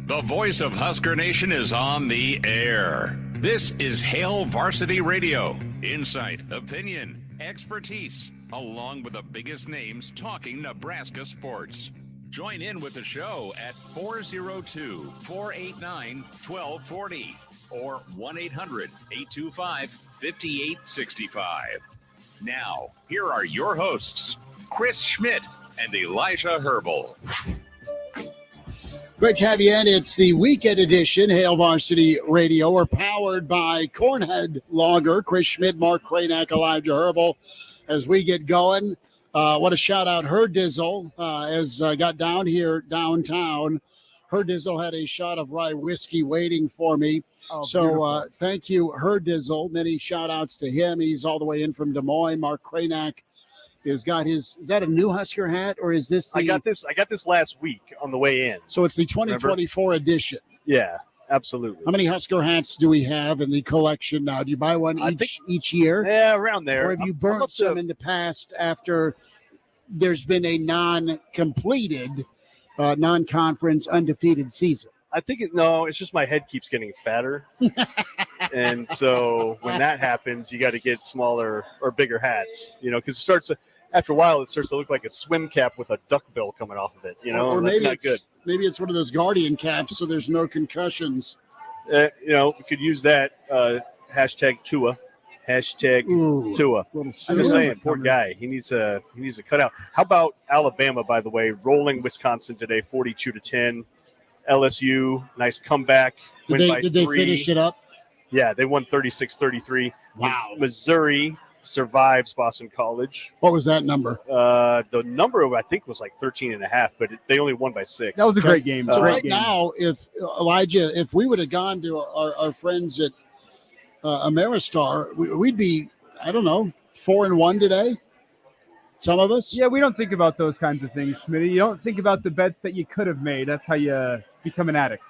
The voice of Husker Nation is on the air. This is Hail Varsity Radio. Insight, opinion, expertise, along with the biggest names talking Nebraska sports. Join in with the show at 402-489-1240 or 1-800-825-5865. Now, here are your hosts, Chris Schmidt and Elijah Herbel. Great to have you in. It's the weekend edition, Hail Varsity Radio. We're powered by Cornhead Lager, Chris Schmidt, Mark Kraynak, Elijah Herbel. As we get going, what a shout-out, Hurrdat, as I got down here downtown. Hurrdat had a shot of rye whiskey waiting for me. Oh, so thank you, Hurrdat. Many shout-outs to him. He's all the way in from Des Moines. Mark Kraynak has got his, is that a new Husker hat, or is this the... I got this last week on the way in. So it's the 2024 edition. Yeah, absolutely. How many Husker hats do we have in the collection now? Do you buy one each year? Yeah, around there. Or have you burnt some in the past after there's been a non-completed, non-conference, undefeated season? I think it's just my head keeps getting fatter. And so when that happens, you got to get smaller or bigger hats, because after a while, it starts to look like a swim cap with a duck bill coming off of it, or that's not good. Maybe it's one of those Guardian caps, so there's no concussions. We could use that hashtag Tua. Hashtag Tua. I'm just saying, poor guy. He needs a cutout. How about Alabama, by the way, rolling Wisconsin today, 42-10. LSU, nice comeback. Did they finish it up? Yeah, they won 36-33. Wow. Missouri survives Boston College. What was that number? The number, I think, was like 13.5, but they only won by 6. That was a great game. So now, if we would have gone to our friends at Ameristar, we'd be, 4-1 today. Some of us. Yeah, we don't think about those kinds of things, Schmidt. You don't think about the bets that you could have made. That's how you become an addict.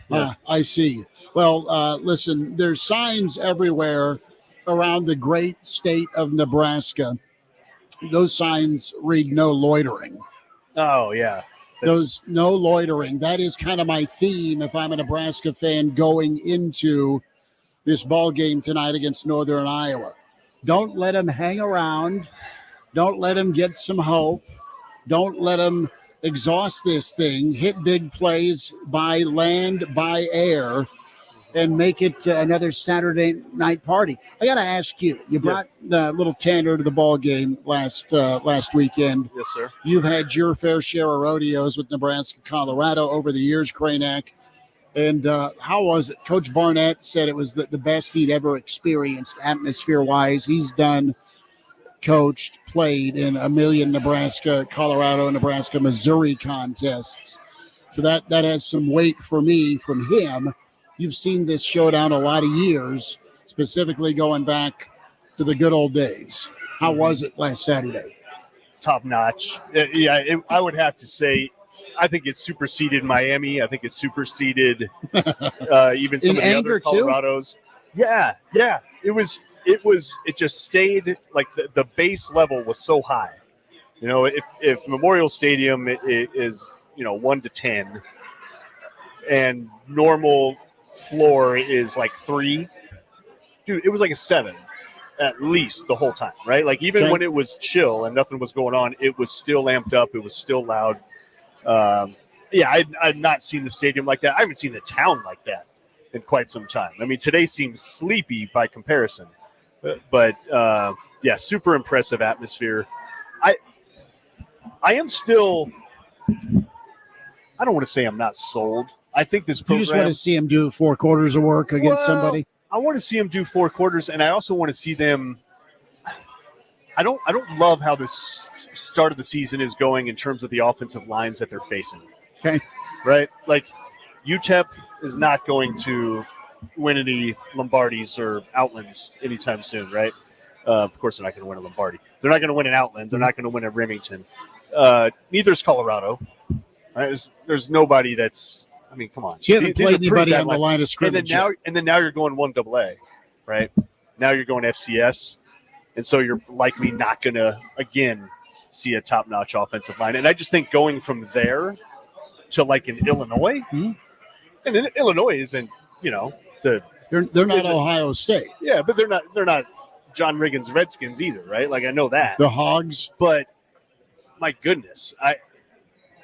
Yeah. I see. Well, listen, there's signs everywhere around the great state of Nebraska. Those signs read no loitering. Oh, yeah. Those no loitering. That is kind of my theme if I'm a Nebraska fan going into this ball game tonight against Northern Iowa. Don't let them hang around. Don't let them get some hope. Don't let them exhaust this thing, hit big plays by land, by air, and make it another Saturday night party. I got to ask you, you brought the little Tanner to the ball game last weekend. Yes, sir. You've had your fair share of rodeos with Nebraska, Colorado over the years, Kraynak. And how was it? Coach Barnett said it was the best he'd ever experienced atmosphere-wise. He's coached, played in a million Nebraska, Colorado, Nebraska, Missouri contests. So that has some weight for me from him. You've seen this showdown a lot of years, specifically going back to the good old days. How was it last Saturday? Top notch. I would have to say, I think it superseded Miami. I think it superseded even some of the other Colorados. Too? Yeah. It just stayed like the base level was so high. If Memorial Stadium is 1 to 10 and normal floor is like 3, dude, it was like a 7 at least the whole time, right? Like even when it was chill and nothing was going on, it was still amped up. It was still loud. I'd not seen the stadium like that. I haven't seen the town like that in quite some time. I mean, today seems sleepy by comparison. But super impressive atmosphere. I am still. I don't want to say I'm not sold. I think this program. You just want to see him do 4 quarters of work against somebody. I want to see him do 4 quarters, and I also want to see them. I don't love how this start of the season is going in terms of the offensive lines that they're facing. Okay. Right, like UTEP is not going to win any Lombardis or Outlands anytime soon, right? Of course, they're not going to win a Lombardi. They're not going to win an Outland. They're not going to win a Remington. Neither is Colorado. Right? There's nobody that's. I mean, come on. So you haven't played anybody on the line of scrimmage. And then now you're going 1AA, right? Now you're going FCS, and so you're likely not going to again see a top-notch offensive line. And I just think going from there to like an Illinois, and Illinois isn't, they're not Ohio State. Yeah, but they're not John Riggins Redskins either, right? Like I know that the Hogs, but my goodness,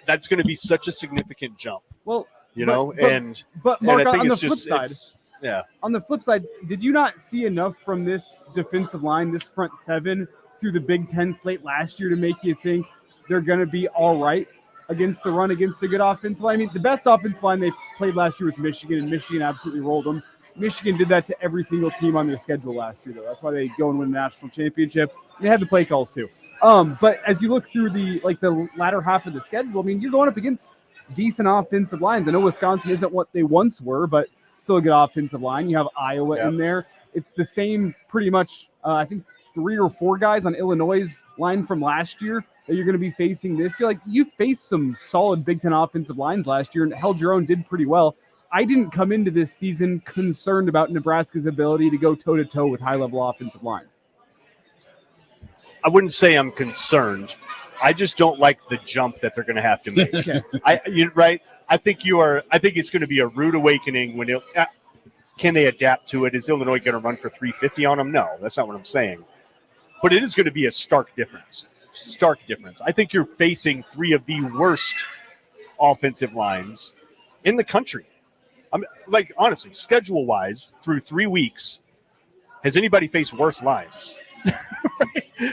that's going to be such a significant jump. Well, but Mark, and I think on it's the just flip side, yeah. On the flip side, did you not see enough from this defensive line, this front seven through the Big Ten slate last year to make you think they're going to be all right against the run, against a good offensive line? I mean, the best offensive line they played last year was Michigan, and Michigan absolutely rolled them. Michigan did that to every single team on their schedule last year, though. That's why they go and win the national championship. They had the play calls too. But as you look through the latter half of the schedule, I mean, you're going up against decent offensive lines. I know Wisconsin isn't what they once were, but still a good offensive line. You have Iowa in there. It's the same pretty much, I think, 3 or 4 guys on Illinois' line from last year that you're going to be facing this year. Like, you faced some solid Big Ten offensive lines last year and held your own, did pretty well. I didn't come into this season concerned about Nebraska's ability to go toe-to-toe with high-level offensive lines. I wouldn't say I'm concerned. I just don't like the jump that they're going to have to make. Right? I think it's going to be a rude awakening when can they adapt to it? Is Illinois going to run for 350 on them? No, that's not what I'm saying. But it is going to be a stark difference. Stark difference. I think you're facing 3 of the worst offensive lines in the country. I mean, like, honestly, schedule-wise, through 3 weeks, has anybody faced worse lines?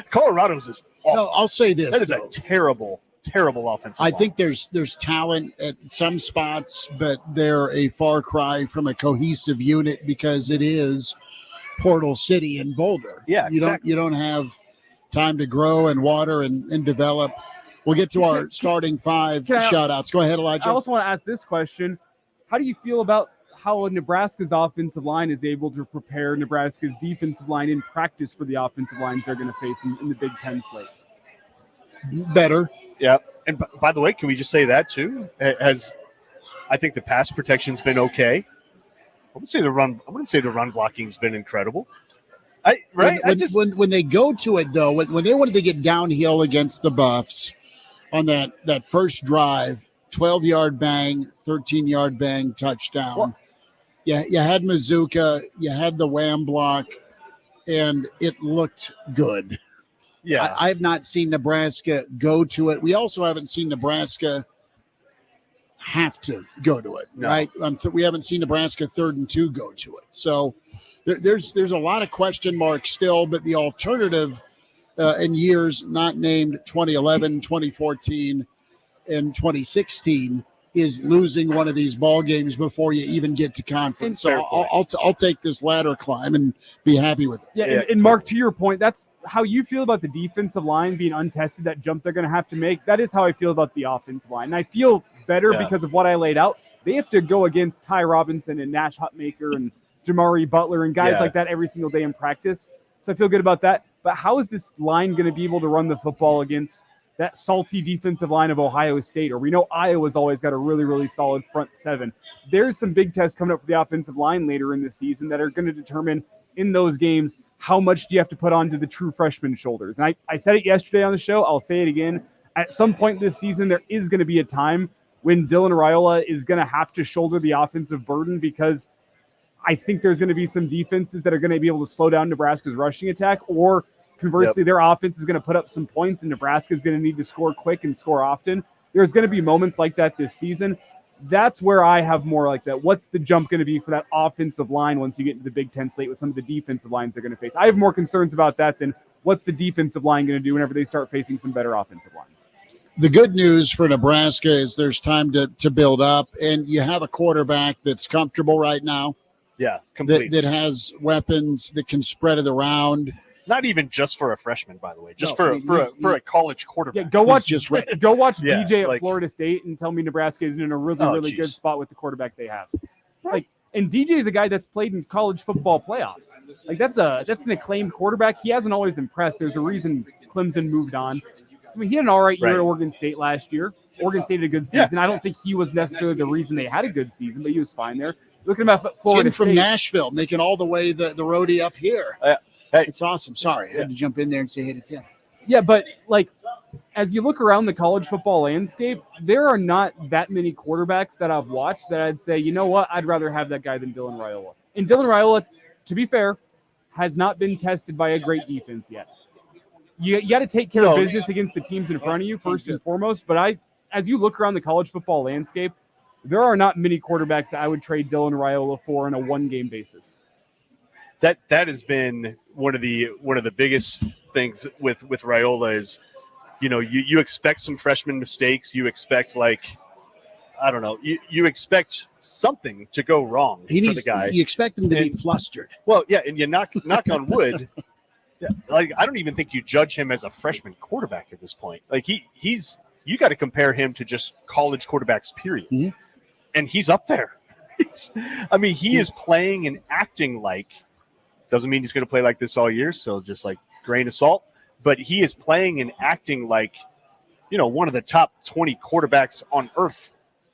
Colorado's is awful. No, I'll say this. That is a terrible offensive line. I think there's talent at some spots, but they're a far cry from a cohesive unit because it is Portal City and Boulder. Yeah, you don't have time to grow and water and develop. We'll get to our starting 5 shout-outs. Go ahead, Elijah. I also want to ask this question. How do you feel about how Nebraska's offensive line is able to prepare Nebraska's defensive line in practice for the offensive lines they're going to face in the Big Ten slate? Better. Yeah. And by the way, can we just say that too? I think the pass protection's been okay. I wouldn't say the run blocking's been incredible. When they go to it though, when they wanted to get downhill against the Buffs on that first drive, 12-yard bang, 13-yard bang, touchdown. Well, you had Mazuka, you had the wham block, and it looked good. Yeah. I have not seen Nebraska go to it. We also haven't seen Nebraska have to go to it, right? We haven't seen Nebraska 3rd and 2 go to it. So there's a lot of question marks still, but the alternative in years not named 2011, 2014, and 2016 is losing one of these ball games before you even get to conference. So I'll take this ladder climb and be happy with it. Yeah, and Mark, to your point, that's how you feel about the defensive line being untested, that jump they're going to have to make. That is how I feel about the offensive line. And I feel better because of what I laid out. They have to go against Ty Robinson and Nash Hutmaker and Jamari Butler and guys like that every single day in practice. So I feel good about that. But how is this line going to be able to run the football against that salty defensive line of Ohio State? Or we know Iowa's always got a really, really solid front 7. There's some big tests coming up for the offensive line later in the season that are going to determine in those games how much do you have to put onto the true freshman shoulders. And I said it yesterday on the show. I'll say it again. At some point this season, there is going to be a time when Dylan Raiola is going to have to shoulder the offensive burden, because I think there's going to be some defenses that are going to be able to slow down Nebraska's rushing attack, or conversely, their offense is going to put up some points and Nebraska is going to need to score quick and score often. There's going to be moments like that this season. That's where I have more like that. What's the jump going to be for that offensive line once you get into the Big Ten slate with some of the defensive lines they're going to face? I have more concerns about that than what's the defensive line going to do whenever they start facing some better offensive lines. The good news for Nebraska is there's time to build up, and you have a quarterback that's comfortable right now. Yeah, completely. That has weapons that can spread it around. Not even just for a freshman, by the way, just for a college quarterback. Yeah, go watch Yeah, DJ at Florida State and tell me Nebraska isn't in a really good spot with the quarterback they have. And DJ is a guy that's played in college football playoffs. That's an acclaimed quarterback. He hasn't always impressed. There's a reason Clemson moved on. I mean, he had an all right year at Oregon State last year. Oregon State had a good season. Yeah. I don't think he was necessarily the reason they had a good season, but he was fine there. Look at him at Florida from State. Nashville, making all the way the roadie up here. Hey. It's awesome. Sorry, I had to jump in there and say hey to Tim. Yeah, but like as you look around the college football landscape, there are not that many quarterbacks that I've watched that I'd say, you know what, I'd rather have that guy than Dylan Raiola. And Dylan Raiola, to be fair, has not been tested by a great defense yet. You got to take care of business against the teams in front of you first and foremost. But as you look around the college football landscape, there are not many quarterbacks that I would trade Dylan Raiola for on a one-game basis. That has been one of the biggest things with Raiola is, you expect some freshman mistakes. You expect you expect something to go wrong for the guy. You expect him to be flustered. Well, yeah, and you knock on wood. Like, I don't even think you judge him as a freshman quarterback at this point. Like you got to compare him to just college quarterbacks, period. Mm-hmm. And he's up there. He is playing and acting like. Doesn't mean he's going to play like this all year, so just like grain of salt. But he is playing and acting like, one of the top 20 quarterbacks on earth,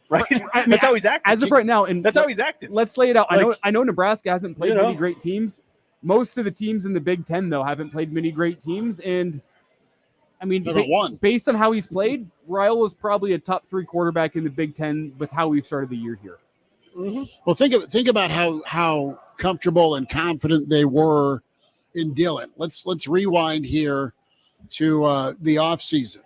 right? That's how he's acting. As of right now, and that's how he's acting. Let's lay it out. I know Nebraska hasn't played many great teams. Most of the teams in the Big Ten, though, haven't played many great teams. And, based on how he's played, Raiola is probably a top 3 quarterback in the Big Ten with how we've started the year here. Mm-hmm. Well, think about how comfortable and confident they were in Dylan. Let's rewind here to the offseason.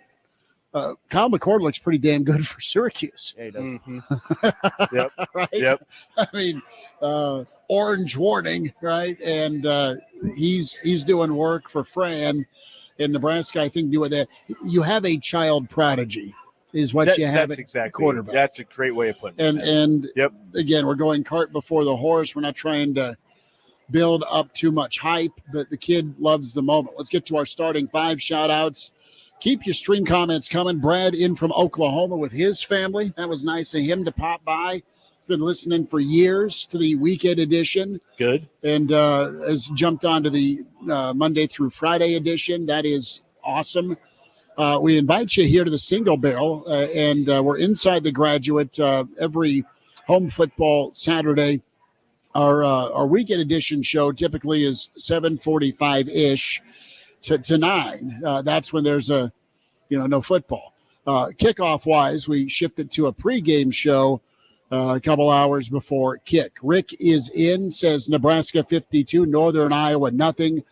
Kyle McCord looks pretty damn good for Syracuse. Yeah, he does. Mm-hmm. Yep. Right? Yep. Orange warning, right? And he's doing work for Fran in Nebraska. I think doing that. You have a child prodigy. Is what you have at quarterback. That's a great way of putting it. And yep. Again, we're going cart before the horse. We're not trying to build up too much hype, but the kid loves the moment. Let's get to our starting 5 shout-outs. Keep your stream comments coming. Brad in from Oklahoma with his family. That was nice of him to pop by. Been listening for years to the weekend edition. Good. And has jumped onto the Monday through Friday edition. That is awesome. We invite you here to the Single Barrel, and we're inside the Graduate every home football Saturday. Our weekend edition show typically is 7:45-ish to 9. That's when there's no football. Kickoff-wise, we shifted to a pregame show a couple hours before kick. Rick is in, says Nebraska 52, Northern Iowa nothing.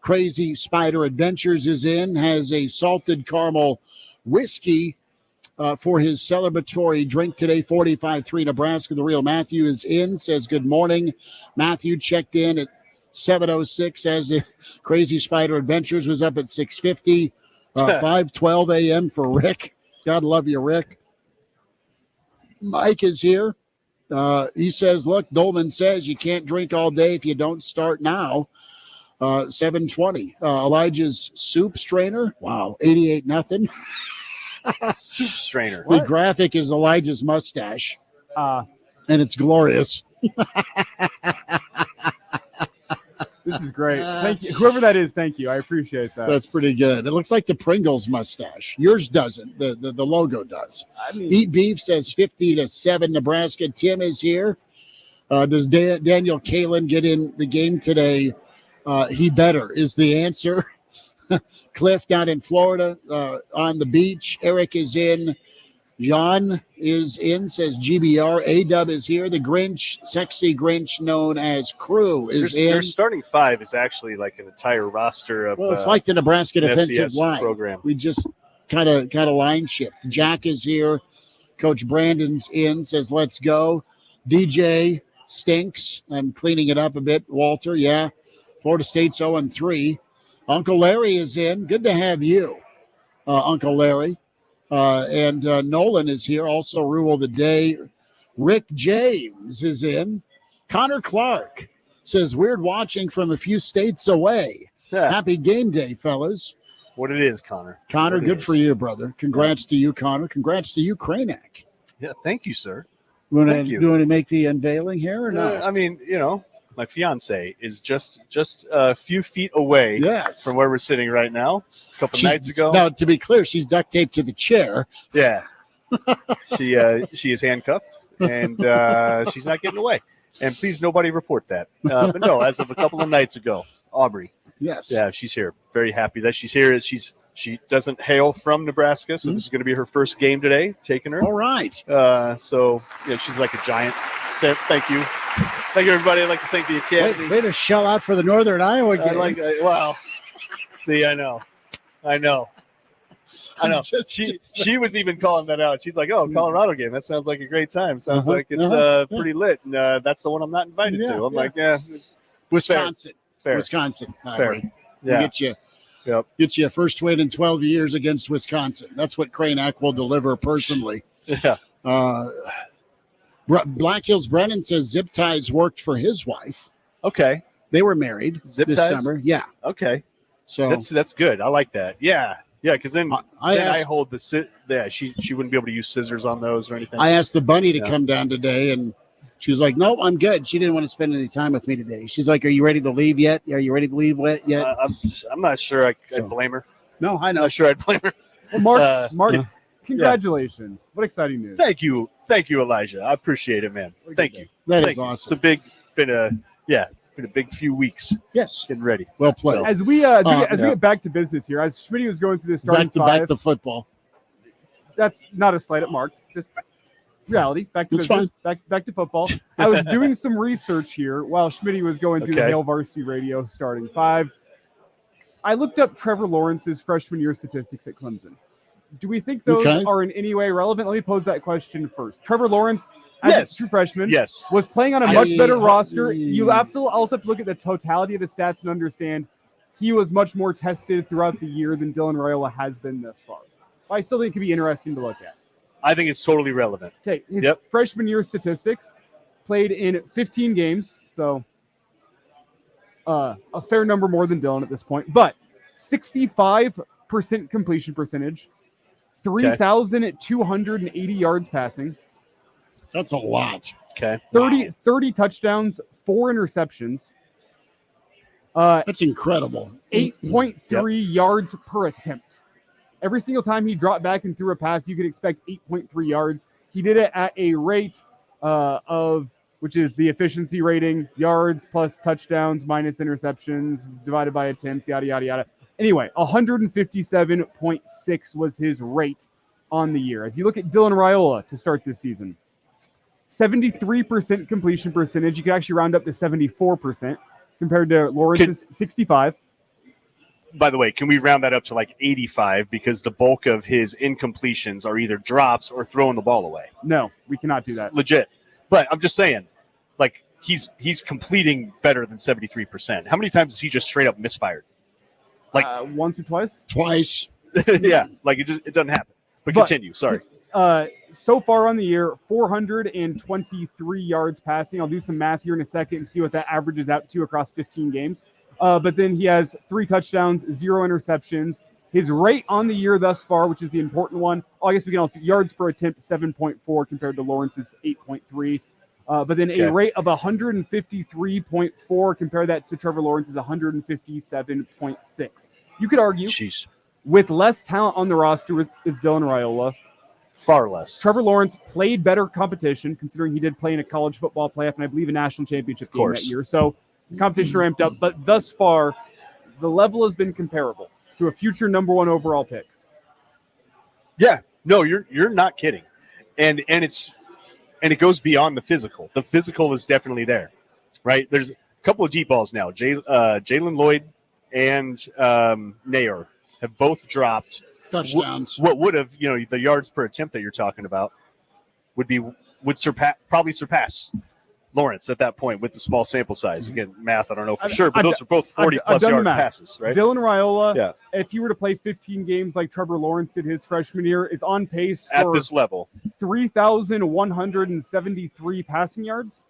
Crazy Spider Adventures is in, has a salted caramel whiskey for his celebratory drink today, 45-3 Nebraska. The real Matthew is in, says good morning. Matthew checked in at 7:06 as the Crazy Spider Adventures was up at 6:50. 5:12 a.m. for Rick. God love you, Rick. Mike is here. He says, look, Dolman says you can't drink all day if you don't start now. 7:20. Elijah's soup strainer. Wow, 88-0. Soup strainer. The graphic is Elijah's mustache, and it's glorious. This is great. Thank you. Whoever that is, thank you. I appreciate that. That's pretty good. It looks like the Pringles mustache. Yours doesn't. The logo does. Eat Beef says 50-7 Nebraska. Tim is here. Does Daniel Kalen get in the game today? He better is the answer. Cliff down in Florida on the beach. Eric is in. John is in, says GBR. A-Dub is here. The Grinch, sexy Grinch known as Crew is in. Their starting 5 is actually like an entire roster of it's like the Nebraska defensive FCS line. Program. We just kind of line shift. Jack is here. Coach Brandon's in, says let's go. DJ stinks. I'm cleaning it up a bit. Walter, yeah. Florida State's 0-3. Uncle Larry is in. Good to have you, Uncle Larry. And Nolan is here. Also, rule of the day. Rick James is in. Connor Clark says, weird watching from a few states away. Yeah. Happy game day, fellas. What it is, Connor. Connor, good for you, brother. Congrats to you, Connor. Congrats to you, Kraynak. Yeah, thank you, sir. Thank you. Do you want to make the unveiling here or not? I mean, my fiance is just a few feet away from where we're sitting right now. A couple nights ago. Now, to be clear, she's duct taped to the chair. Yeah. She is handcuffed, and she's not getting away. And please, nobody report that. But no, as of a couple of nights ago, Aubrey. Yes. Yeah, she's here. Very happy that she's here. She's She doesn't hail from Nebraska, so this is going to be her first game today, taking her. All right. So, she's like a giant. Thank you. Thank you, everybody. I'd like to thank the Academy. Way to shell out for the Northern Iowa game. Wow. See, I know. She was even calling that out. She's like, "Oh, Colorado game. That sounds like a great time. Sounds like it's pretty lit." And that's the one I'm not invited to. I'm like, "Yeah, Wisconsin. Fair. Wisconsin. Fair. Yeah. Get you a first win in 12 years against Wisconsin. That's what Kraynak will deliver personally. Yeah. Black Hills Brennan says zip ties worked for his wife. Okay. They were married Zip this ties? summer. Yeah. Okay. So that's good. I like that. Yeah. Yeah, because then I I hold the she wouldn't be able to use scissors on those or anything. I asked the bunny to come down today, and she was like, "No, I'm good." She didn't want to spend any time with me today. She's like, "Are you ready to leave yet? Are you ready to leave yet?" I'm not sure I'd blame her. No, I know. I'm not sure I'd blame her. Well, Mark, congratulations! What exciting news! Thank you, Elijah. I appreciate it, man. Thank you. That is awesome. It's been a big few weeks. Yes, getting ready. Well played. So, as we get back to business here, as Schmidt was going through the starting back to football. That's not a slight at Mark. Just reality. Back to business. Back to football. I was doing some research here while Schmidt was going through the Hail Varsity Radio starting five. I looked up Trevor Lawrence's freshman year statistics at Clemson. Do we think those are in any way relevant? Let me pose that question first. Trevor Lawrence, as a true freshman, was playing on a much better roster. You also have to look at the totality of the stats and understand he was much more tested throughout the year than Dylan Raiola has been thus far. But I still think it could be interesting to look at. I think it's totally relevant. Okay, his freshman year statistics, played in 15 games, so a fair number more than Dylan at this point, but 65% completion percentage, 3,280 yards passing. That's a lot. Okay. 30 touchdowns, 4 interceptions. That's incredible. 8.3 yards per attempt. Every single time he dropped back and threw a pass, you could expect 8.3 yards. He did it at a rate which is the efficiency rating, yards plus touchdowns minus interceptions divided by attempts, yada, yada, yada. Anyway, 157.6 was his rate on the year. As you look at Dylan Raiola to start this season, 73% completion percentage. You could actually round up to 74% compared to Lawrence's 65. By the way, can we round that up to like 85 because the bulk of his incompletions are either drops or throwing the ball away? No, we cannot do that. It's legit. But I'm just saying, like he's completing better than 73%. How many times has he just straight up misfired? Like once or twice? Twice. Yeah, like it doesn't happen. But continue. Sorry. So far on the year, 423 yards passing. I'll do some math here in a second and see what that averages out to across 15 games. But then he has 3 touchdowns, 0 interceptions. His rate on the year thus far, which is the important one, I guess we can also yards per attempt 7.4 compared to Lawrence's 8.3. But then a rate of 153.4, compare that to Trevor Lawrence's 157.6. You could argue with less talent on the roster with Dylan Raiola, far less. Trevor Lawrence played better competition, considering he did play in a college football playoff and I believe a national championship game that year. So the competition ramped up, but thus far, the level has been comparable to a future number 1 overall pick. Yeah, no, you're not kidding, and it goes beyond the physical. The physical is definitely there, right? There's a couple of deep balls now. Jalen Lloyd and Nair have both dropped touchdowns. What would have, the yards per attempt that you're talking about would probably surpass Lawrence at that point with the small sample size. Again, math, I don't know for sure, but those are both 40-plus yard passes, right? Dylan Raiola, if he were to play 15 games like Trevor Lawrence did his freshman year, is on pace for at this level 3,173 passing yards.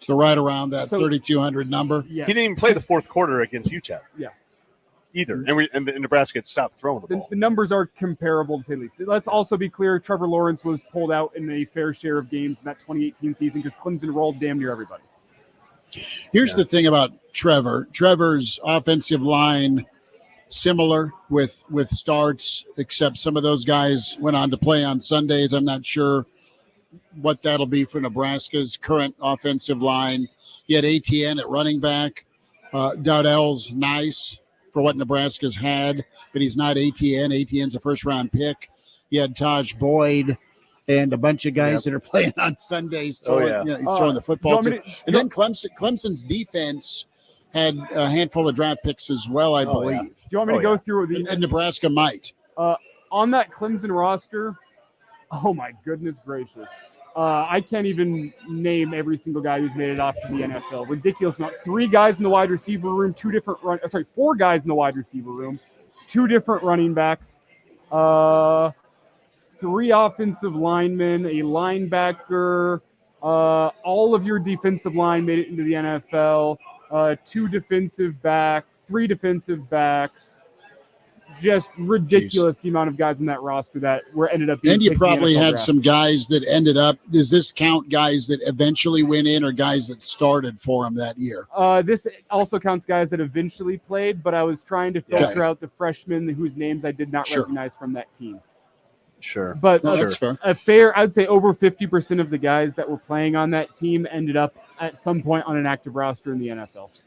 So right around that 3,200 number. Yes. He didn't even play the fourth quarter against UTEP. Yeah. Either. And Nebraska had stopped throwing the ball. The numbers are comparable, to say the least. Let's also be clear, Trevor Lawrence was pulled out in a fair share of games in that 2018 season because Clemson rolled damn near everybody. Here's the thing about Trevor. Trevor's offensive line, similar with starts, except some of those guys went on to play on Sundays. I'm not sure what that'll be for Nebraska's current offensive line. You had ATN at running back. Dowdell's nice for what Nebraska's had. but he's not ATN. ATN's a first-round pick. You had Taj Boyd and a bunch of guys that are playing on Sundays. He's throwing the football too. And then Clemson's defense had a handful of draft picks as well, I believe. Do you want me to go through the? And Nebraska might. On that Clemson roster, oh my goodness gracious. I can't even name every single guy who's made it off to the NFL. Ridiculous amount. 4 guys in the wide receiver room, 2 different running backs, 3 offensive linemen, a linebacker, all of your defensive line made it into the NFL, 2 defensive backs, 3 defensive backs. Just ridiculous the amount of guys in that roster that ended up being. And you probably had some guys that ended up. Does this count guys that eventually went in or guys that started for them that year? This also counts guys that eventually played, but I was trying to filter out the freshmen whose names I did not recognize from that team. Sure. But that's fair. I'd say over 50% of the guys that were playing on that team ended up at some point on an active roster in the NFL.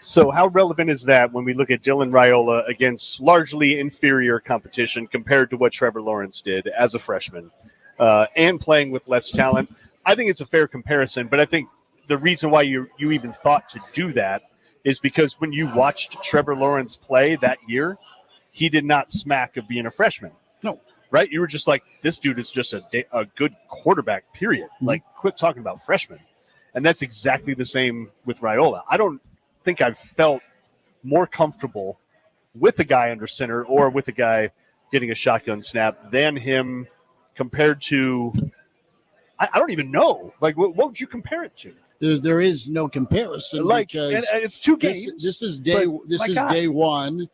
So how relevant is that when we look at Dylan Raiola against largely inferior competition compared to what Trevor Lawrence did as a freshman and playing with less talent? I think it's a fair comparison, but I think the reason why you even thought to do that is because when you watched Trevor Lawrence play that year, he did not smack of being a freshman. No. Right? You were just like, this dude is just a good quarterback, period. Mm-hmm. Like, quit talking about freshmen. And that's exactly the same with Raiola. I don't think I've felt more comfortable with a guy under center or with a guy getting a shotgun snap than him compared to I don't even know. Like, what would you compare it to? There is no comparison. Like, because and it's 2 games. This is day one.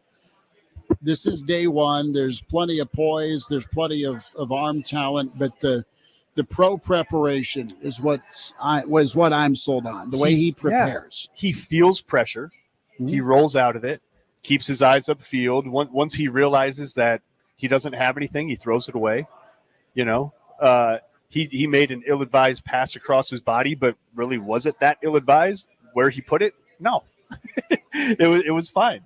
This is day one. There's plenty of poise. There's plenty of arm talent, but the pro preparation is what I'm sold on. The way he prepares. He feels pressure. Mm-hmm. He rolls out of it, keeps his eyes upfield. Once he realizes that he doesn't have anything, he throws it away. You know, he made an ill-advised pass across his body, but really was it that ill-advised? Where he put it? No, it was fine.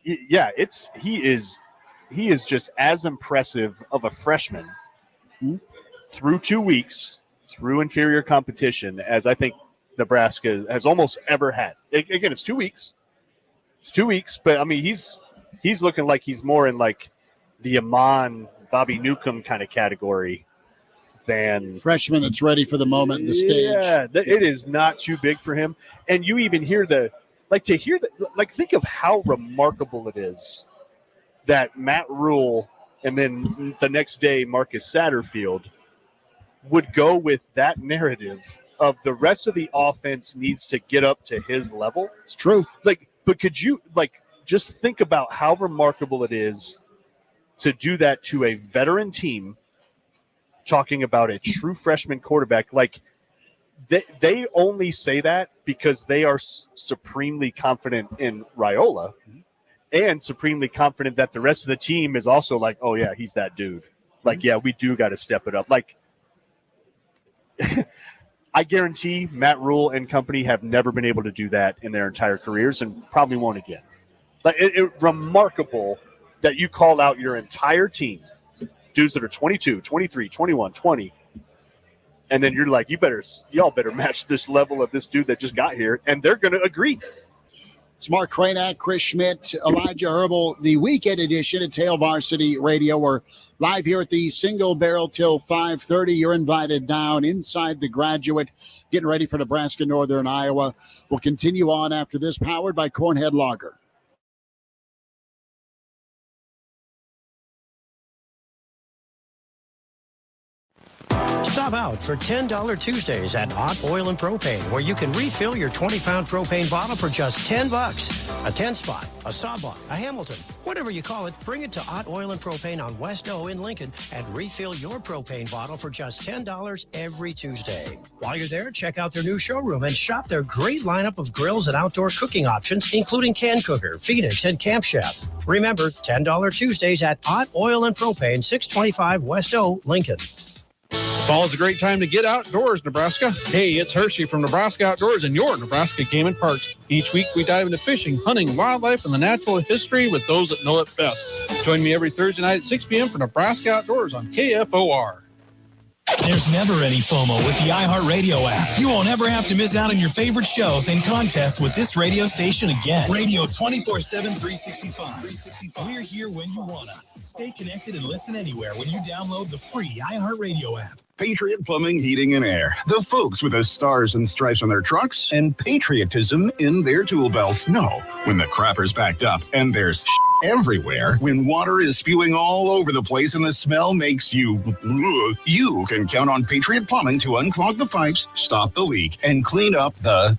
He is just as impressive of a freshman through 2 weeks, through inferior competition, as I think Nebraska has almost ever had. Again, it's 2 weeks. It's 2 weeks, but I mean, he's looking like he's more in like the Amon, Bobby Newcomb kind of category than freshman that's ready for the moment, the stage. Yeah, it is not too big for him. And you even hear think of how remarkable it is that Matt Rule and then the next day Marcus Satterfield would go with that narrative of the rest of the offense needs to get up to his level. It's true. But could you just think about how remarkable it is to do that to a veteran team, talking about a true freshman quarterback. Like, they only say that because they are supremely confident in Raiola and supremely confident that the rest of the team is also like, oh, yeah, he's that dude. Like, yeah, we do got to step it up. Like, I guarantee Matt Rule and company have never been able to do that in their entire careers and probably won't again. Like, it's remarkable that you call out your entire team, dudes that are 22, 23, 21, 20, and then you're like, y'all better match this level of this dude that just got here, and they're going to agree. It's Mark Kraynak, Chris Schmidt, Elijah Herbel, the weekend edition. It's Hail Varsity Radio. We're live here at the Single Barrel till 5:30. You're invited down inside the Graduate, getting ready for Nebraska-Northern Iowa. We'll continue on after this, powered by Cornhead Lager. Stop out for $10 Tuesdays at Ott Oil and Propane, where you can refill your 20-pound propane bottle for just $10. A 10-spot, a Sawbuck, a Hamilton, whatever you call it, bring it to Ott Oil and Propane on West O in Lincoln and refill your propane bottle for just $10 every Tuesday. While you're there, check out their new showroom and shop their great lineup of grills and outdoor cooking options, including Can Cooker, Phoenix, and Camp Chef. Remember, $10 Tuesdays at Ott Oil and Propane, 625 West O, Lincoln. Fall is a great time to get outdoors, Nebraska. Hey, it's Hershey from Nebraska Outdoors and your Nebraska Game and Parks. Each week we dive into fishing, hunting, wildlife, and the natural history with those that know it best. Join me every Thursday night at 6 p.m. for Nebraska Outdoors on KFOR. There's never any FOMO with the iHeartRadio app. You won't ever have to miss out on your favorite shows and contests with this radio station again. Radio 24/7, 365. We're here when you want us. Stay connected and listen anywhere when you download the free iHeartRadio app. Patriot Plumbing, Heating, and Air. The folks with the stars and stripes on their trucks and patriotism in their tool belts know when the crapper's backed up and there's everywhere, when water is spewing all over the place and the smell makes you can count on Patriot Plumbing to unclog the pipes, stop the leak, and clean up the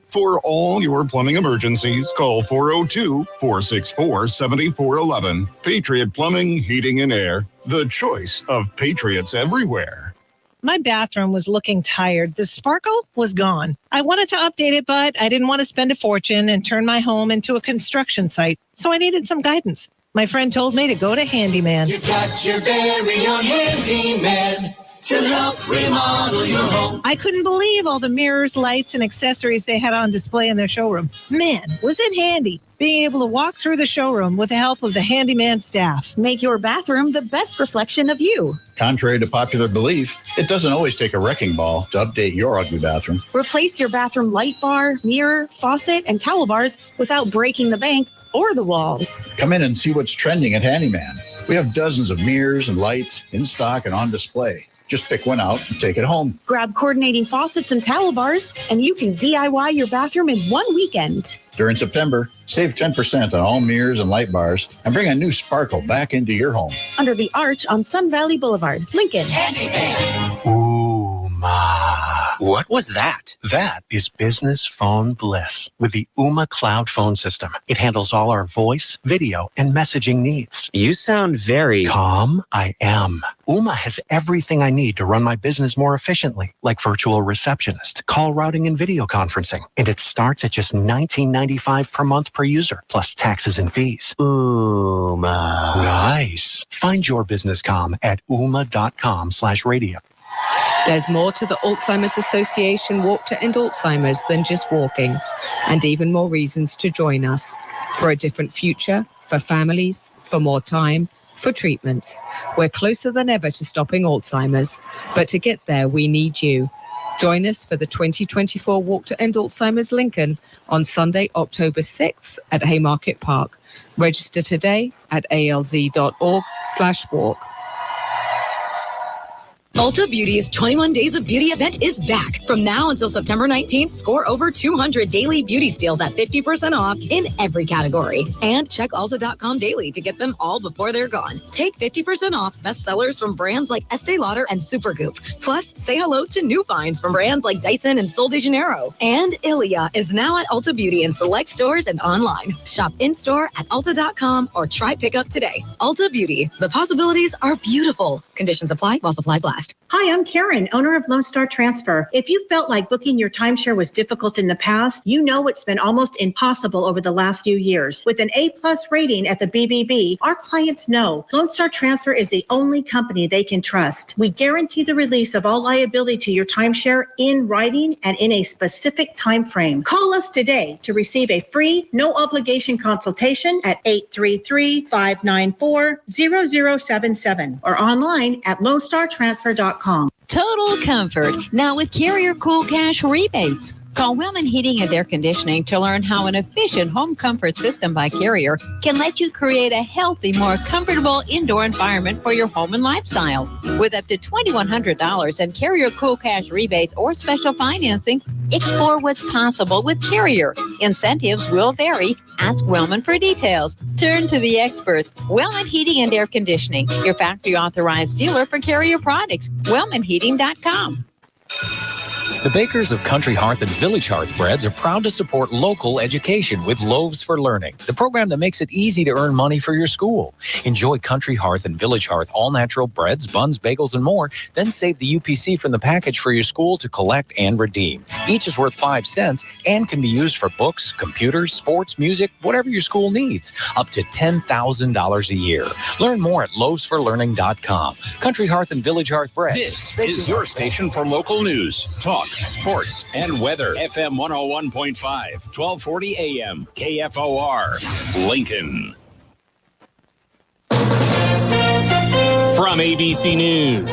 For all your plumbing emergencies, call 402-464-7411. Patriot Plumbing, Heating, and Air. The choice of patriots everywhere. My bathroom was looking tired. The sparkle was gone. I wanted to update it, but I didn't want to spend a fortune and turn my home into a construction site. So I needed some guidance. My friend told me to go to Handyman. You've got your very own Handyman to help remodel your home. I couldn't believe all the mirrors, lights, and accessories they had on display in their showroom. Man, was it handy being able to walk through the showroom with the help of the Handyman staff. Make your bathroom the best reflection of you. Contrary to popular belief, it doesn't always take a wrecking ball to update your ugly bathroom. Replace your bathroom light bar, mirror, faucet, and towel bars without breaking the bank or the walls. Come in and see what's trending at Handyman. We have dozens of mirrors and lights in stock and on display. Just pick one out and take it home. Grab coordinating faucets and towel bars, and you can DIY your bathroom in one weekend. During September, save 10% on all mirrors and light bars and bring a new sparkle back into your home. Under the arch on Sun Valley Boulevard, Lincoln. Handyman. What was that? That is business phone bliss with the Ooma Cloud phone system. It handles all our voice, video, and messaging needs. You sound very calm. I am. Ooma has everything I need to run my business more efficiently, like virtual receptionist, call routing, and video conferencing. And it starts at just $19.95 per month per user, plus taxes and fees. Ooma. Nice. Find your business comm at ooma.com/radio. There's more to the Alzheimer's Association Walk to End Alzheimer's than just walking, and even more reasons to join us. For a different future, for families, for more time, for treatments. We're closer than ever to stopping Alzheimer's, but to get there, we need you. Join us for the 2024 Walk to End Alzheimer's Lincoln on Sunday, October 6th at Haymarket Park. Register today at alz.org/walk. Ulta Beauty's 21 Days of Beauty event is back. From now until September 19th, score over 200 daily beauty steals at 50% off in every category. And check Ulta.com daily to get them all before they're gone. Take 50% off bestsellers from brands like Estee Lauder and Supergoop. Plus, say hello to new finds from brands like Dyson and Sol de Janeiro. And Ilia is now at Ulta Beauty in select stores and online. Shop in-store at Ulta.com or try pickup today. Ulta Beauty. The possibilities are beautiful. Conditions apply while supplies last. Hi, I'm Karen, owner of Lone Star Transfer. If you felt like booking your timeshare was difficult in the past, you know it's been almost impossible over the last few years. With an A+ rating at the BBB, our clients know Lone Star Transfer is the only company they can trust. We guarantee the release of all liability to your timeshare in writing and in a specific time frame. Call us today to receive a free, no-obligation consultation at 833-594-0077 or online at LoneStarTransfer.com. Total comfort, now with Carrier Cool Cash rebates. Call Wellman Heating and Air Conditioning to learn how an efficient home comfort system by Carrier can let you create a healthy, more comfortable indoor environment for your home and lifestyle. With up to $2,100 in Carrier Cool Cash rebates or special financing, explore what's possible with Carrier. Incentives will vary. Ask Wellman for details. Turn to the experts. Wellman Heating and Air Conditioning, your factory authorized dealer for Carrier products. WellmanHeating.com. The bakers of Country Hearth and Village Hearth breads are proud to support local education with Loaves for Learning, the program that makes it easy to earn money for your school. Enjoy Country Hearth and Village Hearth all-natural breads, buns, bagels, and more. Then save the UPC from the package for your school to collect and redeem. Each is worth 5 cents and can be used for books, computers, sports, music, whatever your school needs. Up to $10,000 a year. Learn more at loavesforlearning.com. Country Hearth and Village Hearth breads. This is your station for local news, talk, sports, and weather. FM 101.5, 1240 AM, KFOR, Lincoln. From ABC News,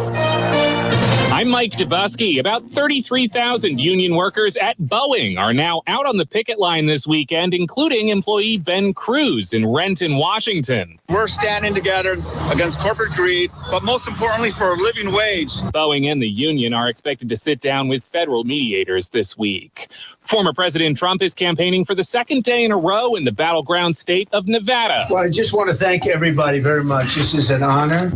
I'm Mike Dubusky. About 33,000 union workers at Boeing are now out on the picket line this weekend, including employee Ben Cruz in Renton, Washington. We're standing together against corporate greed, but most importantly for a living wage. Boeing and the union are expected to sit down with federal mediators this week. Former President Trump is campaigning for the second day in a row in the battleground state of Nevada. Well, I just want to thank everybody very much. This is an honor.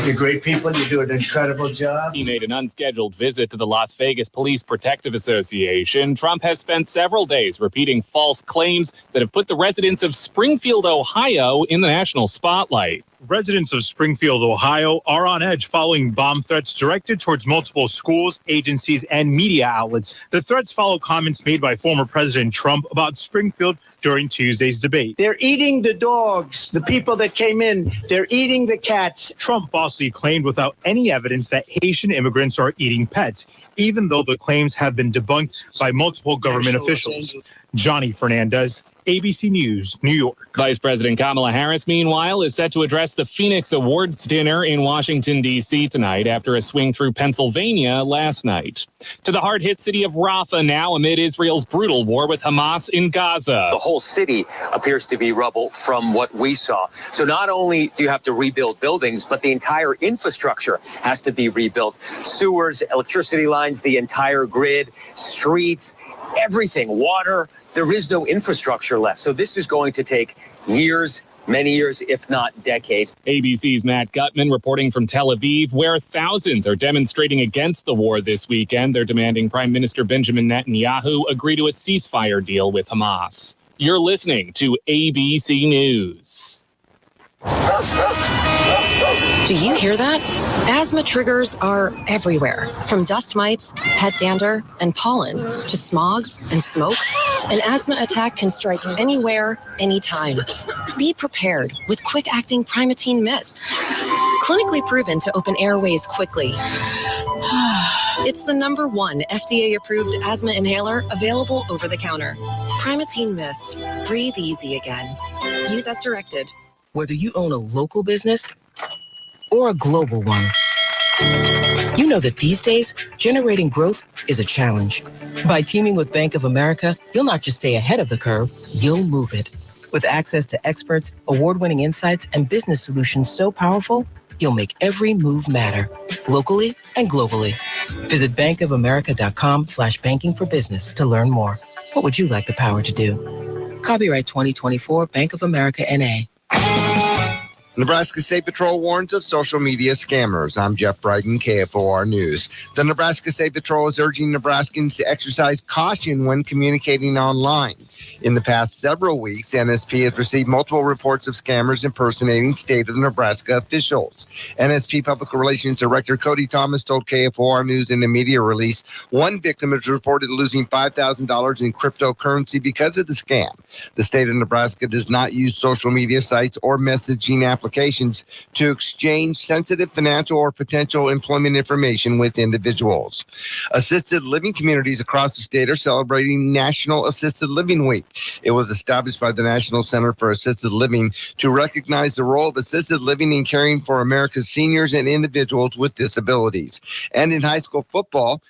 You're great people. You do an incredible job. He made an unscheduled visit to the Las Vegas Police Protective Association. Trump has spent several days repeating false claims that have put the residents of Springfield, Ohio in the national spotlight. Residents of Springfield, Ohio are on edge following bomb threats directed towards multiple schools, agencies, and media outlets. The threats follow comments made by former President Trump about Springfield during Tuesday's debate. They're eating the dogs, the people that came in. They're eating the cats. Trump falsely claimed without any evidence that Haitian immigrants are eating pets, even though the claims have been debunked by multiple government officials. Johnny Fernandez, ABC News, New York. Vice President Kamala Harris, meanwhile, is set to address the Phoenix Awards dinner in Washington, D.C. tonight after a swing through Pennsylvania last night. To the hard-hit city of Rafah now amid Israel's brutal war with Hamas in Gaza. The whole city appears to be rubble from what we saw. So not only do you have to rebuild buildings, but the entire infrastructure has to be rebuilt. Sewers, electricity lines, the entire grid, streets, everything, water. There is no infrastructure left. So this is going to take years, many years, if not decades. ABC's Matt Gutman reporting from Tel Aviv, where thousands are demonstrating against the war this weekend. They're demanding Prime Minister Benjamin Netanyahu agree to a ceasefire deal with Hamas. You're listening to ABC News. Do you hear that? Asthma triggers are everywhere, from dust mites, pet dander, and pollen, to smog and smoke. An asthma attack can strike anywhere, anytime. Be prepared with quick-acting Primatene Mist. Clinically proven to open airways quickly. It's the #1 FDA-approved asthma inhaler available over the counter. Primatene Mist. Breathe easy again. Use as directed. Whether you own a local business or a global one, you know that these days, generating growth is a challenge. By teaming with Bank of America, you'll not just stay ahead of the curve, you'll move it. With access to experts, award-winning insights, and business solutions so powerful, you'll make every move matter, locally and globally. Visit bankofamerica.com/banking for business to learn more. What would you like the power to do? Copyright 2024, Bank of America, N.A. Nebraska State Patrol warns of social media scammers. I'm Jeff Bryden, KFOR News. The Nebraska State Patrol is urging Nebraskans to exercise caution when communicating online. In the past several weeks, NSP has received multiple reports of scammers impersonating state of Nebraska officials. NSP Public Relations Director Cody Thomas told KFOR News in a media release, one victim is reported losing $5,000 in cryptocurrency because of the scam. The state of Nebraska does not use social media sites or messaging applications to exchange sensitive financial or potential employment information with individuals. Assisted living communities across the state are celebrating National Assisted Living Week. It was established by the National Center for Assisted Living to recognize the role of assisted living in caring for America's seniors and individuals with disabilities. And in high school football,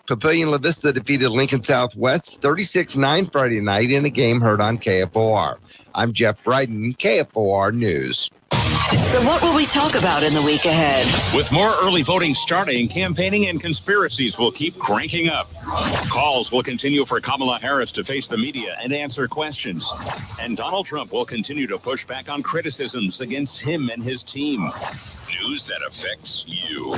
Papillion La Vista defeated Lincoln Southwest 36-9 Friday night in a game heard on KFOR. I'm Jeff Bryden, KFOR News. So what will we talk about in the week ahead? With more early voting starting, campaigning and conspiracies will keep cranking up. Calls will continue for Kamala Harris to face the media and answer questions. And Donald Trump will continue to push back on criticisms against him and his team. News that affects you.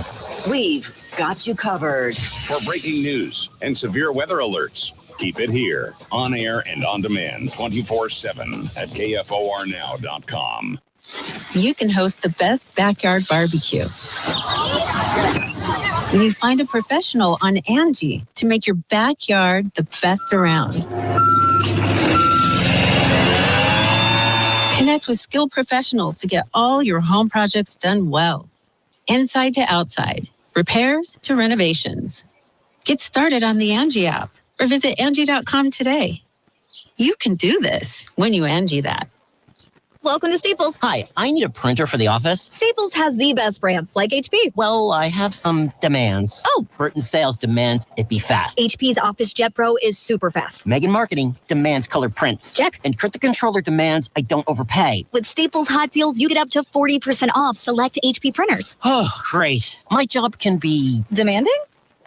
We've got you covered. For breaking news and severe weather alerts, keep it here, on air and on demand, 24/7 at KFORnow.com. You can host the best backyard barbecue. You find a professional on Angie to make your backyard the best around. Connect with skilled professionals to get all your home projects done well. Inside to outside, repairs to renovations. Get started on the Angie app or visit Angie.com today. You can do this when you Angie that. Welcome to Staples. Hi, I need a printer for the office. Staples has the best brands like HP. Well, I have some demands. Oh. Burton Sales demands it be fast. HP's Office Jet Pro is super fast. Megan Marketing demands color prints. Check. And Crit the Controller demands I don't overpay. With Staples hot deals, you get up to 40% off select HP printers. Oh, great. My job can be... demanding?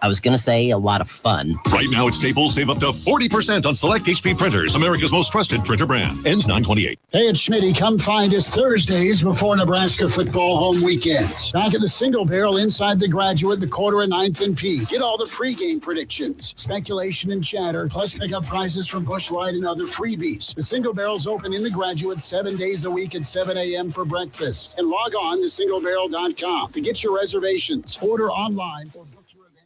I was going to say a lot of fun. Right now at Staples, save up to 40% on select HP printers, America's most trusted printer brand. Ends 9/28. Hey, it's Schmidt. Come find us Thursdays before Nebraska football home weekends. Back at the Single Barrel inside the Graduate, the quarter and 9th and P. Get all the pregame predictions, speculation and chatter, plus pick up prizes from Busch Light and other freebies. The Single Barrel's open in the Graduate 7 days a week at 7 a.m. for breakfast. And log on to singlebarrel.com to get your reservations. Order online or book your event.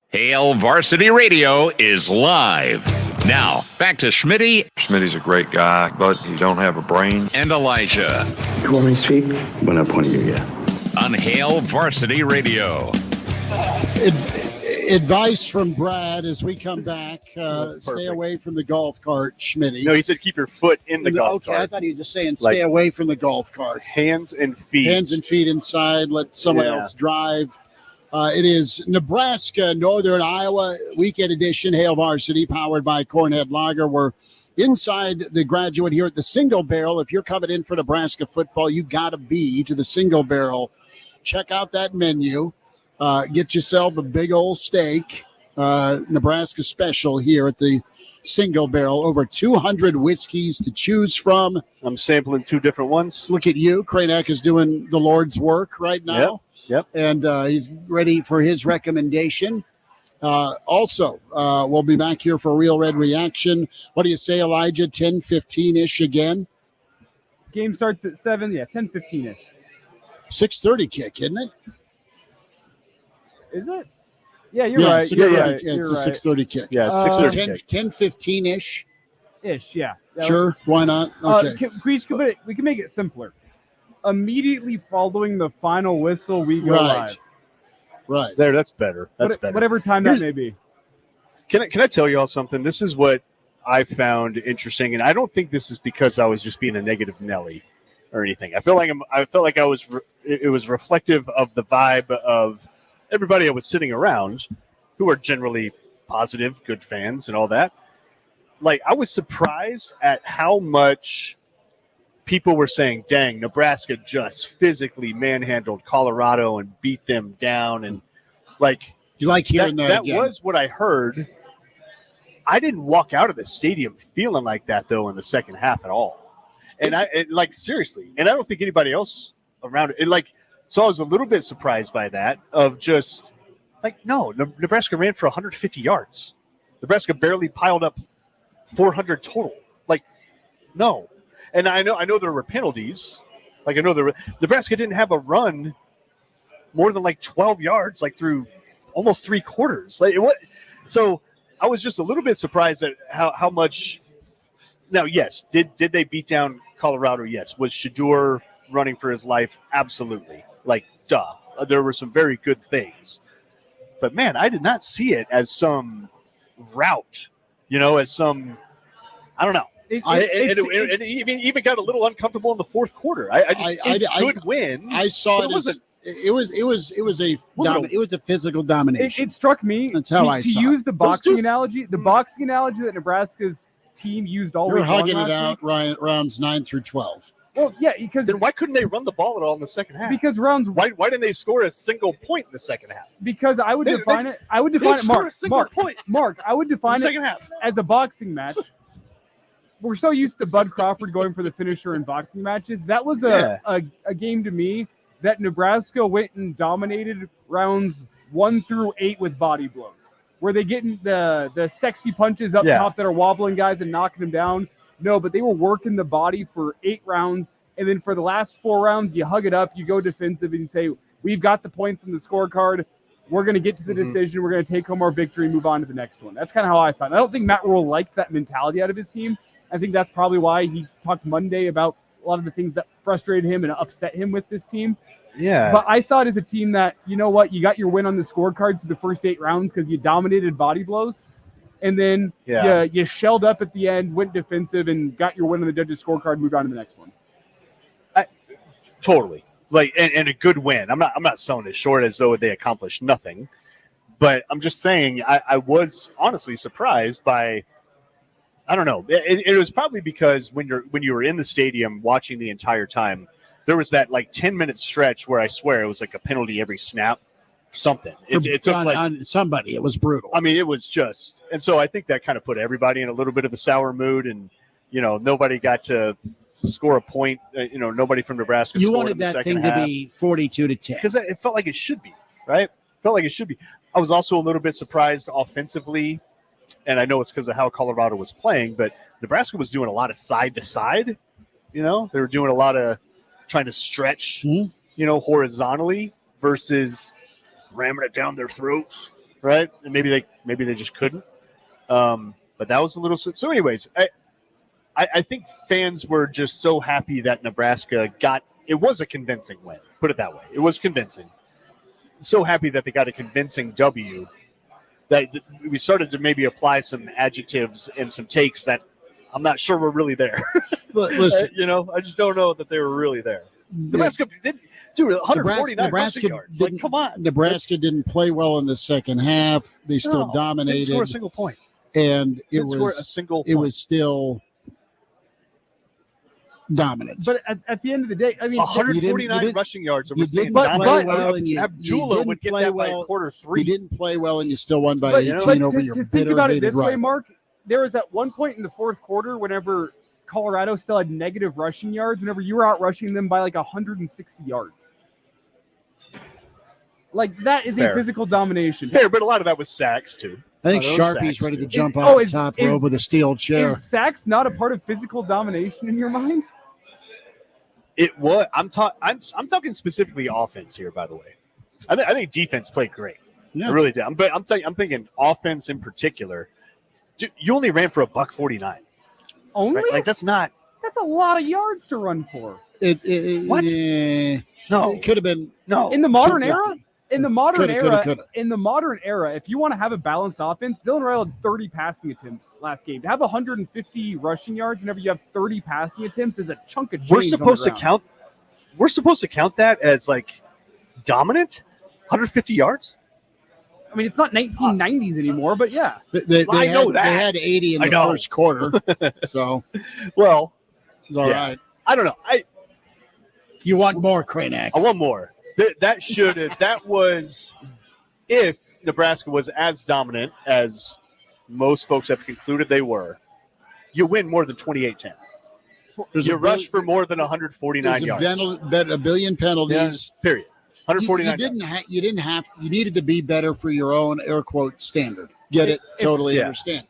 Hail Varsity Radio is live. Now, back to Schmitty. Schmitty's a great guy, but he don't have a brain. And Elijah. You want me to speak? When I point at you, yeah. On Hail Varsity Radio. Advice from Brad as we come back. Stay away from the golf cart, Schmitty. No, he said keep your foot in the golf cart. I thought he was just saying stay away from the golf cart. Hands and feet. Hands and feet inside. Let someone else drive. It is Nebraska-Northern Iowa weekend edition, Hail Varsity, powered by Cornhead Lager. We're inside the Graduate here at the Single Barrel. If you're coming in for Nebraska football, you got to be to the Single Barrel. Check out that menu. Get yourself a big old steak, Nebraska special here at the Single Barrel. Over 200 whiskeys to choose from. I'm sampling 2 different ones. Look at you. Kraynak is doing the Lord's work right now. Yep. And he's ready for his recommendation. Also, we'll be back here for a Real Red Reaction. What do you say, Elijah? 10:15-ish again? Game starts at 7. Yeah, 10:15-ish. 6:30 kick, isn't it? Is it? Yeah, you're right. It's a You're 6:30 kick. Yeah, 6:30 10:15-ish. Yeah. Sure, why not? Okay. We can make it simpler. Immediately following the final whistle, we go Right. live. Right. There, that's better. That's better. Whatever time that may be. Can I tell you all something? This is what I found interesting, and I don't think this is because I was just being a negative Nelly or anything. I felt like it was reflective of the vibe of everybody I was sitting around, who are generally positive, good fans, and all that. Like, I was surprised at how much people were saying, dang, Nebraska just physically manhandled Colorado and beat them down. And you like hearing that That again. was what I heard. I didn't walk out of the stadium feeling like that, though, in the second half at all. And seriously. And I don't think anybody else around it. So I was a little bit surprised by that of just no, Nebraska ran for 150 yards. Nebraska barely piled up 400 total. No. And I know there were penalties. Nebraska didn't have a run more than 12 yards, through almost 3 quarters. So I was just a little bit surprised at how much. Now, yes, did they beat down Colorado? Yes. Was Shadur running for his life? Absolutely. Duh. There were some very good things. But man, I did not see it as some rout. As some, I don't know. It even got a little uncomfortable in the fourth quarter. It could win. I saw it as it was a physical domination. It struck me. That's how I saw use it. the boxing analogy. The boxing analogy that Nebraska's team used all You're week long hugging it last out, week. Ryan, rounds 9 through 12. Well, yeah, because Then why couldn't they run the ball at all in the second half? Because rounds. Why didn't they score a single point in the second half? Because I would define it. I would define it, Mark. I would define it second half as a boxing match. We're so used to Bud Crawford going for the finisher in boxing matches. That was a game to me that Nebraska went and dominated rounds 1 through 8 with body blows, where they get the sexy punches up top that are wobbling guys and knocking them down. No, but they were working the body for 8 rounds. And then for the last 4 rounds, you hug it up, you go defensive and say, we've got the points in the scorecard. We're going to get to the decision. We're going to take home our victory and move on to the next one. That's kind of how I saw it. I don't think Matt Rule liked that mentality out of his team. I think that's probably why he talked Monday about a lot of the things that frustrated him and upset him with this team. Yeah. But I saw it as a team that, you know what, you got your win on the scorecard through the first 8 rounds because you dominated body blows. And then you shelled up at the end, went defensive, and got your win on the judges' scorecard, moved on to the next one. Totally. And a good win. I'm not selling it short as though they accomplished nothing. But I'm just saying I was honestly surprised by, I don't know. It was probably because when you were in the stadium watching the entire time, there was that 10-minute stretch where I swear it was like a penalty every snap. Something. It took on somebody. It was brutal. I mean, it was just, and so I think that kind of put everybody in a little bit of a sour mood, and nobody got to score a point. Nobody from Nebraska. You scored wanted in the that second thing half. to be 42-10 because it felt like it should be, right? Felt like it should be. I was also a little bit surprised offensively, and I know it's because of how Colorado was playing, but Nebraska was doing a lot of side to side. They were doing a lot of trying to stretch, horizontally versus ramming it down their throats, right? And maybe they just couldn't. But that was a little. So anyways, I think fans were just so happy that Nebraska got. It was a convincing win. Put it that way. It was convincing. So happy that they got a convincing W. That we started to maybe apply some adjectives and some takes that I'm not sure were really there. Listen, I just don't know that they were really there. Nebraska did. Dude, 149 rushing yards. Come on. Nebraska didn't play well in the second half. They still dominated. Didn't score a single point. And it score a single it was still dominant. But at the end of the day, I mean, 149 rushing yards. You didn't play well, and Abdullah would get that by quarter 3. You didn't play well, and you still won by 18 over your bitter, think about it this rival. way, Mark. There was at one point in the fourth quarter, whenever Colorado still had negative rushing yards, whenever you were out rushing them by 160 yards. That is a physical domination. Fair, but a lot of that was sacks too. I think Sharpie's ready to jump off the top rope with a steel chair. Is sacks not a part of physical domination in your mind? It was. I'm talking specifically offense here, by the way. I think defense played great. Yeah. I really did. I'm thinking offense in particular. Dude, you only ran for $149. Only? Right? That's not. That's a lot of yards to run for. What? No, it could have been. No, in the modern era. In the modern era, if you want to have a balanced offense, Dylan Raiola had 30 passing attempts last game. To have 150 rushing yards whenever you have 30 passing attempts is a chunk of change. We're supposed to count that as dominant. 150 yards. I mean, it's not 1990s anymore, but yeah. I know that. They had 80 in the first quarter. So, well, it's all right. I don't know. You want more, Kraynak? I want more. That was if Nebraska was as dominant as most folks have concluded they were. You win more than 28-10. You rush for more than 149 yards. A billion penalties. Yeah, period. 149. You needed to be better for your own air quote standard. Get it? Totally understand.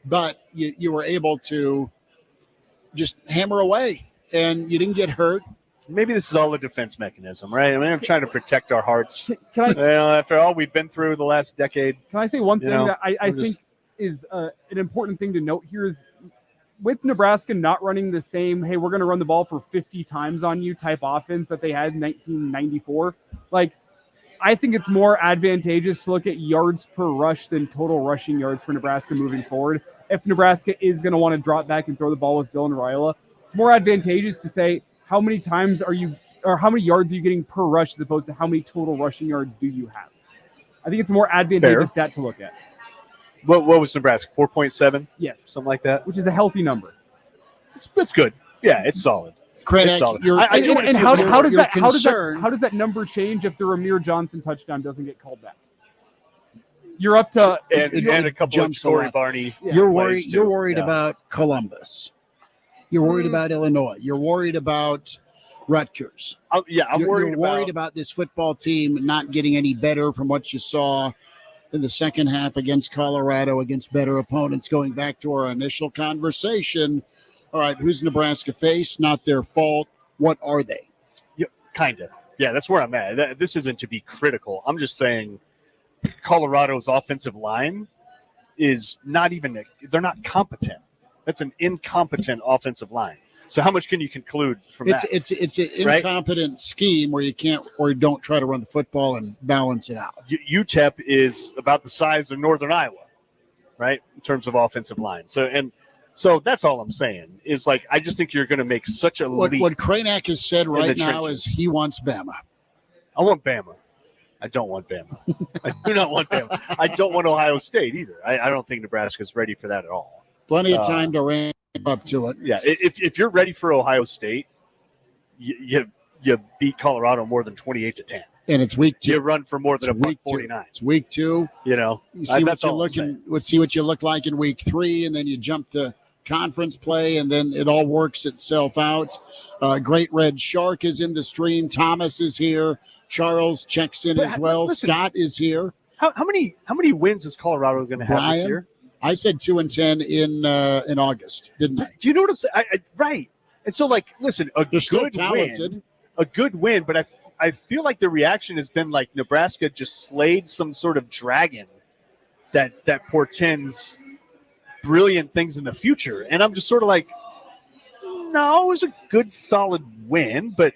But you were able to just hammer away, and you didn't get hurt. Maybe this is all a defense mechanism, right? I mean, I'm trying to protect our hearts. After all we've been through the last decade. Can I say one thing that I think is an important thing to note here is with Nebraska not running the same, hey, we're going to run the ball for 50 times on you type offense that they had in 1994. I think it's more advantageous to look at yards per rush than total rushing yards for Nebraska moving forward. If Nebraska is going to want to drop back and throw the ball with Dylan Raiola, it's more advantageous to say, how many times how many yards are you getting per rush as opposed to how many total rushing yards do you have? I think it's a more advantageous stat to look at. What was Nebraska? 4.7? Yes. Something like that? Which is a healthy number. It's good. Yeah, it's solid. Kraynak, how does that number change if the Ramir Johnson touchdown doesn't get called back? You're up to and a couple of Corey Barney. Yeah. You're worried about Columbus. You're worried about Illinois. You're worried about Rutgers. I'm worried about this football team not getting any better from what you saw in the second half against Colorado, against better opponents. Going back to our initial conversation, all right, who's Nebraska face? Not their fault. What are they? Yeah, kind of. Yeah, that's where I'm at. This isn't to be critical. I'm just saying Colorado's offensive line is not even – they're not competent. That's an incompetent offensive line. So how much can you conclude from that? It's an incompetent scheme where you can't or you don't try to run the football and balance it out. UTEP is about the size of Northern Iowa, right, in terms of offensive line. So that's all I'm saying is, like, I just think you're going to make such a leap. What Kraynak has said right now is he wants Bama. I want Bama. I don't want Bama. I do not want Bama. I don't want Ohio State either. I don't think Nebraska's ready for that at all. Plenty of time to ramp up to it. Yeah, if you're ready for Ohio State, you beat Colorado more than 28-10. And it's week 2. You run for more than a 49. It's week 2. You know, see what you look like in week 3, and then you jump to conference play, and then it all works itself out. Great Red Shark is in the stream. Thomas is here. Charles checks in as well. Listen, Scott is here. How many wins is Colorado going to have this year? I said 2-10 in August, didn't I? Do you know what I'm saying? Right. And so, like, listen, a good win, but I feel like the reaction has been like Nebraska just slayed some sort of dragon that portends brilliant things in the future. And I'm just sort of like, no, it was a good, solid win, but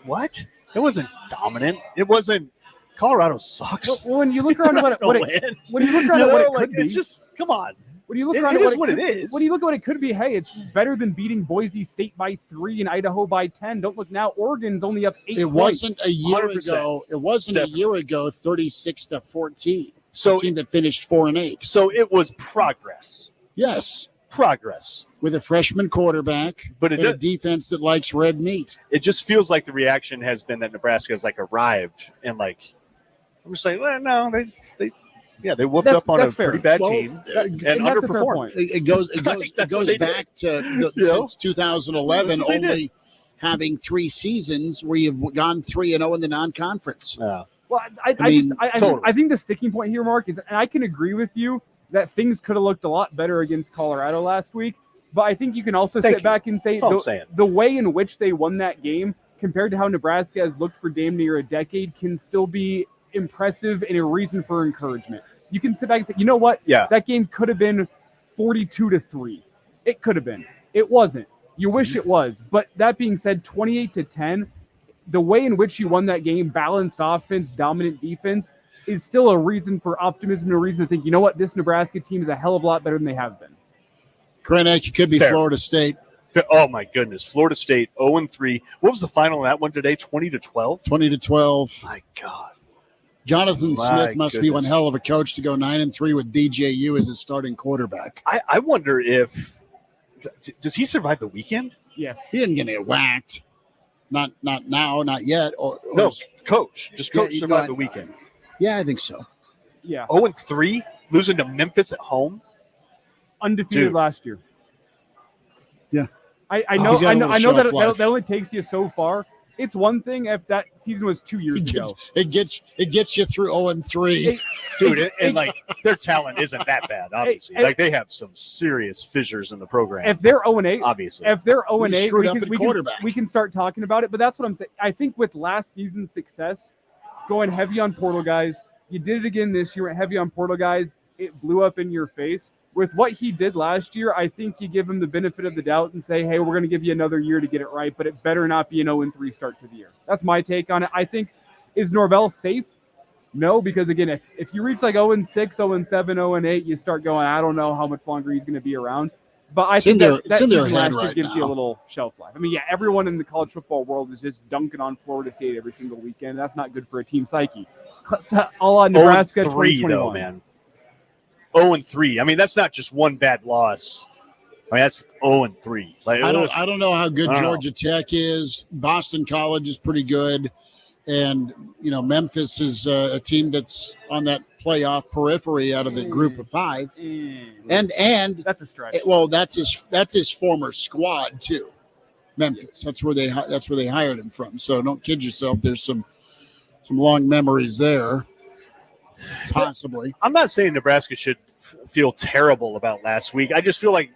what? It wasn't dominant. It wasn't. Colorado sucks. Well, when you look around what it could be, it's just, come on. When you look around at what it is. When you look at what it could be, hey, it's better than beating Boise State by 3 and Idaho by 10. Don't look now. Oregon's only up 8 It points. Wasn't a year 100%. Ago. It wasn't Definitely. A year ago. 36-14. So a team that finished 4-8. So it was progress. Yes, progress with a freshman quarterback, but a defense that likes red meat. It just feels like the reaction has been that Nebraska has like arrived and like. I'm just saying, well, no, they whooped up on a pretty bad team and underperformed. It goes back to since 2011, only having 3 seasons where you've gone 3-0 in the non-conference. Yeah. Well, I think the sticking point here, Mark, is, and I can agree with you that things could have looked a lot better against Colorado last week, but I think you can also sit back and say the way in which they won that game compared to how Nebraska has looked for damn near a decade can still be impressive and a reason for encouragement. You can sit back and say, you know what? Yeah. That game could have been 42-3. It could have been. It wasn't. You wish it was. But that being said, 28-10, the way in which you won that game, balanced offense, dominant defense, is still a reason for optimism and a reason to think, you know what? This Nebraska team is a hell of a lot better than they have been. Kraynak, you could be Florida State. Oh, my goodness. Florida State, 0-3. What was the final on that one today? 20-12? 20-12. My God. Jonathan Smith must be one hell of a coach to go 9-3 with DJU as his starting quarterback. I wonder if does he survive the weekend? Yes. He didn't get whacked. Not now, not yet. Coach survive the weekend. Yeah, I think so. Yeah. 0-3, losing to Memphis at home. Undefeated last year. Yeah. I know that only takes you so far. It's one thing if that season was 2 years ago. It gets you through 0-3. Dude, and like their talent isn't that bad, obviously. Like they have some serious fissures in the program. If they're 0-8, obviously. If they're 0-8, we can start talking about it. But that's what I'm saying. I think with last season's success, going heavy on portal guys, you did it again this year, went heavy on portal guys, it blew up in your face. With what he did last year, I think you give him the benefit of the doubt and say, hey, we're going to give you another year to get it right, but it better not be an 0-3 start to the year. That's my take on it. I think, is Norvell safe? No, because, again, if you reach like 0-6, 0-7, 0-8, you start going, I don't know how much longer he's going to be around. But I think that season last year gives you a little shelf life. I mean, yeah, everyone in the college football world is just dunking on Florida State every single weekend. That's not good for a team psyche. All on Nebraska 0-3, though, man. 0-3. I mean, that's not just one bad loss. I mean, that's 0-3. Like, I don't know how good Georgia Tech is. Boston College is pretty good. And, Memphis is a team that's on that playoff periphery out of the group of 5. And that's a stretch. Well, that's his former squad too. Memphis. That's where they hired him from. So don't kid yourself. There's some long memories there. Possibly. I'm not saying Nebraska should feel terrible about last week. I just feel like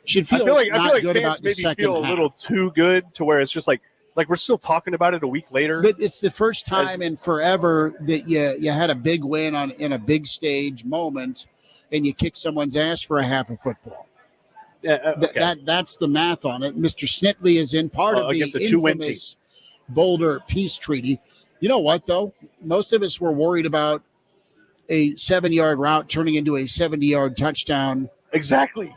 I feel like fans maybe feel a little too good to where it's just like we're still talking about it a week later. But it's the first time in forever that you had a big win in a big stage moment, and you kick someone's ass for a half of football. Yeah, okay. That's the math on it. Mr. Snitley is in part of the infamous Boulder Peace Treaty. You know what, though? Most of us were worried about a 7-yard route turning into a 70-yard touchdown. Exactly.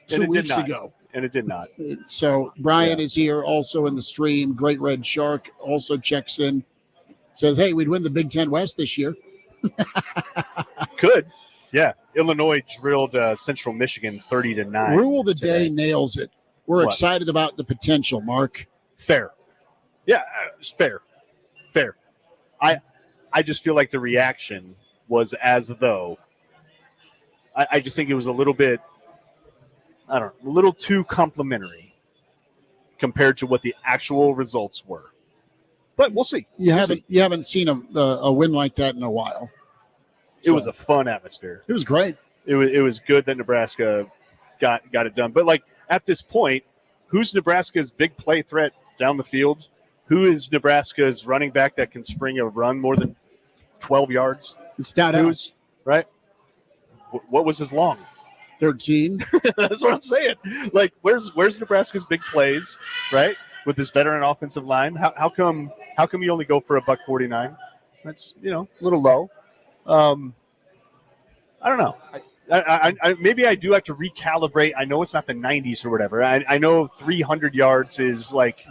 2 weeks ago. And it did not. So Brian is here also in the stream. Great Red Shark also checks in. Says, hey, we'd win the Big Ten West this year. Could. Yeah. Illinois drilled Central Michigan 30-9. Rule of the day nails it. We're excited about the potential, Mark. Fair. Yeah, it's fair. I just feel like the reaction was as though I just think it was a little bit, a little too complimentary compared to what the actual results were. But we'll see. You haven't seen a win like that in a while. It was a fun atmosphere. It was great. It was good that Nebraska got it done. But like at this point, who's Nebraska's big play threat down the field? Who is Nebraska's running back that can spring a run more than 12 yards? It's not who's right. What was his long? 13. That's what I'm saying. Like, where's Nebraska's big plays, right? With this veteran offensive line, how come you only go for $149? That's a little low. I don't know. I maybe I do have to recalibrate. I know it's not the 90s or whatever. I know 300 yards is like,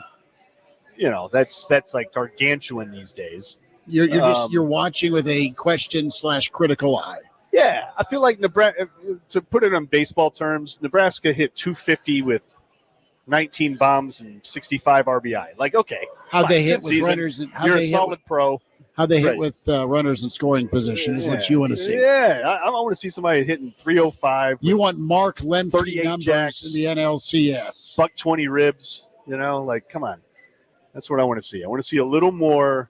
that's like gargantuan these days. You're watching with a question/critical eye. Yeah, I feel like Nebraska, to put it in baseball terms, Nebraska hit 250 with 19 bombs and 65 RBI. Like, okay, how they hit with runners? You're a solid pro. How they hit with runners in scoring position is what you want to see. Yeah, I want to see somebody hitting 305. You want Mark Lemke numbers jacks, in the NLCS. $120 ribs. Like, come on. That's what I want to see. I want to see a little more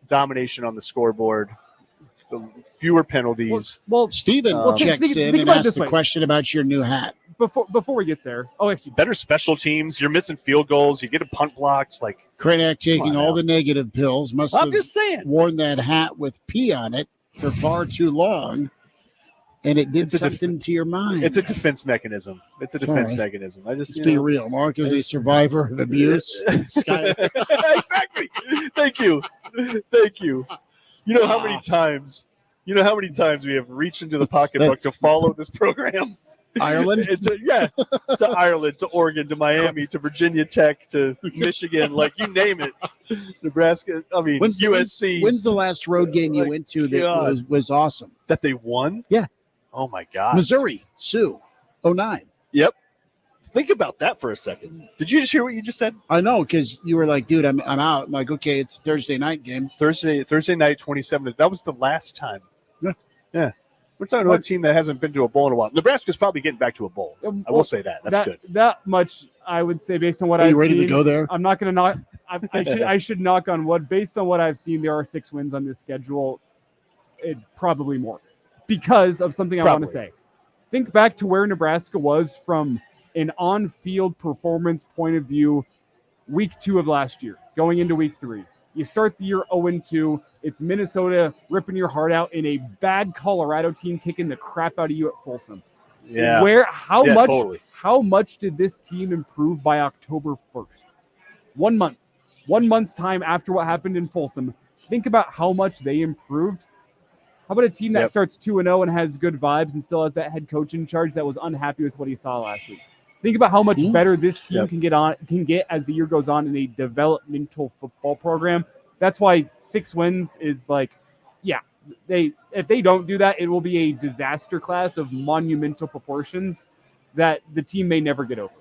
domination on the scoreboard. Fewer penalties. Well, Steven checks in and asks the question about your new hat. Before we get there, actually, better special teams. You're missing field goals. You get a punt blocked. Like Kraynak taking all the negative pills. I'm just saying. Worn that hat with P on it for far too long, and it did something to your mind. It's a defense mechanism. I just be real. Mark is a survivor of abuse. Exactly. Thank you. You know how many times we have reached into the pocketbook to follow this program? Ireland? To Ireland, to Oregon, to Miami, to Virginia Tech, to Michigan, like you name it. Nebraska, USC. When's the last road game you went to that was awesome? That they won? Yeah. Oh, my God. Missouri, Sioux, 09. Yep. Think about that for a second. Did you just hear what you just said? I know, because you were like, dude, I'm out. I'm like, okay, it's a Thursday night game. Thursday night, 27. That was the last time. Yeah. We're talking about a team that hasn't been to a bowl in a while. Nebraska's probably getting back to a bowl. I will say that. That's good. That much, I would say, based on what I've seen. Are you ready to go there? I'm not going to knock. I should knock on wood. Based on what I've seen, there are 6 wins on this schedule. It's probably more because of something I want to say. Think back to where Nebraska was from an on-field performance point of view week 2 of last year, going into week 3. You start the year 0-2. It's Minnesota ripping your heart out in a bad Colorado team kicking the crap out of you at Folsom. Yeah. How much did this team improve by October 1st? 1 month. 1 month's time after what happened in Folsom. Think about how much they improved. How about a team that starts 2-0 and has good vibes and still has that head coach in charge that was unhappy with what he saw last week? Think about how much better this team can get as the year goes on in a developmental football program. That's why 6 wins is like, if they don't do that, it will be a disaster class of monumental proportions that the team may never get over.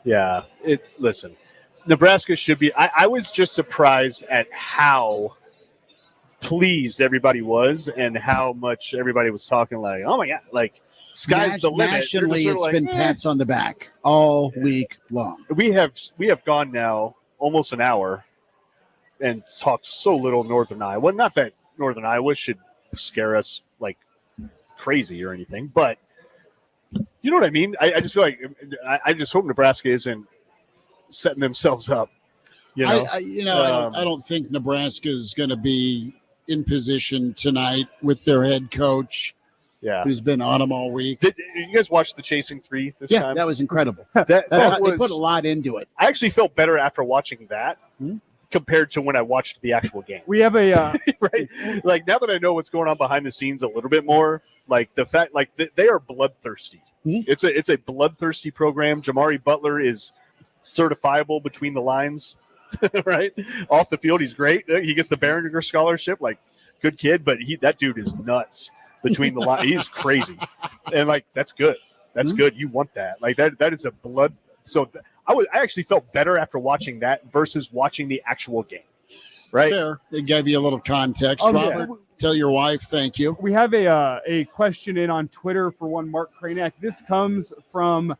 Yeah, listen, Nebraska should be. I was just surprised at how pleased everybody was and how much everybody was talking like, oh my God, like sky's the limit. Nationally, sort of it's been pats on the back all week long. We have gone now almost an hour and talked so little Northern Iowa. Not that Northern Iowa should scare us like crazy or anything, but you know what I mean? I just feel like I just hope Nebraska isn't setting themselves up. I don't think Nebraska is going to be in position tonight with their head coach, who's been on them all week. Did you guys watch the Chasing 3 this time? Yeah, that was incredible. They put a lot into it. I actually felt better after watching that compared to when I watched the actual game. We have a right, like now that I know what's going on behind the scenes a little bit more, like the fact, like they are bloodthirsty. It's a bloodthirsty program. Jamari Butler is certifiable between the lines, right? Off the field, he's great. He gets the Behringer Scholarship, like good kid, but that dude is nuts between the lines. He's crazy, and like that's good. That's good. You want that. Like that is a blood. So I actually felt better after watching that versus watching the actual game. Right. Fair. It gave you a little context. Robert, tell your wife thank you. We have a question in on Twitter for one Mark Kraynak. This comes from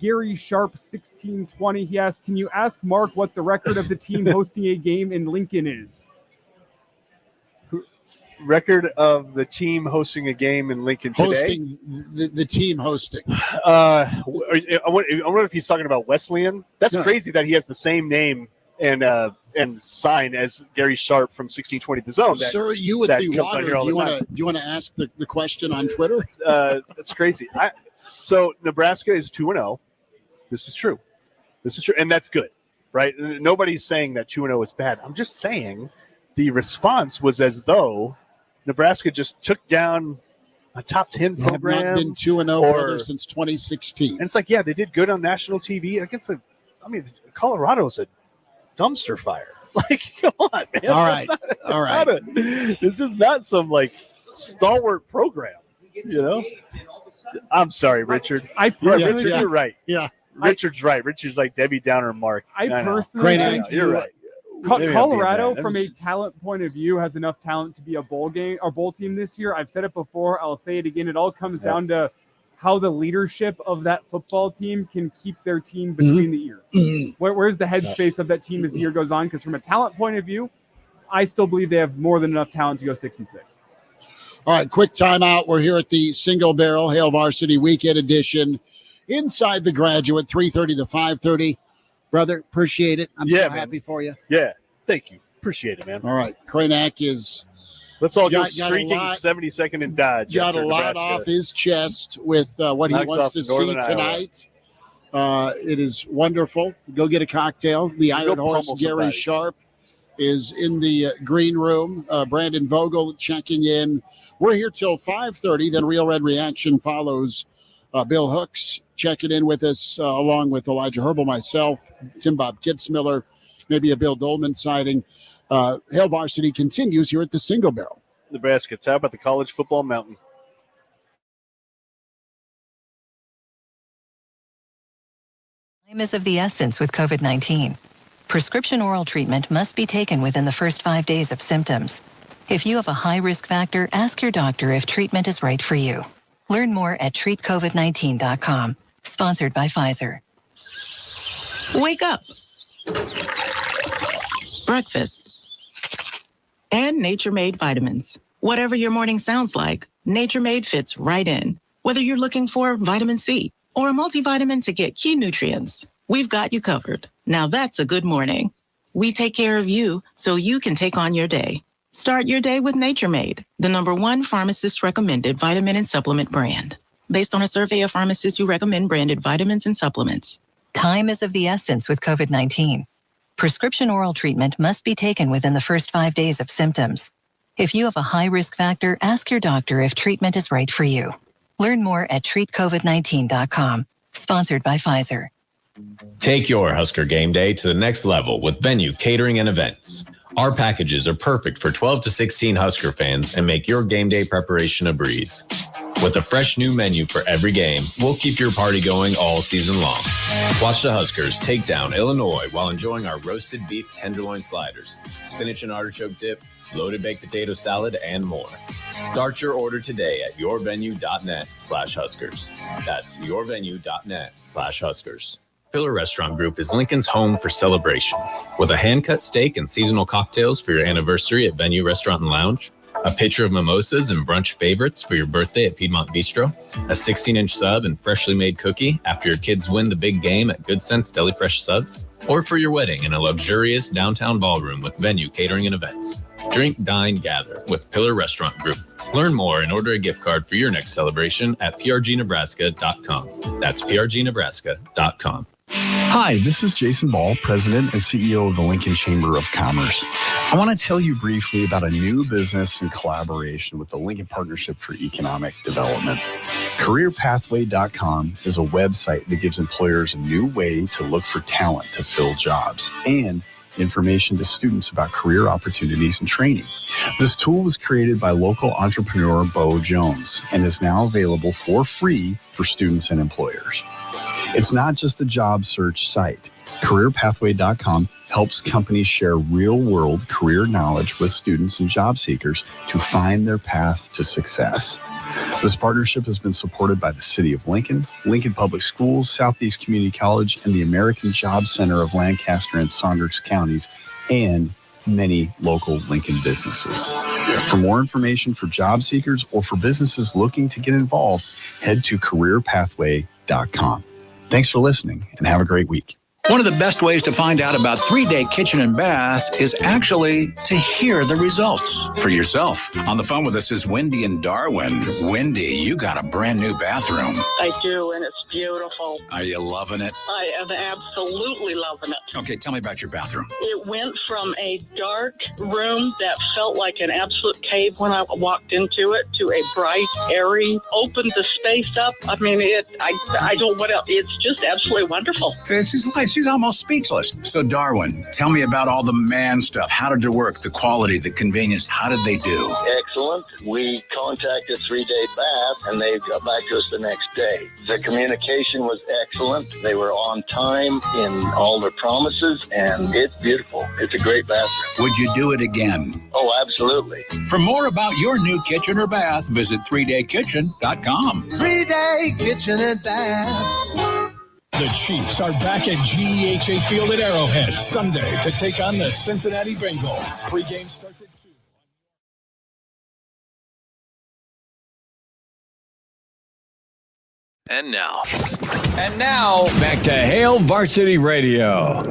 @Gary Sharp 1620. He asks, can you ask Mark what the record of the team hosting a game in Lincoln is? Record of the team hosting a game in Lincoln today? The team hosting. I wonder if he's talking about Wesleyan. That's crazy that he has the same name and sign as Gary Sharp from 1620 The Zone. Sir, you with the water, do you want to ask the question on Twitter? That's crazy. So Nebraska is 2-0. This is true. And that's good, right? Nobody's saying that 2-0 is bad. I'm just saying the response was as though Nebraska just took down a top 10 program. Have not been 2-0 since 2016. And it's like, yeah, they did good on national TV against Colorado's a dumpster fire. Like, come on, man. All right. This is not some like stalwart program, I'm sorry, Richard. You're right. Yeah. Richard's right. Richard's like Debbie Downer Mark. I personally think you're right. Colorado, from a talent point of view, has enough talent to be a bowl team this year. I've said it before. I'll say it again. It all comes down to how the leadership of that football team can keep their team between the ears. Where's the headspace of that team as the year goes on? Because from a talent point of view, I still believe they have more than enough talent to go 6-6. All right, quick timeout. We're here at the Single Barrel Hail Varsity Weekend Edition inside the Graduate, 3:30 to 5:30. Brother, appreciate it. I'm so happy for you. Yeah, thank you. Appreciate it, man. All right, Kraynak is... Let's all go streaking 72nd and Dodge. Got a lot off his chest with what he wants to see tonight. It is wonderful. Go get a cocktail. The Iron Horse, Gary Sharp, is in the green room. Brandon Vogel checking in. We're here till 5:30. Then Real Red Reaction follows. Bill Hooks checking in with us, along with Elijah Herbel, myself, Tim Bob Kitzmiller, maybe a Bill Dolman sighting. Hail Varsity continues here at the Single Barrel. Nebraska, top at the college football mountain. Time is of the essence with COVID-19. Prescription oral treatment must be taken within the first 5 days of symptoms. If you have a high risk factor, ask your doctor if treatment is right for you. Learn more at treatcovid19.com. Sponsored by Pfizer. Wake up. Breakfast. And Nature Made vitamins. Whatever your morning sounds like, Nature Made fits right in. Whether you're looking for vitamin C or a multivitamin to get key nutrients, we've got you covered. Now that's a good morning. We take care of you so you can take on your day. Start your day with Nature Made, the #1 pharmacist-recommended vitamin and supplement brand. Based on a survey of pharmacists who recommend branded vitamins and supplements. Time is of the essence with COVID-19. Prescription oral treatment must be taken within the first 5 days of symptoms. If you have a high risk factor, ask your doctor if treatment is right for you. Learn more at treatcovid19.com. Sponsored by Pfizer. Take your Husker game day to the next level with Venue Catering and Events. Our packages are perfect for 12 to 16 Husker fans and make your game day preparation a breeze. With a fresh new menu for every game, we'll keep your party going all season long. Watch the Huskers take down Illinois while enjoying our roasted beef tenderloin sliders, spinach and artichoke dip, loaded baked potato salad, and more. Start your order today at yourvenue.net/Huskers. That's yourvenue.net/Huskers. Pillar Restaurant Group is Lincoln's home for celebration. With a hand-cut steak and seasonal cocktails for your anniversary at Venue Restaurant and Lounge, a pitcher of mimosas and brunch favorites for your birthday at Piedmont Bistro, a 16-inch sub and freshly made cookie after your kids win the big game at Good Sense Deli Fresh Subs, or for your wedding in a luxurious downtown ballroom with Venue Catering and Events. Drink, dine, gather with Pillar Restaurant Group. Learn more and order a gift card for your next celebration at prgnebraska.com. That's prgnebraska.com. Hi, this is Jason Ball, President and CEO of the Lincoln Chamber of Commerce. I want to tell you briefly about a new business in collaboration with the Lincoln Partnership for Economic Development. CareerPathway.com is a website that gives employers a new way to look for talent to fill jobs and information to students about career opportunities and training. This tool was created by local entrepreneur Bo Jones and is now available for free for students and employers. It's not just a job search site. CareerPathway.com helps companies share real-world career knowledge with students and job seekers to find their path to success. This partnership has been supported by the City of Lincoln, Lincoln Public Schools, Southeast Community College, and the American Job Center of Lancaster and Saunders counties, and many local Lincoln businesses. For more information for job seekers or for businesses looking to get involved, head to CareerPathway.com. Thanks for listening and have a great week. One of the best ways to find out about 3-Day Kitchen and Bath is actually to hear the results for yourself. On the phone with us is Wendy in Darwin. Wendy, you got a brand new bathroom. I do, and it's beautiful. Are you loving it? I am absolutely loving it. Okay, tell me about your bathroom. It went from a dark room that felt like an absolute cave when I walked into it to a bright, airy, opened the space up. I mean, I don't know what else. It's just absolutely wonderful. She's almost speechless. So, Darwin, tell me about all the man stuff. How did it work? The quality, the convenience. How did they do? Excellent. We contacted 3-Day Bath, and they got back to us the next day. The communication was excellent. They were on time in all their promises, and it's beautiful. It's a great bathroom. Would you do it again? Oh, absolutely. For more about your new kitchen or bath, visit 3daykitchen.com. 3-Day Kitchen and Bath. The Chiefs are back at GEHA Field at Arrowhead Sunday to take on the Cincinnati Bengals. Pregame starts at 2. And now, back to Hail Varsity Radio.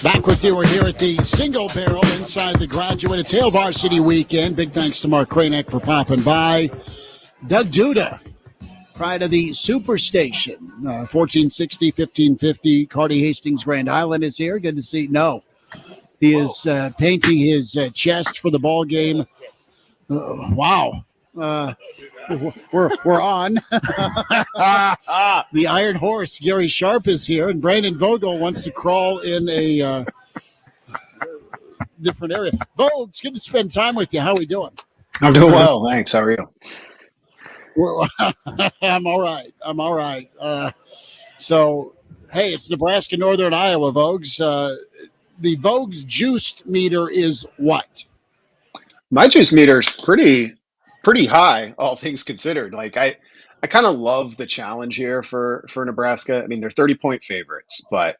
Back with you. We're here at the Single Barrel inside the Graduate. It's Hail Varsity Weekend. Big thanks to Mark Kraynak for popping by. Doug Duda, pride of the Superstation, 1460, 1550. Cardi Hastings, Grand Island is here. Good to see. No, he is painting his chest for the ball game. Wow. We're on. The Iron Horse, Gary Sharp, is here, and Brandon Vogel wants to crawl in a different area. Vogel, it's good to spend time with you. How are we doing? I'm doing well, thanks. How are you? I'm all right. So, hey, it's Nebraska-Northern Iowa, Vogues. The Vogues juiced meter is what? My juice meter is pretty high, all things considered. Like I kind of love the challenge here for Nebraska. I mean, they're 30-point favorites, but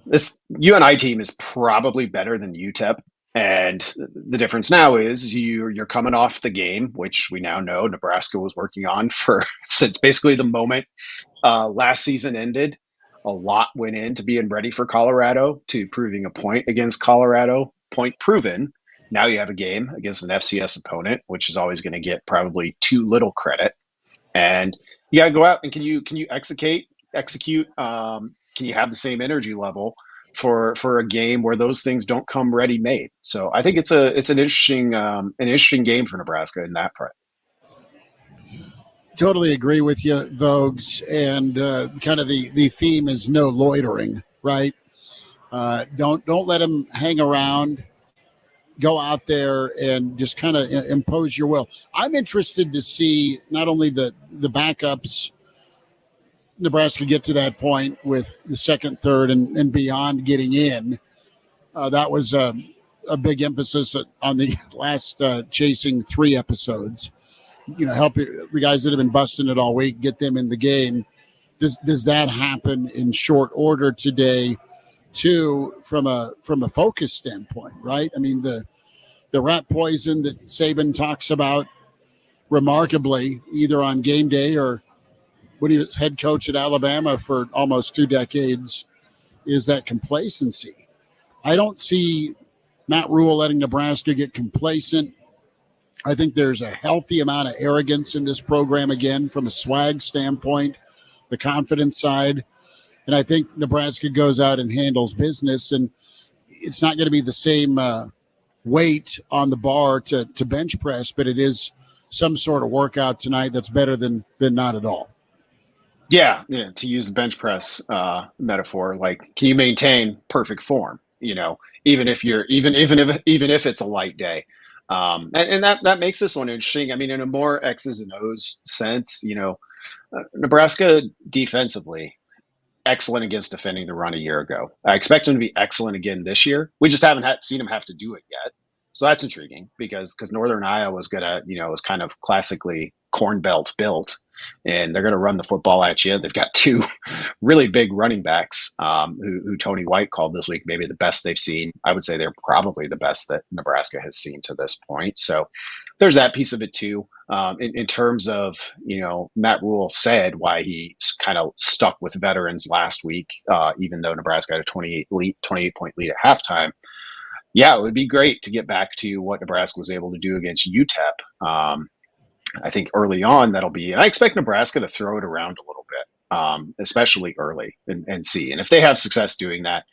this UNI team is probably better than UTEP. And the difference now is you're coming off the game, which we now know Nebraska was working on since basically the moment last season ended. A lot went into being ready for Colorado, to proving a point against Colorado, point proven. Now you have a game against an FCS opponent, which is always going to get probably too little credit. And you got to go out and can you execute? Can you have the same energy level for a game where those things don't come ready-made? So I think it's an interesting game for Nebraska in that part. Totally agree with you, Vogues. And kind of the theme is no loitering, right? Don't let them hang around. Go out there and just kind of impose your will. I'm interested to see not only the backups, Nebraska get to that point with the second, third, and beyond getting in. That was a big emphasis on the last Chasing 3 episodes. Help the guys that have been busting it all week, get them in the game. Does that happen in short order today, too, from a focus standpoint, right? I mean, the rat poison that Saban talks about remarkably, either on game day or when he was head coach at Alabama for almost 2 decades, is that complacency. I don't see Matt Rule letting Nebraska get complacent. I think there's a healthy amount of arrogance in this program again from a swag standpoint, the confidence side. And I think Nebraska goes out and handles business, and it's not going to be the same weight on the bar to bench press, but it is some sort of workout tonight that's better than not at all. Yeah, to use the bench press metaphor, like, can you maintain perfect form? Even if it's a light day, and that makes this one interesting. I mean, in a more X's and O's sense, Nebraska defensively excellent against defending the run a year ago. I expect them to be excellent again this year. We just haven't seen them have to do it yet. So that's intriguing because Northern Iowa was was kind of classically Corn Belt built, and they're going to run the football at you. They've got 2 really big running backs who Tony White called this week maybe the best they've seen. I would say they're probably the best that Nebraska has seen to this point. So there's that piece of it too. In terms of, Matt Rule said why he kind of stuck with veterans last week, even though Nebraska had a 28-point lead at halftime. Yeah, it would be great to get back to what Nebraska was able to do against UTEP. I think early on and I expect Nebraska to throw it around a little bit, especially early and see. And if they have success doing that,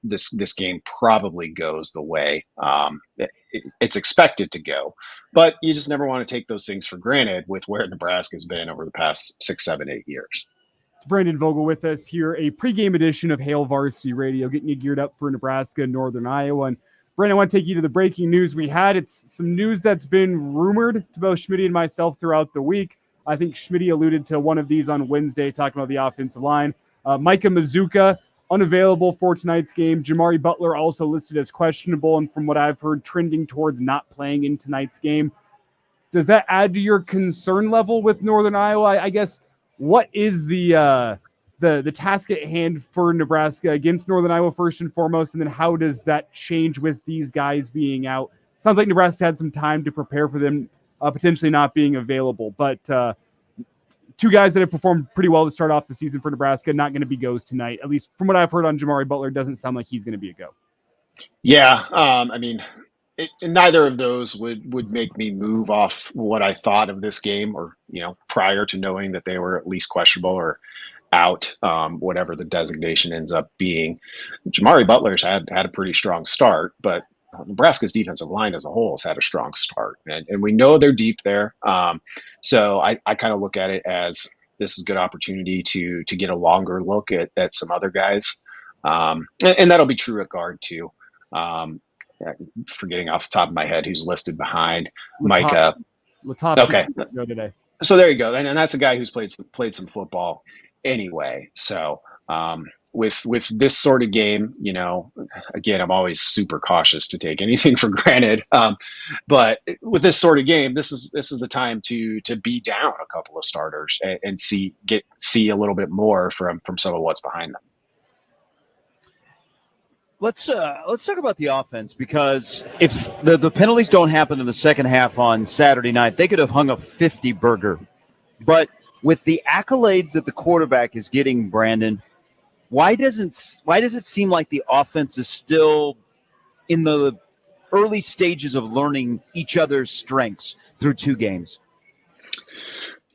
this game probably goes the way it's expected to go. But you just never want to take those things for granted with where Nebraska's been over the past 6, 7, 8 years. Brandon Vogel with us here, a pregame edition of Hail Varsity Radio, getting you geared up for Nebraska-Northern Iowa. And Brandon, I want to take you to the breaking news we had. It's some news that's been rumored to both Schmidt and myself throughout the week. I think Schmidt alluded to one of these on Wednesday, talking about the offensive line. Micah Mazuka, unavailable for tonight's game. Jamari Butler also listed as questionable, and from what I've heard, trending towards not playing in tonight's game. Does that add to your concern level with Northern Iowa? I guess, what is the task at hand for Nebraska against Northern Iowa first and foremost, and then how does that change with these guys being out? Sounds like Nebraska had some time to prepare for them potentially not being available, but 2 guys that have performed pretty well to start off the season for Nebraska, not going to be goes tonight. At least from what I've heard on Jamari Butler, it doesn't sound like he's going to be a go. Yeah, I mean, neither of those would make me move off what I thought of this game, or prior to knowing that they were at least questionable or out, whatever the designation ends up being. Jamari Butler's had a pretty strong start, but Nebraska's defensive line as a whole has had a strong start, and we know they're deep there. So I kind of look at it as this is a good opportunity to get a longer look at some other guys, and that'll be true at guard too. Forgetting off the top of my head who's listed behind Micah. Okay. Today. So there you go. And that's a guy who's played some football anyway. So with this sort of game, again, I'm always super cautious to take anything for granted. But with this sort of game, this is the time to be down a couple of starters and see a little bit more from some of what's behind them. Let's talk about the offense, because if the penalties don't happen in the second half on Saturday night, they could have hung a 50 burger. But with the accolades that the quarterback is getting, Brandon, why does it seem like the offense is still in the early stages of learning each other's strengths through 2 games?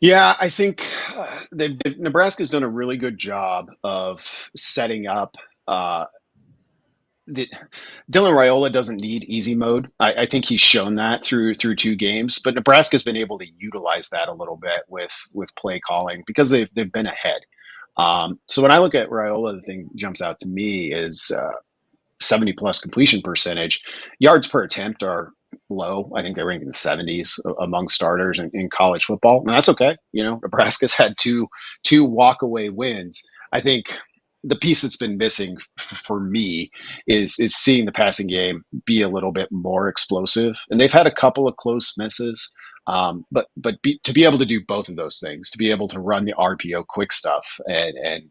Yeah, I think Nebraska's done a really good job of setting up. Dylan Raiola doesn't need easy mode. I think he's shown that through 2 games, but Nebraska's been able to utilize that a little bit with play calling because they've been ahead. So when I look at Raiola, the thing that jumps out to me is 70 plus completion percentage. Yards per attempt are low. I think they rank in the 70s among starters in college football. And that's okay. Nebraska's had two walk-away wins. I think the piece that's been missing for me is seeing the passing game be a little bit more explosive. And they've had a couple of close misses. To be able to do both of those things, to be able to run the RPO quick stuff and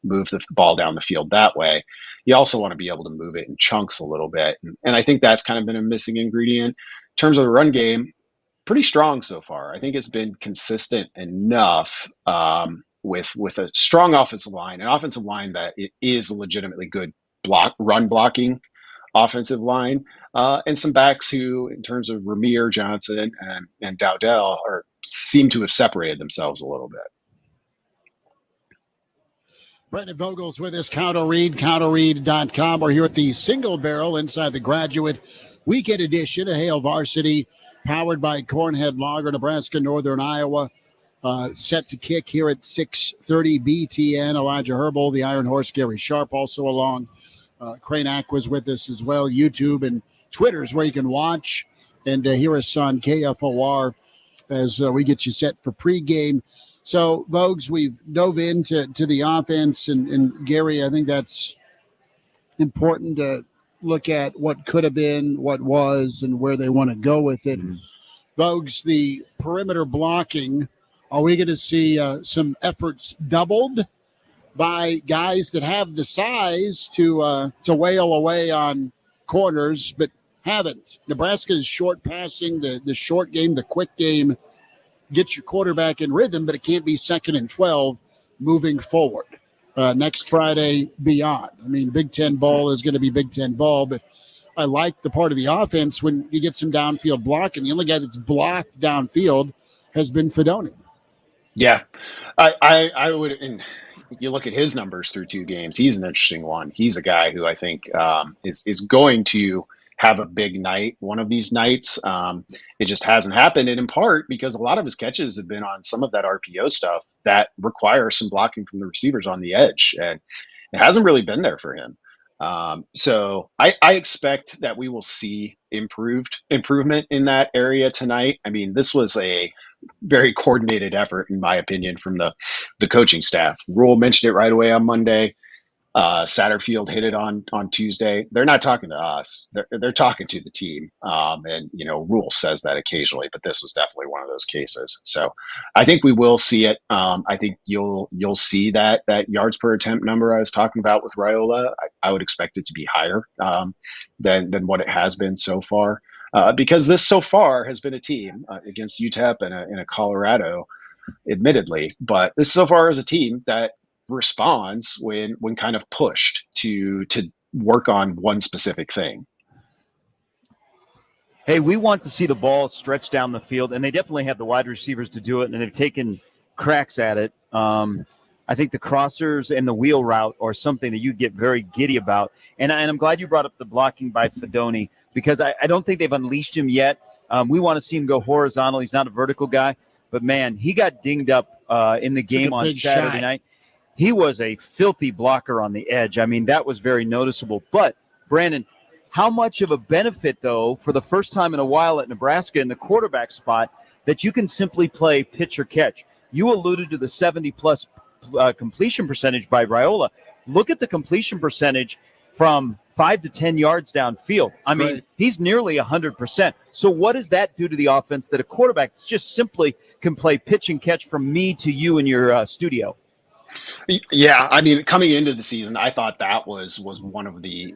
move the ball down the field that way, you also want to be able to move it in chunks a little bit. And I think that's kind of been a missing ingredient. In terms of the run game, pretty strong so far. I think it's been consistent enough with a strong offensive line, an offensive line that it is a legitimately good run blocking offensive line, and some backs who, in terms of Ramir Johnson and Dowdell, seem to have separated themselves a little bit. Brendan Vogel's with us, counterread.com. We're here at the Single Barrel inside the Graduate Weekend Edition of Hail Varsity, powered by Cornhead Lager, Nebraska-Northern Iowa. Set to kick here at 6:30 BTN. Elijah Herbel, the Iron Horse, Gary Sharp also along. Kraynak was with us as well. YouTube and Twitter is where you can watch and hear us on KFOR as we get you set for pregame. So, Vogues, we've dove into the offense, and Gary, I think that's important to look at what could have been, what was, and where they want to go with it. Vogues, the perimeter blocking, are we going to see some efforts doubled by guys that have the size to wail away on corners, but haven't? Nebraska's short passing, the short game, the quick game, gets your quarterback in rhythm, but it can't be 2nd and 12 moving forward. Next Friday beyond. I mean, Big Ten ball is going to be Big Ten ball, but I like the part of the offense when you get some downfield blocking. The only guy that's blocked downfield has been Fedoni. Yeah, I would. And you look at his numbers through 2 games. He's an interesting one. He's a guy who I think is going to have a big night one of these nights. It just hasn't happened, and in part because a lot of his catches have been on some of that RPO stuff that requires some blocking from the receivers on the edge, and it hasn't really been there for him. So I expect that we will see improvement in that area tonight. I mean, this was a very coordinated effort, in my opinion, from the coaching staff. Rule mentioned it right away on Monday. Satterfield hit it on Tuesday. They're not talking to us. They're talking to the team. And Rule says that occasionally, but this was definitely one of those cases. So I think we will see it. I think you'll see that yards per attempt number I was talking about with Raiola. I would expect it to be higher than what it has been so far. Because this so far has been a team against UTEP and a Colorado, admittedly, but this so far is a team that responds when kind of pushed to work on one specific thing. Hey, we want to see the ball stretch down the field, and they definitely have the wide receivers to do it, and they've taken cracks at it. I think the crossers and the wheel route are something that you get very giddy about. And I'm glad you brought up the blocking by Fedoni, because I don't think they've unleashed him yet. We want to see him go horizontal. He's not a vertical guy, but, man, he got dinged up in the game on Saturday night. He was a filthy blocker on the edge. I mean, that was very noticeable. But, Brandon, how much of a benefit, though, for the first time in a while at Nebraska in the quarterback spot, that you can simply play pitch or catch? You alluded to the 70-plus completion percentage by Raiola. Look at the completion percentage from 5 to 10 yards downfield. I mean, He's nearly 100%. So what does that do to the offense that a quarterback just simply can play pitch and catch from me to you in your studio? Yeah, I mean, coming into the season, I thought that was one of the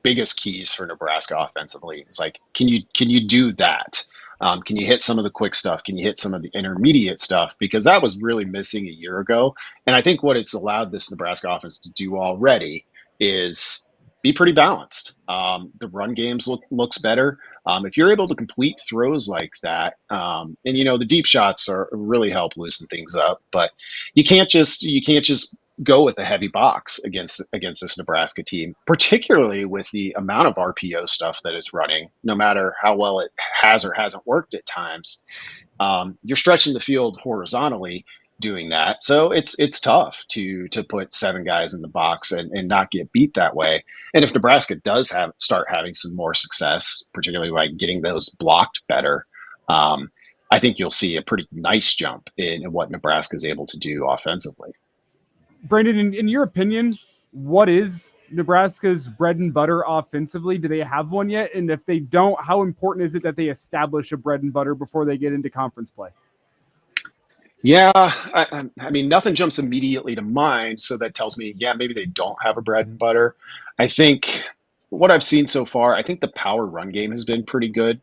biggest keys for Nebraska offensively. It's like, can you do that? Can you hit some of the quick stuff? Can you hit some of the intermediate stuff? Because that was really missing a year ago. And I think what it's allowed this Nebraska offense to do already is be pretty balanced. The run games looks better. If you're able to complete throws like that, and the deep shots are really help loosen things up, but you can't just go with a heavy box against this Nebraska team, particularly with the amount of RPO stuff that it's running. No matter how well it has or hasn't worked at times, you're stretching the field horizontally. doing that. So it's tough to put 7 guys in the box and not get beat that way. And if Nebraska does start having some more success, particularly by getting those blocked better, I think you'll see a pretty nice jump in what Nebraska is able to do offensively. Brandon, in your opinion, what is Nebraska's bread and butter offensively? Do they have one yet? And if they don't, how important is it that they establish a bread and butter before they get into conference play? Yeah, I mean, nothing jumps immediately to mind, so that tells me, yeah, maybe they don't have a bread and butter. I think what I've seen so far, I think the power run game has been pretty good.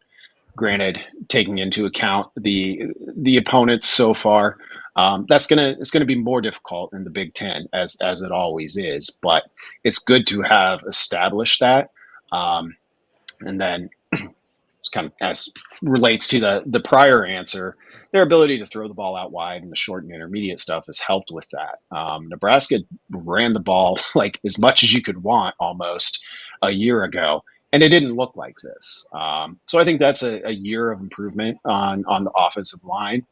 Granted, taking into account the opponents so far, it's gonna be more difficult in the Big Ten as it always is. But it's good to have established that, and then it's kind of as relates to the prior answer, their ability to throw the ball out wide and the short and intermediate stuff has helped with that. Nebraska ran the ball like as much as you could want almost a year ago, and it didn't look like this. So I think that's a year of improvement on the offensive line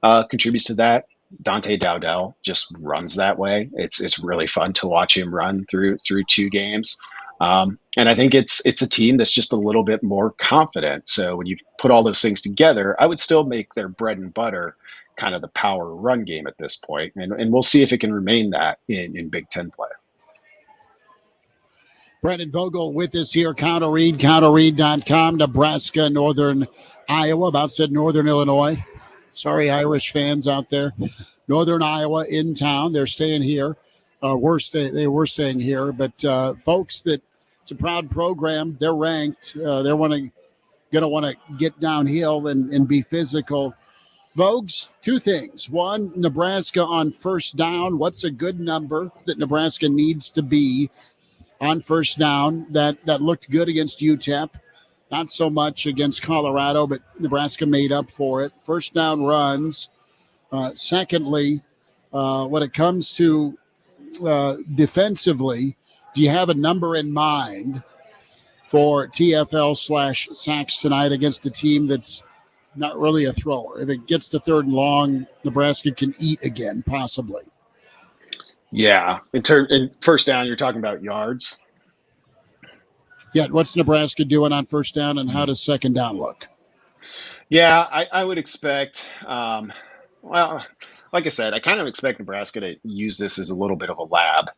contributes to that. Dante Dowdell just runs that way. It's really fun to watch him run through 2 games. And I think it's a team that's just a little bit more confident. So when you put all those things together, I would still make their bread and butter kind of the power run game at this point. And we'll see if it can remain that in Big Ten play. Brendan Vogel with us here, Counterread, counterread.com, Nebraska-Northern Iowa. About said Northern Illinois. Sorry, Irish fans out there. Northern Iowa in town. They're staying here. They were staying here. But folks, it's a proud program. They're ranked. They're going to want to get downhill and be physical. Vogues, 2 things. One, Nebraska on first down. What's a good number that Nebraska needs to be on first down? That looked good against UTEP. Not so much against Colorado, but Nebraska made up for it. First down runs. Secondly, when it comes to defensively, do you have a number in mind for TFL/sacks tonight against a team that's not really a thrower? If it gets to 3rd and long, Nebraska can eat again, possibly. Yeah. In first down, you're talking about yards. Yeah. What's Nebraska doing on first down, and how does second down look? Yeah, I would expect, well, like I said, I kind of expect Nebraska to use this as a little bit of a lab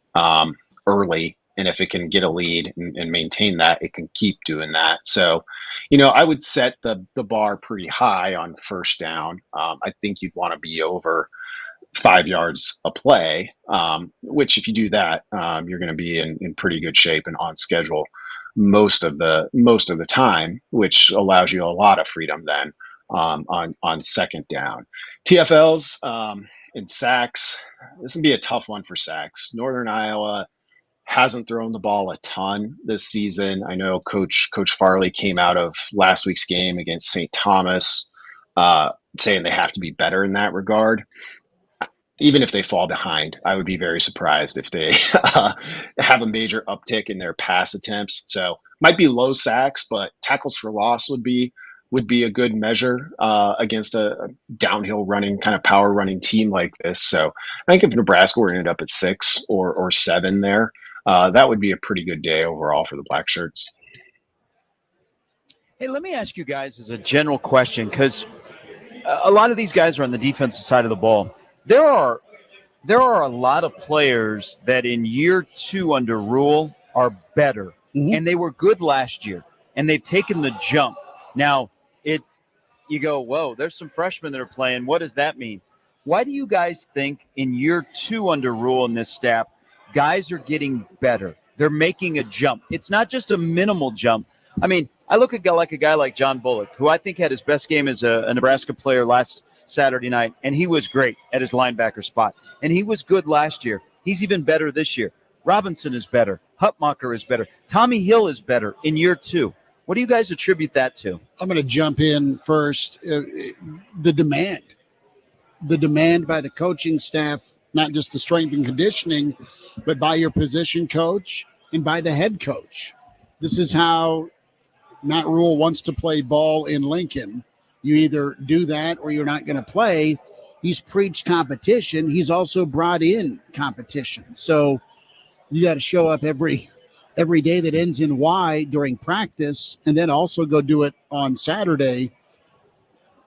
early. And if it can get a lead and maintain that, it can keep doing that. So, I would set the bar pretty high on first down. I think you'd want to be over 5 yards a play, which if you do that, you're going to be in pretty good shape and on schedule most of the time, which allows you a lot of freedom then on second down. TFLs and sacks, this would be a tough one for sacks. Northern Iowa hasn't thrown the ball a ton this season. I know Coach Farley came out of last week's game against St. Thomas saying they have to be better in that regard. Even if they fall behind, I would be very surprised if they have a major uptick in their pass attempts. So might be low sacks, but tackles for loss would be a good measure against a downhill running kind of power running team like this. So I think if Nebraska were to end up at 6 or 7 there, that would be a pretty good day overall for the Black Shirts. Hey, let me ask you guys as a general question, because a lot of these guys are on the defensive side of the ball. There are a lot of players that in year 2 under Rule are better, and they were good last year, and they've taken the jump. Now, you go, whoa, there's some freshmen that are playing. What does that mean? Why do you guys think in year 2 under Rule in this staff, guys are getting better? They're making a jump. It's not just a minimal jump. I mean, I look at a guy like John Bullock, who I think had his best game as a Nebraska player last Saturday night, and he was great at his linebacker spot. And he was good last year. He's even better this year. Robinson is better. Hutmacher is better. Tommy Hill is better in year 2. What do you guys attribute that to? I'm going to jump in first. The demand by the coaching staff, not just the strength and conditioning, but by your position coach and by the head coach. This is how Matt Rule wants to play ball in Lincoln. You either do that or you're not going to play. he's preached competition. He's also brought in competition. So you got to show up every day that ends in Y during practice, and then also go do it on Saturday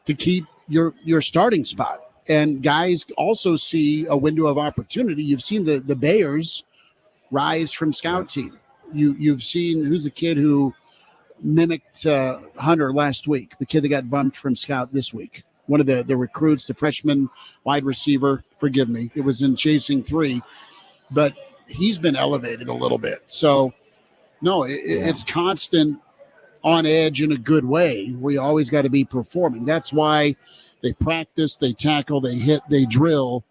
to keep your starting spot. And guys also see a window of opportunity. You've seen the Bears rise from scout team. You've seen, who's the kid who mimicked Hunter last week, the kid that got bumped from scout this week, one of the recruits, the freshman wide receiver, forgive me, it was in Chasing 3, but he's been elevated a little bit. So no, it's constant on edge in a good way. We always got to be performing. That's why they practice, they tackle, they hit, they drill.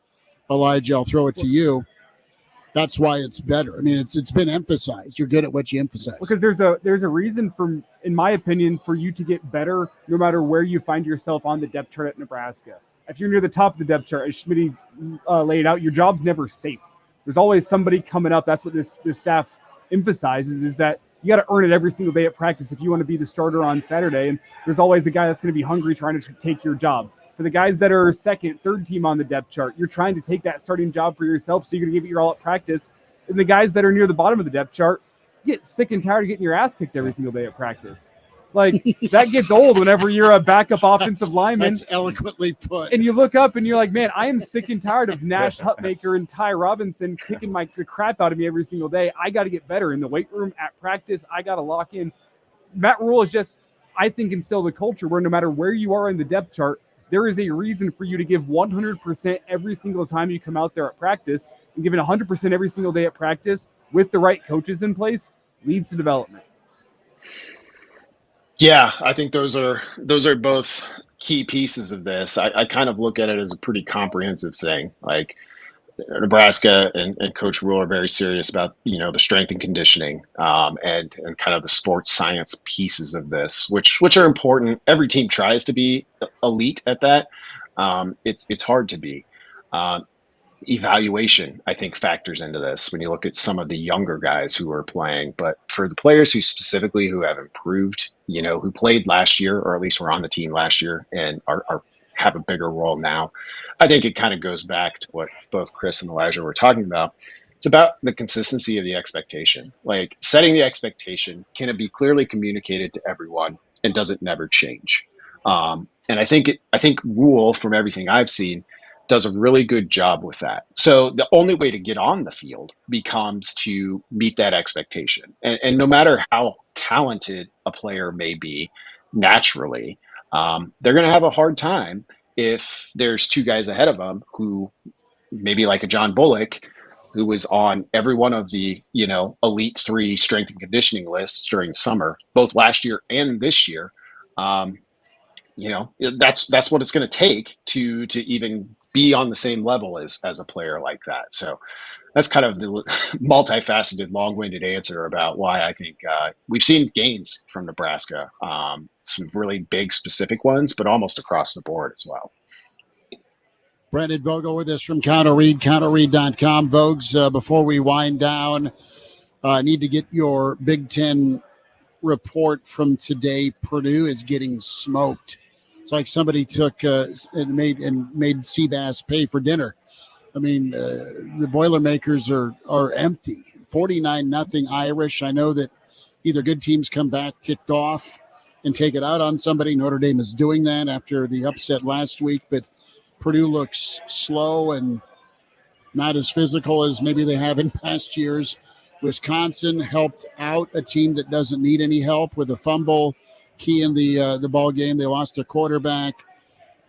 Elijah, I'll throw it to you. That's why it's better. I mean, it's been emphasized. You're good at what you emphasize. Because there's a reason for, in my opinion, for you to get better no matter where you find yourself on the depth chart at Nebraska. If you're near the top of the depth chart, as Schmidt laid out, your job's never safe. There's always somebody coming up. That's what this staff emphasizes, is that you got to earn it every single day at practice if you want to be the starter on Saturday. And there's always a guy that's going to be hungry trying to take your job. For the guys that are second, third team on the depth chart, you're trying to take that starting job for yourself, so you're going to give it your all at practice. And the guys that are near the bottom of the depth chart get sick and tired of getting your ass kicked every single day at practice. Like, that gets old whenever you're a backup offensive lineman. That's eloquently put. And you look up and you're like, man, I am sick and tired of Nash Hutmaker and Ty Robinson kicking the crap out of me every single day. I got to get better in the weight room, at practice. I got to lock in. Matt Rule is just, I think, instilled a culture where no matter where you are in the depth chart, there is a reason for you to give 100% every single time you come out there at practice, and giving 100% every single day at practice with the right coaches in place leads to development. Yeah, I think those are both key pieces of this. I kind of look at it as a pretty comprehensive thing. Like, Nebraska and Coach Rule are very serious about, the strength and conditioning and kind of the sports science pieces of this, which are important. Every team tries to be elite at that. It's hard to be. Evaluation, I think, factors into this when you look at some of the younger guys who are playing. But for the players who have improved, who played last year, or at least were on the team last year and are have a bigger role now, I think it kind of goes back to what both Chris and Elijah were talking about. It's about the consistency of the expectation. Like, setting the expectation, can it be clearly communicated to everyone, and does it never change? And I think Rule, from everything I've seen, does a really good job with that. So the only way to get on the field becomes to meet that expectation. And no matter how talented a player may be naturally, they're going to have a hard time if there's two guys ahead of them who, maybe like a John Bullock, who was on every one of the, Elite 3 strength and conditioning lists during the summer, both last year and this year. That's what it's going to take to even be on the same level as a player like that. So that's kind of the multifaceted, long-winded answer about why I think we've seen gains from Nebraska, some really big specific ones, but almost across the board as well. Brandon Vogel with us from CounterRead, counterread.com. Vogues, before we wind down, I need to get your Big Ten report from today. Purdue is getting smoked. It's like somebody took and made Seabass pay for dinner. I mean, the Boilermakers are empty. 49-0 Irish. I know that either good teams come back ticked off and take it out on somebody. Notre Dame is doing that after the upset last week, but Purdue looks slow and not as physical as maybe they have in past years. Wisconsin helped out a team that doesn't need any help with a fumble key in the ball game. They lost their quarterback,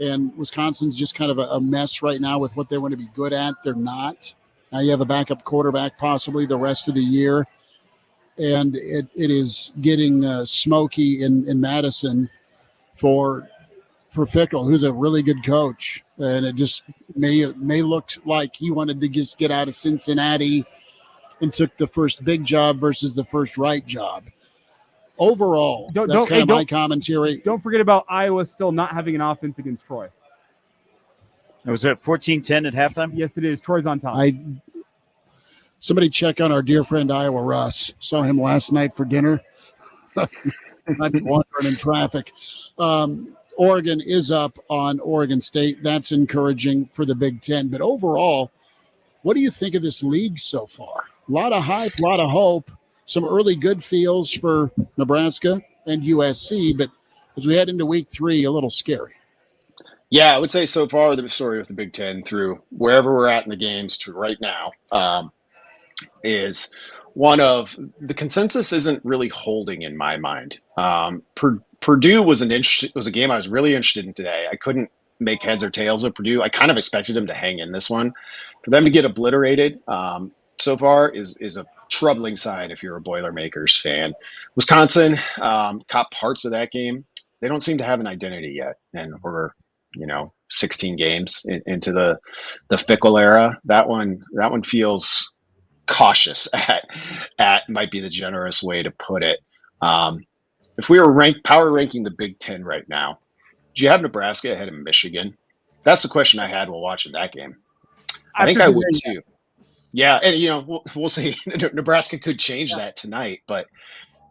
and Wisconsin's just kind of a mess right now with what they want to be good at. They're not. Now you have a backup quarterback possibly the rest of the year, and it is getting smoky in Madison for Fickell, who's a really good coach, and it just may look like he wanted to just get out of Cincinnati and took the first big job versus the first right job. Overall, that's kind of my commentary. Don't forget about Iowa still not having an offense against Troy. Was it 14-10 at halftime? Yes, it is. Troy's on top. Somebody check on our dear friend Iowa Russ. Saw him last night for dinner. I'd be wandering in traffic. Oregon is up on Oregon State. That's encouraging for the Big Ten. But overall, what do you think of this league so far? A lot of hype, a lot of hope, some early good feels for Nebraska and USC. But as we head into week 3, a little scary. Yeah, I would say so far the story with the Big Ten through wherever we're at in the games to right now is one of the consensus isn't really holding in my mind. Purdue was a game I was really interested in today. I couldn't make heads or tails of Purdue. I kind of expected them to hang in this one. For them to get obliterated so far is a troubling sign if you're a Boilermakers fan. Wisconsin caught parts of that game. They don't seem to have an identity yet, and we're 16 games into the fickle era. That one feels cautious at might be the generous way to put it. If we were power ranking the Big Ten right now, do you have Nebraska ahead of Michigan? That's the question I had while watching that game. I think I would too. Yeah, and we'll see. Nebraska could change that tonight, but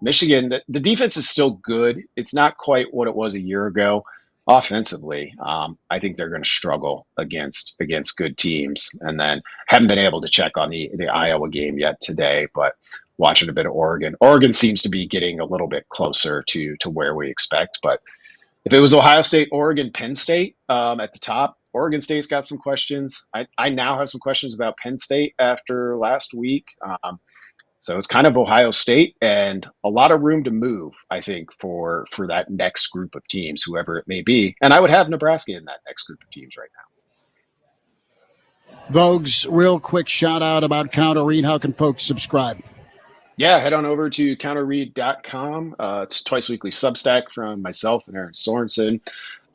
Michigan, the defense is still good. It's not quite what it was a year ago. Offensively, I think they're going to struggle against good teams, and then haven't been able to check on the Iowa game yet today, but watching a bit of Oregon. Oregon seems to be getting a little bit closer to where we expect, but if it was Ohio State, Oregon, Penn State at the top, Oregon State's got some questions. I now have some questions about Penn State after last week. So it's kind of Ohio State and a lot of room to move, I think, for that next group of teams, whoever it may be. And I would have Nebraska in that next group of teams right now. Vogues, real quick shout out about Counter Read. How can folks subscribe? Yeah, head on over to counterread.com. It's twice weekly Substack from myself and Aaron Sorensen.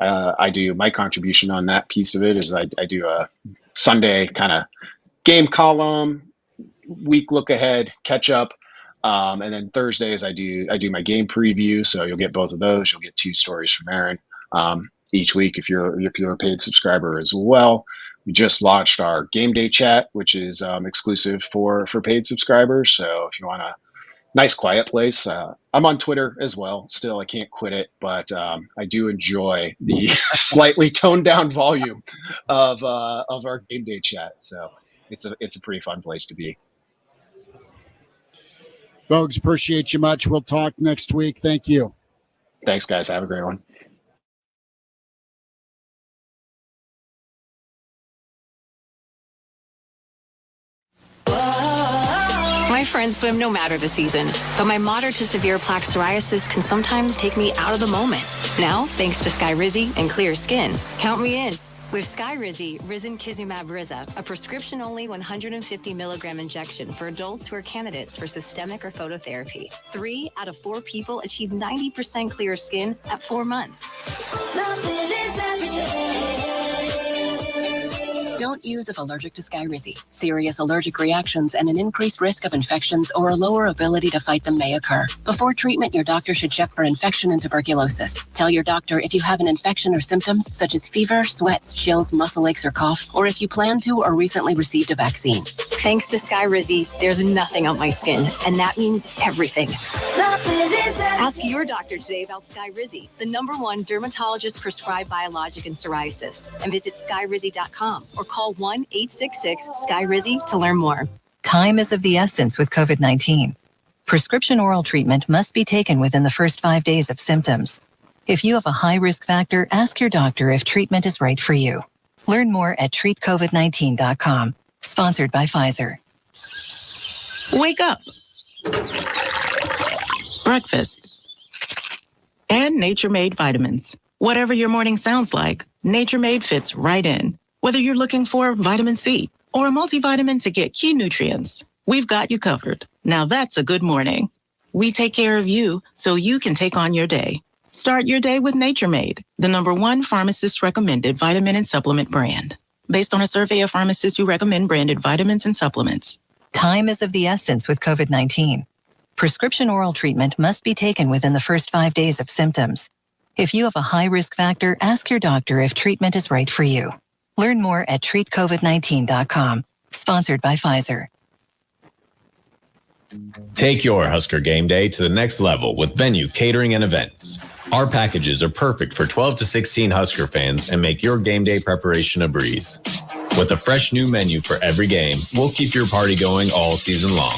I do my contribution on that piece of it is I do a Sunday kind of game column, week look ahead, catch up, and then Thursdays I do my game preview. So you'll get both of those. You'll get 2 stories from Aaron each week if you're a paid subscriber as well. We just launched our game day chat, which is exclusive for paid subscribers. So if you want a nice quiet place, I'm on Twitter as well. Still, I can't quit it, but I do enjoy the slightly toned down volume of our game day chat. So it's a pretty fun place to be. Vogues, appreciate you much. We'll talk next week. Thank you. Thanks, guys. Have a great one. My friends swim no matter the season, but my moderate to severe plaque psoriasis can sometimes take me out of the moment. Now, thanks to Skyrizi and clear skin, count me in. With Skyrizi, Risankizumab Riza, a prescription-only 150 milligram injection for adults who are candidates for systemic or phototherapy. 3 out of 4 people achieve 90% clear skin at 4 months. Don't use if allergic to Skyrizi. Serious allergic reactions and an increased risk of infections or a lower ability to fight them may occur. Before treatment, your doctor should check for infection and tuberculosis. Tell your doctor if you have an infection or symptoms such as fever, sweats, chills, muscle aches, or cough, or if you plan to or recently received a vaccine. Thanks to Skyrizi, there's nothing on my skin, and that means everything. Ask your doctor today about Skyrizi, the #1 dermatologist prescribed biologic in psoriasis, and visit skyrizi.com or call 1-866-SKYRIZI to learn more. Time is of the essence with COVID-19. Prescription oral treatment must be taken within the first 5 days of symptoms. If you have a high risk factor, ask your doctor if treatment is right for you. Learn more at treatcovid19.com. Sponsored by Pfizer. Wake up. Breakfast. And Nature-Made vitamins. Whatever your morning sounds like, Nature-Made fits right in. Whether you're looking for vitamin C or a multivitamin to get key nutrients, we've got you covered. Now that's a good morning. We take care of you so you can take on your day. Start your day with Nature-Made, the #1 pharmacist-recommended vitamin and supplement brand. Based on a survey of pharmacists who recommend branded vitamins and supplements. Time is of the essence with COVID-19. Prescription oral treatment must be taken within the first 5 days of symptoms. If you have a high risk factor, ask your doctor if treatment is right for you. Learn more at treatcovid19.com. Sponsored by Pfizer. Take your Husker game day to the next level with Venue Catering and Events. Our packages are perfect for 12 to 16 Husker fans and make your game day preparation a breeze. With a fresh new menu for every game, we'll keep your party going all season long.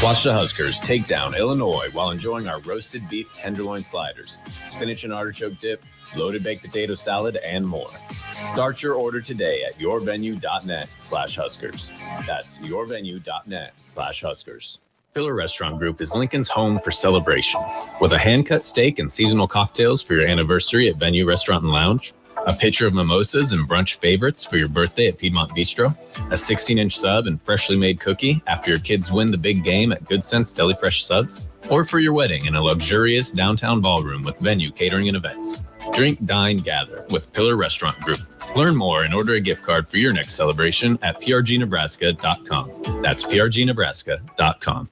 Watch the Huskers take down Illinois while enjoying our roasted beef tenderloin sliders, spinach and artichoke dip, loaded baked potato salad, and more. Start your order today at yourvenue.net/Huskers. That's yourvenue.net/Huskers. Pillar Restaurant Group is Lincoln's home for celebration. With a hand-cut steak and seasonal cocktails for your anniversary at Venue Restaurant and Lounge, a pitcher of mimosas and brunch favorites for your birthday at Piedmont Bistro, a 16-inch sub and freshly made cookie after your kids win the big game at Good Sense Deli Fresh Subs, or for your wedding in a luxurious downtown ballroom with Venue Catering and Events. Drink, dine, gather with Pillar Restaurant Group. Learn more and order a gift card for your next celebration at prgnebraska.com. That's prgnebraska.com.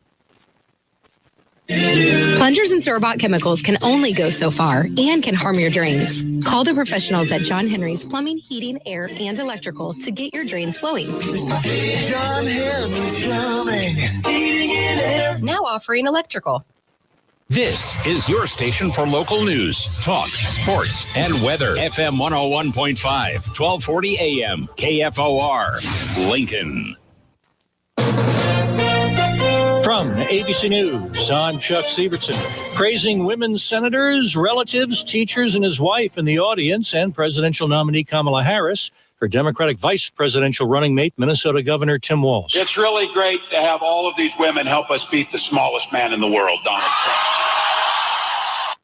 Plungers and store-bought chemicals can only go so far and can harm your drains. Call the professionals at John Henry's Plumbing, Heating, Air, and Electrical to get your drains flowing. John Henry's Plumbing, Heating, and Air. Now offering electrical. This is your station for local news, talk, sports, and weather. FM 101.5, 1240 AM, KFOR, Lincoln. From ABC News, I'm Chuck Sievertson. Praising women's senators, relatives, teachers, and his wife in the audience, and presidential nominee Kamala Harris, her Democratic vice presidential running mate, Minnesota Governor Tim Walz. It's really great to have all of these women help us beat the smallest man in the world, Donald Trump.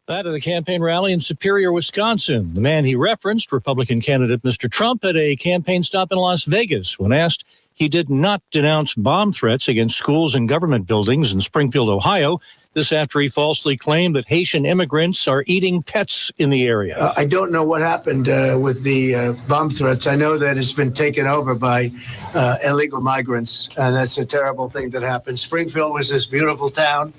That at the campaign rally in Superior, Wisconsin. The man he referenced, Republican candidate Mr. Trump, at a campaign stop in Las Vegas. When asked, he did not denounce bomb threats against schools and government buildings in Springfield, Ohio. This after he falsely claimed that Haitian immigrants are eating pets in the area. I don't know what happened with the bomb threats. I know that it's been taken over by illegal migrants, and that's a terrible thing that happened. Springfield was this beautiful town,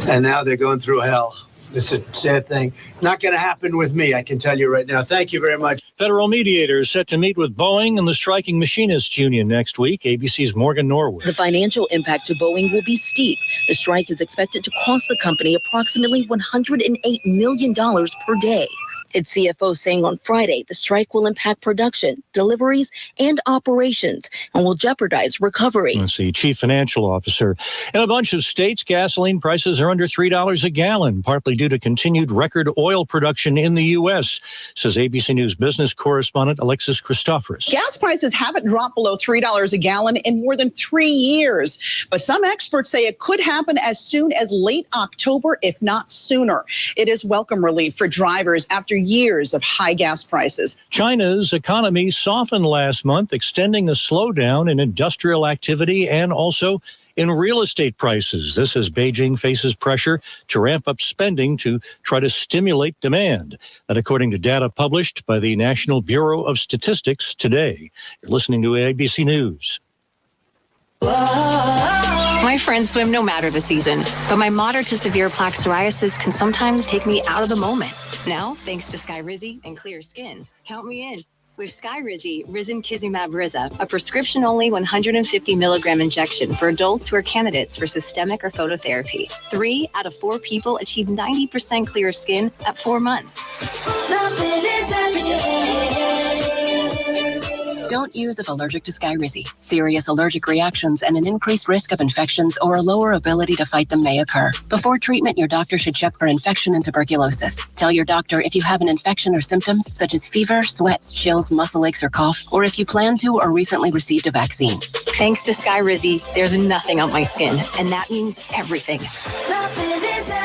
and now they're going through hell. It's a sad thing. Not going to happen with me, I can tell you right now. Thank you very much. Federal mediators set to meet with Boeing and the striking machinists union next week. ABC's Morgan Norwood. The financial impact to Boeing will be steep. The strike is expected to cost the company approximately $108 million per day. Its CFO saying on Friday the strike will impact production, deliveries, and operations and will jeopardize recovery. That's the chief financial officer. In a bunch of states, gasoline prices are under $3 a gallon, partly due to continued record oil production in the U.S., says ABC News business correspondent Alexis Christoforous. Gas prices haven't dropped below $3 a gallon in more than 3 years, but some experts say it could happen as soon as late October, if not sooner. It is welcome relief for drivers after years of high gas prices. China's economy softened last month, extending the slowdown in industrial activity and also in real estate prices. This as Beijing faces pressure to ramp up spending to try to stimulate demand. That according to data published by the National Bureau of Statistics today. You're listening to ABC News. My friends swim no matter the season, but my moderate to severe plaque psoriasis can sometimes take me out of the moment. Now, thanks to Skyrizi and clear skin, count me in. With Skyrizi, Risankizumab Riza, a prescription-only 150 milligram injection for adults who are candidates for systemic or phototherapy. 3 out of 4 people achieve 90% clear skin at 4 months. Don't use if allergic to Skyrizi. Serious allergic reactions and an increased risk of infections or a lower ability to fight them may occur. Before treatment, your doctor should check for infection and tuberculosis. Tell your doctor if you have an infection or symptoms such as fever, sweats, chills, muscle aches, or cough, or if you plan to or recently received a vaccine. Thanks to Skyrizi, there's nothing on my skin, and that means everything.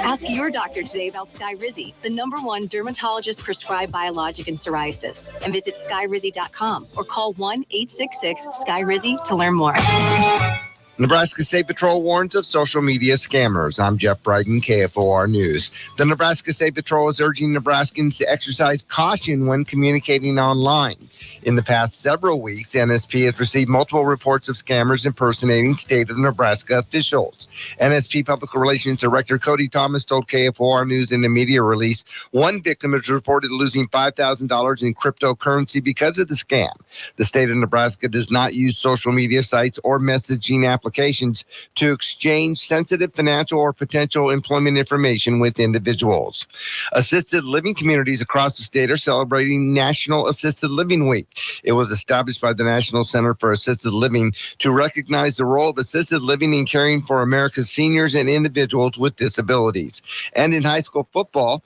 Ask your doctor today about Skyrizi, the #1 dermatologist-prescribed biologic in psoriasis, and visit skyrizi.com or call 1-866-SKYRIZI to learn more. Nebraska State Patrol warns of social media scammers. I'm Jeff Bryden, KFOR News. The Nebraska State Patrol is urging Nebraskans to exercise caution when communicating online. In the past several weeks, NSP has received multiple reports of scammers impersonating state of Nebraska officials. NSP Public Relations Director Cody Thomas told KFOR News in a media release one victim is reported losing $5,000 in cryptocurrency because of the scam. The state of Nebraska does not use social media sites or messaging applications applications to exchange sensitive financial or potential employment information with individuals. Assisted living communities across the state are celebrating National Assisted Living Week. It was established by the National Center for Assisted Living to recognize the role of assisted living in caring for America's seniors and individuals with disabilities. And in high school football,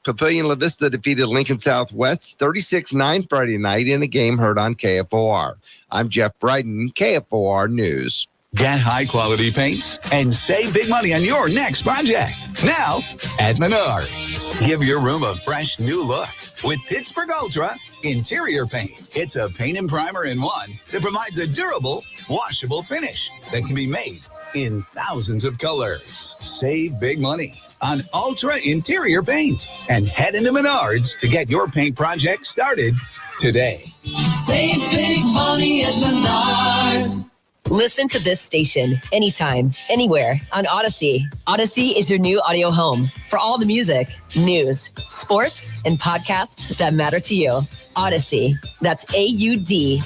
Papillion La Vista defeated Lincoln Southwest 36-9 Friday night in a game heard on KFOR. I'm Jeff Bryden, KFOR News. Get high-quality paints and save big money on your next project. Now at Menards. Give your room a fresh new look with Pittsburgh Ultra Interior Paint. It's a paint and primer in one that provides a durable, washable finish that can be made in thousands of colors. Save big money on Ultra Interior Paint and head into Menards to get your paint project started today. Save big money at Menards. Listen to this station anytime, anywhere on Odyssey. Odyssey is your new audio home for all the music, news, sports, and podcasts that matter to you. Odyssey. That's AUDACY.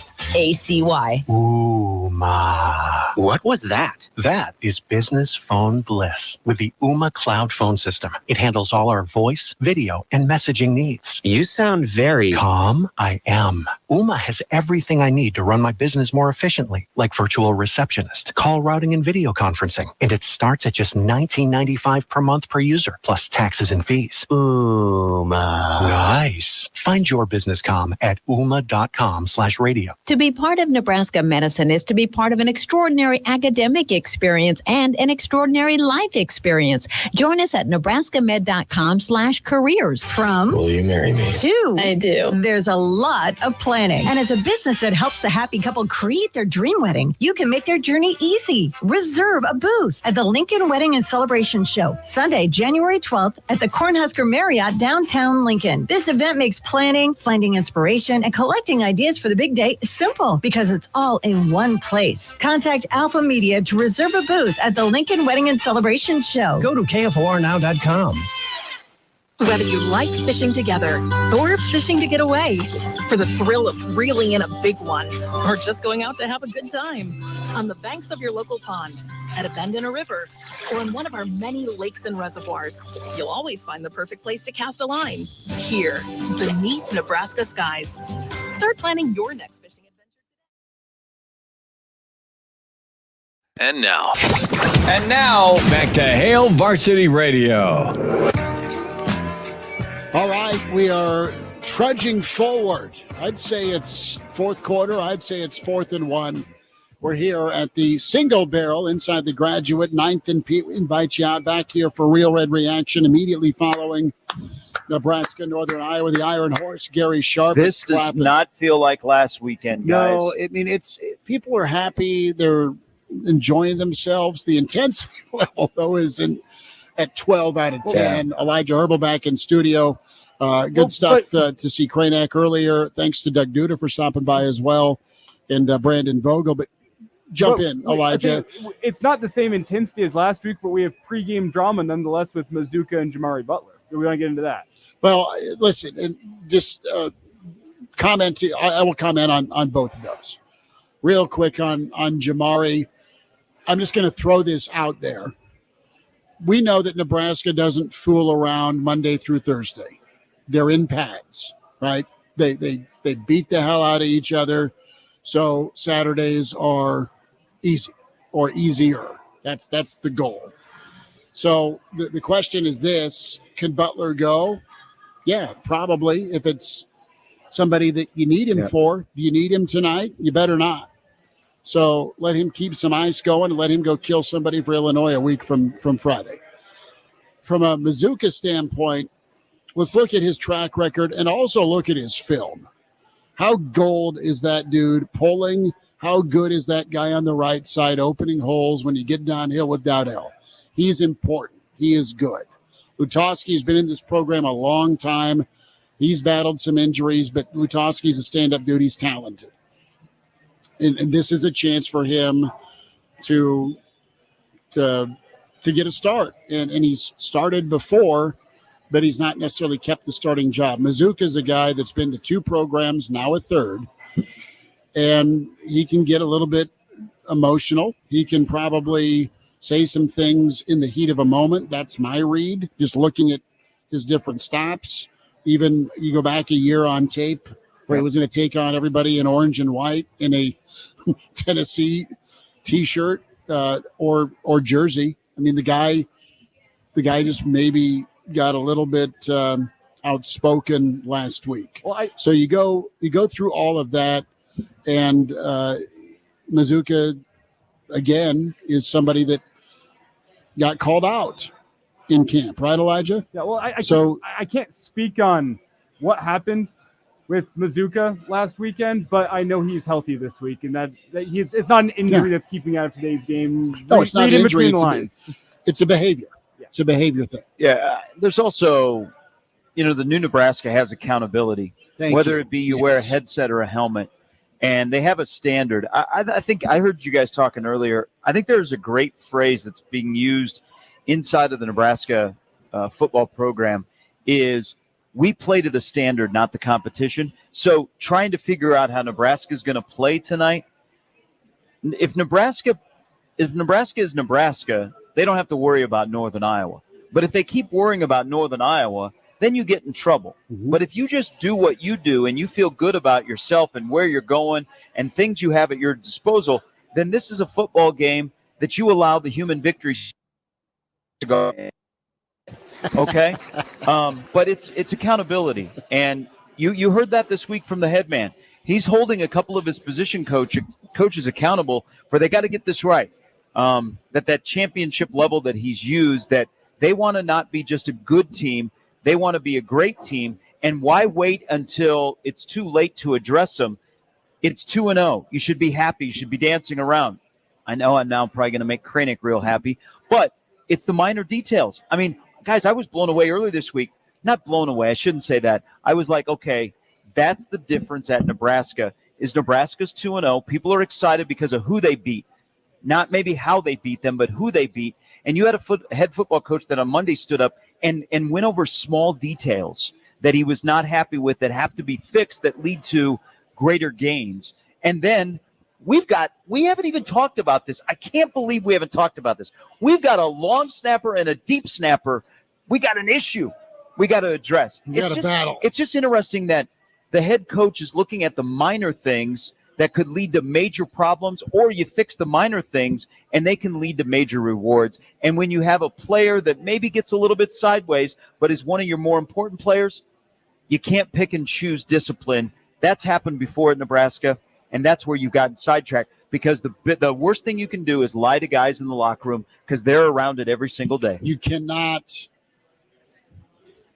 Ooma. What was that? That is business phone bliss with the Ooma cloud phone system. It handles all our voice, video, and messaging needs. You sound very calm. I am. Ooma has everything I need to run my business more efficiently, like virtual receptionist, call routing, and video conferencing. And it starts at just $19.95 per month per user, plus taxes and fees. Ooma. Nice. Find your business calm at ooma.com/radio. To be part of Nebraska medicine is to be part of an extraordinary academic experience and an extraordinary life experience. Join us at nebraskamed.com/careers. From Will you marry me? To I do. There's a lot of planning. And as a business that helps a happy couple create their dream wedding, you can make their journey easy. Reserve a booth at the Lincoln Wedding and Celebration Show, Sunday, January 12th at the Cornhusker Marriott, downtown Lincoln. This event makes planning, finding inspiration, and collecting ideas for the big day simple because it's all in one place. Contact Alpha Media to reserve a booth at the Lincoln Wedding and Celebration Show. Go to KFORnow.com. Whether you like fishing together or fishing to get away, for the thrill of reeling in a big one, or just going out to have a good time, on the banks of your local pond, at a bend in a river, or in one of our many lakes and reservoirs, you'll always find the perfect place to cast a line. Here, beneath Nebraska skies. Start planning your next fishing adventure. And now, back to Hail Varsity Radio. All right, we are trudging forward. I'd say it's fourth quarter. I'd say it's 4th and 1. We're here at the Single Barrel inside the Graduate, 9th and Pete. We invite you out back here for Real Red Reaction immediately following Nebraska-Northern Iowa, the Iron Horse, Gary Sharp. This does not feel like last weekend, guys. No, I mean, people are happy. They're enjoying themselves. The intensity level, though, is at 12 out of 10. Yeah. Elijah Herbel back in studio. Good stuff to see Kraynak earlier. Thanks to Doug Duda for stopping by as well, and Brandon Vogel. But jump in, Elijah. It's not the same intensity as last week, but we have pregame drama nonetheless with Mazuka and Jamari Butler. We want to get into that. Well, listen, and just comment. I will comment on both of those. Real quick on Jamari. I'm just going to throw this out there. We know that Nebraska doesn't fool around Monday through Thursday. They're in pads, right? They beat the hell out of each other. So Saturdays are easy or easier. That's the goal. So the question is this: can Butler go? Yeah, probably. If it's somebody that you need him for, do you need him tonight? You better not. So let him keep some ice going and let him go kill somebody for Illinois a week from Friday. From a Mazuka standpoint, let's look at his track record and also look at his film. How gold is that dude pulling? How good is that guy on the right side opening holes when you get downhill with Dowdell? He's important. He is good. Lutoski's been in this program a long time. He's battled some injuries, but Lutoski's a stand-up dude. He's talented. And this is a chance for him to get a start. And he's started before, but he's not necessarily kept the starting job. Mazuka's a guy that's been to 2 programs, now a 3rd. And he can get a little bit emotional. He can probably say some things in the heat of a moment. That's my read, just looking at his different stops. Even you go back a year on tape where he was going to take on everybody in orange and white in a Tennessee T-shirt or jersey. I mean, the guy just maybe got a little bit outspoken last week. So you go through all of that, and Mazuka again is somebody that got called out in camp, right, Elijah? Yeah. Well, I can't speak on what happened with Mazuka last weekend, but I know he's healthy this week, and that it's not an injury that's keeping out of today's game. No, it's not an injury. It's a behavior. Yeah. It's a behavior thing. Yeah. There's also, the new Nebraska has accountability, whether it be you wear a headset or a helmet, and they have a standard. I think I heard you guys talking earlier. I think there's a great phrase that's being used inside of the Nebraska football program is we play to the standard, not the competition. So trying to figure out how Nebraska is going to play tonight. If Nebraska is Nebraska, they don't have to worry about Northern Iowa. But if they keep worrying about Northern Iowa, then you get in trouble. But if you just do what you do and you feel good about yourself and where you're going and things you have at your disposal, then this is a football game that you allow the human victories to go. Okay? But it's accountability. And you heard that this week from the head man. He's holding a couple of his position coaches accountable for they got to get this right. That championship level that he's used, that they want to not be just a good team. They want to be a great team. And why wait until it's too late to address them? It's 2-0. You should be happy. You should be dancing around. I know I'm now probably going to make Kraynak real happy, but it's the minor details. I mean, guys, I was blown away earlier this week. Not blown away. I shouldn't say that. I was like, okay, that's the difference at Nebraska is Nebraska's 2-0. People are excited because of who they beat, not maybe how they beat them, but who they beat. And you had a head football coach that on Monday stood up and went over small details that he was not happy with that have to be fixed that lead to greater gains. And then we haven't even talked about this. I can't believe we haven't talked about this. We've got a long snapper and a deep snapper. We got an issue we got to address. Battle. It's just interesting that the head coach is looking at the minor things that could lead to major problems, or you fix the minor things and they can lead to major rewards. And when you have a player that maybe gets a little bit sideways, but is one of your more important players, you can't pick and choose discipline. That's happened before at Nebraska, and that's where you've gotten sidetracked because the worst thing you can do is lie to guys in the locker room because they're around it every single day. You cannot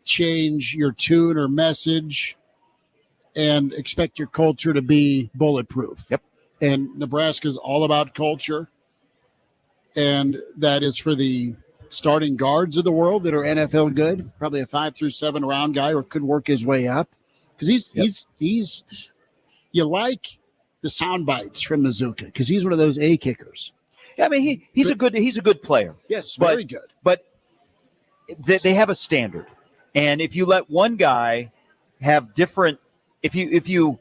change your tune or message and expect your culture to be bulletproof. Yep. And Nebraska is all about culture. And that is for the starting guards of the world that are NFL good, probably a 5 through 7 round guy or could work his way up. Because he's you like the sound bites from Mazuka because he's one of those A kickers. Yeah, I mean he's a good player. Yes, very good. But they have a standard. And if you let one guy have different if you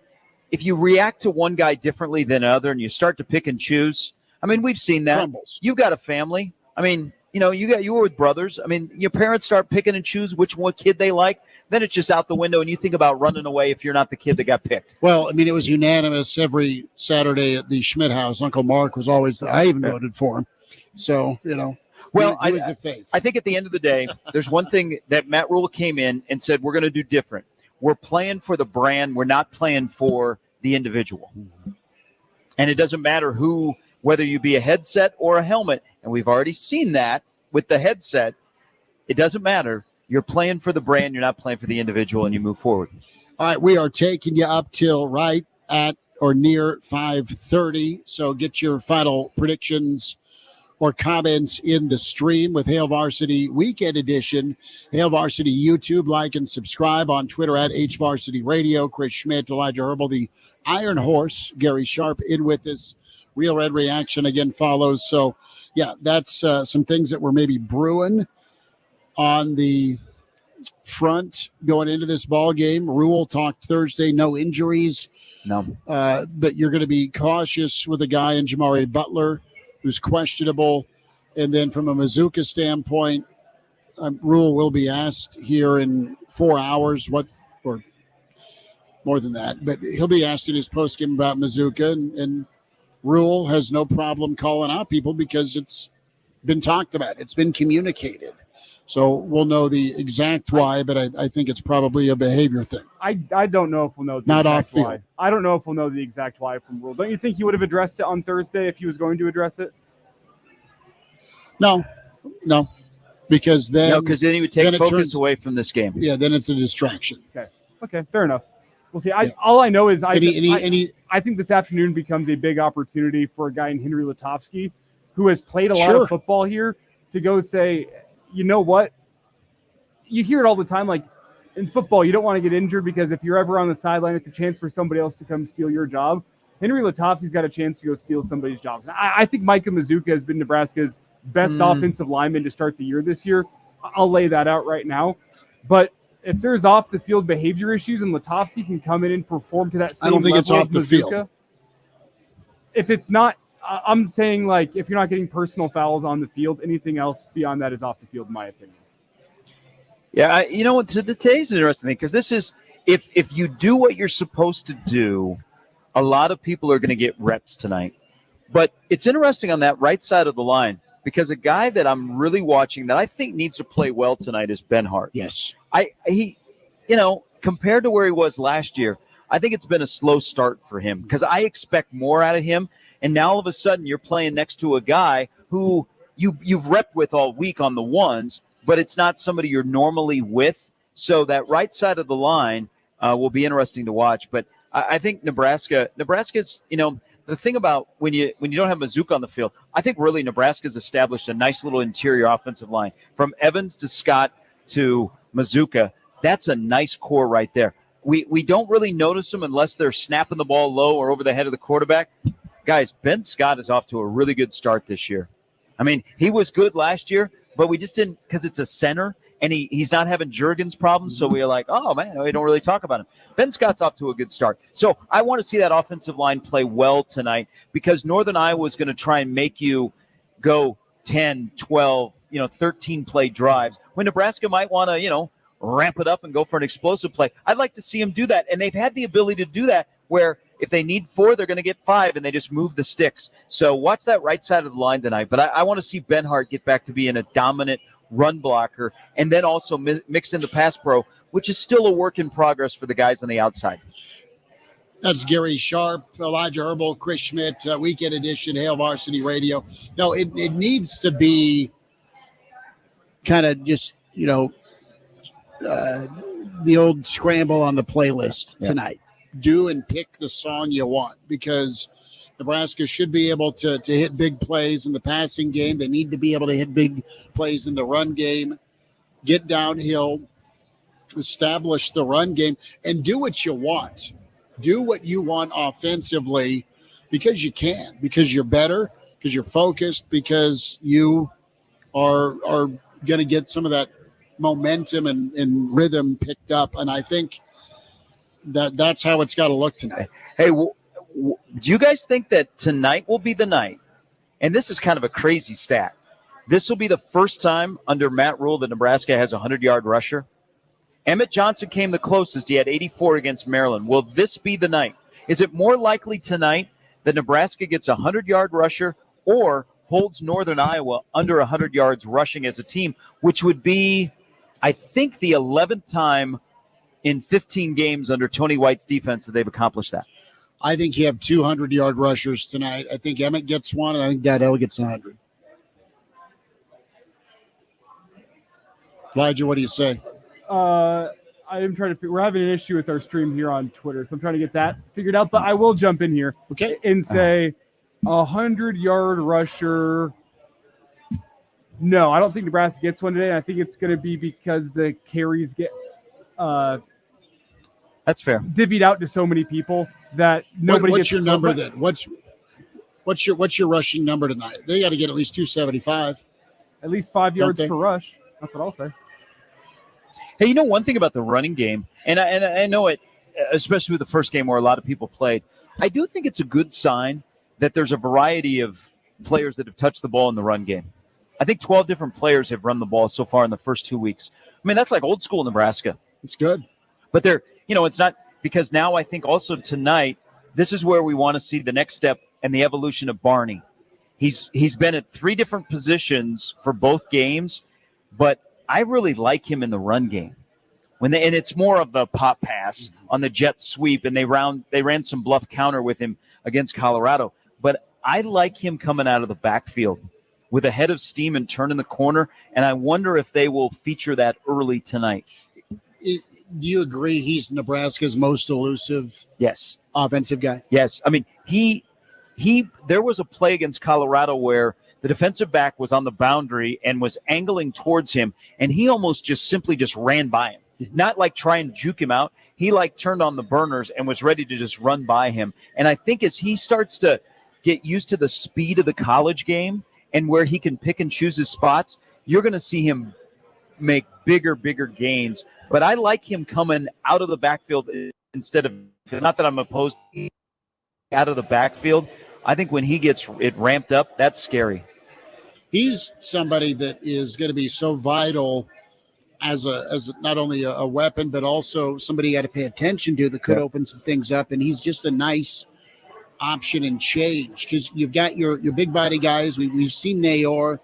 react to one guy differently than another and you start to pick and choose, I mean, we've seen that. Crumbles. You've got a family. I mean, you were with brothers. I mean, your parents start picking and choose which one kid they like. Then it's just out the window, and you think about running away if you're not the kid that got picked. Well, I mean, it was unanimous every Saturday at the Schmidt house. Uncle Mark was always there. I even voted for him. So, Well, he was a faith. I think at the end of the day, there's one thing that Matt Rule came in and said, we're going to do different. We're playing for the brand. We're not playing for the individual. Mm-hmm. And it doesn't matter whether you be a headset or a helmet. And we've already seen that with the headset. It doesn't matter. You're playing for the brand. You're not playing for the individual, and you move forward. All right, we are taking you up till right at or near 5:30. So get your final predictions or comments in the stream with Hail Varsity Weekend Edition. Hail Varsity YouTube, like and subscribe on Twitter at HVarsity Radio. Chris Schmidt, Elijah Herbel, the Iron Horse, Gary Sharp in with us. Real Red Reaction again follows. So, yeah, that's some things that were maybe brewing on the front going into this ball game. Rule talked Thursday, no injuries No. But you're going to be cautious with a guy in Jamari Butler who's questionable. And then from a Mazuka standpoint, Rule will be asked here in 4 hours, or more than that, but he'll be asked in his postgame about Mazuka, and Rule has no problem calling out people because it's been talked about. It's been communicated. So we'll know the exact why, but I think it's probably a behavior thing. I don't know if we'll know the Not exact off field. why. I don't know if we'll know the exact why from Rule. Don't you think he would have addressed it on Thursday if he was going to address it? No, because then he would take focus away from this game. Yeah, then it's a distraction. Okay, fair enough. We'll see. All I know is I think this afternoon becomes a big opportunity for a guy in Henry Letofsky, who has played a lot of football here, to go say, you know what? You hear it all the time, like in football, you don't want to get injured because if you're ever on the sideline, it's a chance for somebody else to come steal your job. Henry Letofsky's got a chance to go steal somebody's job. I think Micah Mazuka has been Nebraska's best offensive lineman to start the year this year. I'll lay that out right now. But if there's off-the-field behavior issues and Letofsky can come in and perform to that same level, I don't think it's off the field. If it's not, I'm saying, like, if you're not getting personal fouls on the field, anything else beyond that is off the field, in my opinion. Yeah, you know what? Today's an interesting thing because this is if you do what you're supposed to do, a lot of people are going to get reps tonight. But it's interesting on that right side of the line because a guy that I'm really watching that I think needs to play well tonight is Ben Hart. Yes, he compared to where he was last year, I think it's been a slow start for him because I expect more out of him. And now all of a sudden you're playing next to a guy who you've repped with all week on the ones, but it's not somebody you're normally with. So that right side of the line will be interesting to watch. But I think Nebraska's, the thing about when you don't have Mazuka on the field, I think really Nebraska's established a nice little interior offensive line. From Evans to Scott to Mazuka, that's a nice core right there. We don't really notice them unless they're snapping the ball low or over the head of the quarterback. Guys, Ben Scott is off to a really good start this year. I mean, he was good last year, but we just didn't because it's a center, and he's not having Juergens problems, so we're like, oh, man, we don't really talk about him. Ben Scott's off to a good start. So I want to see that offensive line play well tonight because Northern Iowa is going to try and make you go 10, 12, 13-play drives when Nebraska might want to, ramp it up and go for an explosive play. I'd like to see them do that, and they've had the ability to do that where if they need 4, they're going to get 5, and they just move the sticks. So watch that right side of the line tonight. But I want to see Ben Hart get back to being a dominant run blocker and then also mix in the pass pro, which is still a work in progress for the guys on the outside. That's Gary Sharp, Elijah Herbel, Chris Schmidt, Weekend Edition, Hail Varsity Radio. No, it needs to be kind of just, the old scramble on the playlist tonight. Do and pick the song you want because Nebraska should be able to hit big plays in the passing game. They need to be able to hit big plays in the run game, get downhill, establish the run game, and do what you want. Do what you want offensively because you can, because you're better, because you're focused, because you are going to get some of that momentum and rhythm picked up. And I think that's how it's got to look tonight. Hey, do you guys think that tonight will be the night? And this is kind of a crazy stat. This will be the first time under Matt Rule that Nebraska has a 100-yard rusher. Emmett Johnson came the closest. He had 84 against Maryland. Will this be the night? Is it more likely tonight that Nebraska gets a 100-yard rusher or holds Northern Iowa under 100 yards rushing as a team, which would be, I think, the 11th time in 15 games under Tony White's defense that they've accomplished that? I think you have 200-yard rushers tonight. I think Emmett gets one, and I think Dadell gets 100. Elijah, what do you say? I am trying to. We're having an issue with our stream here on Twitter, so I'm trying to get that figured out. But I will jump in here, and say 100-yard rusher. No, I don't think Nebraska gets one today. I think it's going to be because the carries get. That's fair. Divvied out to so many people that nobody What's gets. your number then? What's your rushing number tonight? They got to get at least 275. At least 5 yards per rush. That's what I'll say. Hey, one thing about the running game, and I know it. especially with the first game where a lot of people played. I do think it's a good sign that there's a variety of players that have touched the ball in the run game. I think 12 different players have run the ball so far in the first 2 weeks. I mean, that's like old school Nebraska. It's good. But it's not, because now I think also tonight, this is where we want to see the next step and the evolution of Barney. He's been at 3 different positions for both games, but I really like him in the run game. And it's more of a pop pass on the jet sweep, and they ran some bluff counter with him against Colorado. But I like him coming out of the backfield with a head of steam and turning the corner, and I wonder if they will feature that early tonight. Do you agree he's Nebraska's most elusive offensive guy? Yes. I mean, there was a play against Colorado where the defensive back was on the boundary and was angling towards him, and he almost simply ran by him. Not like try and juke him out. He turned on the burners and was ready to just run by him. And I think as he starts to get used to the speed of the college game and where he can pick and choose his spots, you're going to see him make bigger gains. But I like him coming out of the backfield instead of, not that I'm opposed to out of the backfield. I think when he gets it ramped up, that's scary. He's somebody that is going to be so vital as not only a weapon, but also somebody you got to pay attention to that could open some things up. And he's just a nice option and change, because you've got your big body guys. We've seen Nayor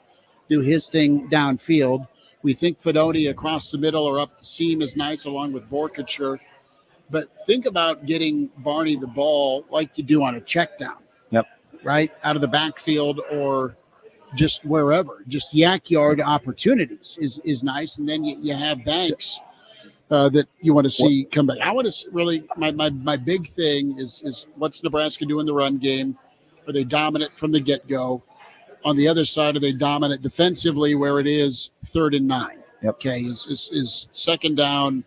do his thing downfield. We think Fedoni across the middle or up the seam is nice, along with Borkature. But think about getting Barney the ball like you do on a check down. Yep. Right? Out of the backfield or just wherever. Just yak yard opportunities is nice. And then you have Banks that you want to see come back. I want to really, my big thing is what's Nebraska do in the run game? Are they dominant from the get-go? On the other side, are they dominant defensively where it is 3rd and 9? Yep. Okay, is second down,